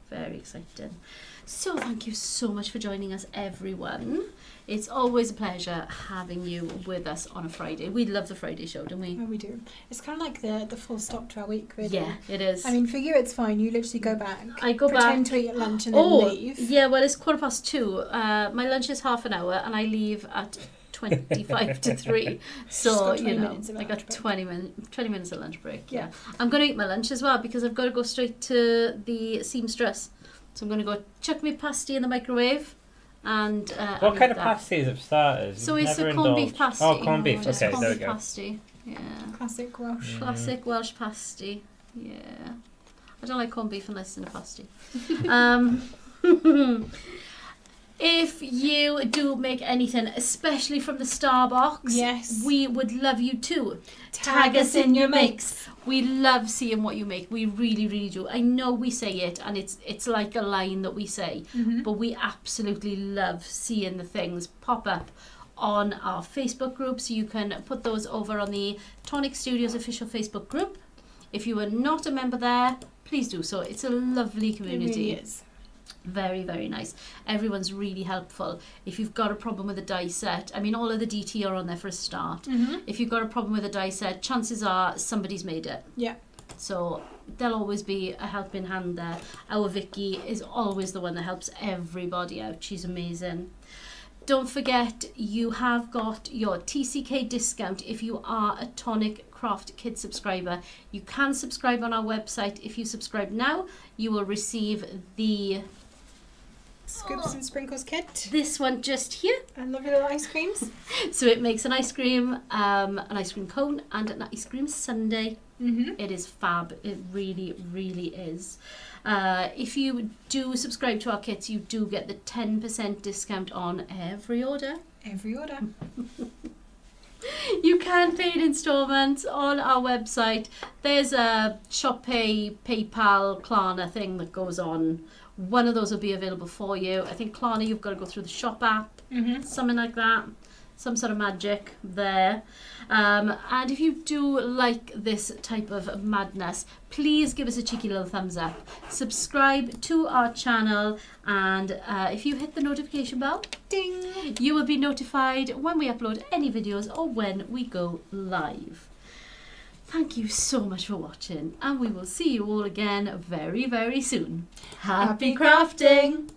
Very exciting. So thank you so much for joining us, everyone. It's always a pleasure having you with us on a Friday. We love the Friday show, don't we?
Oh, we do. It's kind of like the full stop to our week, really.
Yeah, it is.
I mean, for you, it's fine. You literally go back.
I go
pretend
back.
to eat at lunch and then leave.
Yeah, well, it's 2:15. My lunch is half an hour, and I leave at 25 to 3. So, you know, I got 20 minutes of lunch break. Yeah. I'm going to eat my lunch as well because I've got to go straight to the seamstress. So I'm going to go chuck my pasty in the microwave. And
what kind of pasty is it for starters?
So it's a corned beef pasty.
Oh, corned beef.
Just
Okay,
corned
there we
beef
go.
pasty. Yeah.
Classic Welsh.
Classic Welsh pasty. Yeah. I don't like corned beef unless it's in a pasty. If you do make anything, especially from the Starbucks,
yes,
we would love you to
tag us in your mix.
We love seeing what you make. We really, really do. I know we say it, and it's like a line that we say, but we absolutely love seeing the things pop up on our Facebook group. So you can put those over on the Tonic Studios official Facebook group. If you are not a member there, please do so. It's a lovely community.
It really is.
Very, very nice. Everyone's really helpful. If you've got a problem with a die set, I mean, all of the DT are on there for a start. If you've got a problem with a die set, chances are somebody's made it.
Yeah.
So there'll always be a helping hand there. Our Vicky is always the one that helps everybody out. She's amazing. Don't forget, you have got your TCK discount if you are a Tonic Craft Kit subscriber. You can subscribe on our website. If you subscribe now, you will receive the
Scoops and Sprinkles kit.
this one just here.
And lovely little ice creams.
So it makes an ice cream cone and an ice cream sundae. It is fab. It really, really is. If you do subscribe to our kits, you do get the 10% discount on every order.
Every order.
You can pay in installments on our website. There's a ShopPay, PayPal, Klarna thing that goes on. One of those will be available for you. I think Klarna, you've got to go through the shop app, something like that. Some sort of magic there. And if you do like this type of madness, please give us a cheeky little thumbs up. Subscribe to our channel, and if you hit the notification bell,
Ding!
you will be notified when we upload any videos or when we go live. Thank you so much for watching, and we will see you all again very, very soon. Happy crafting!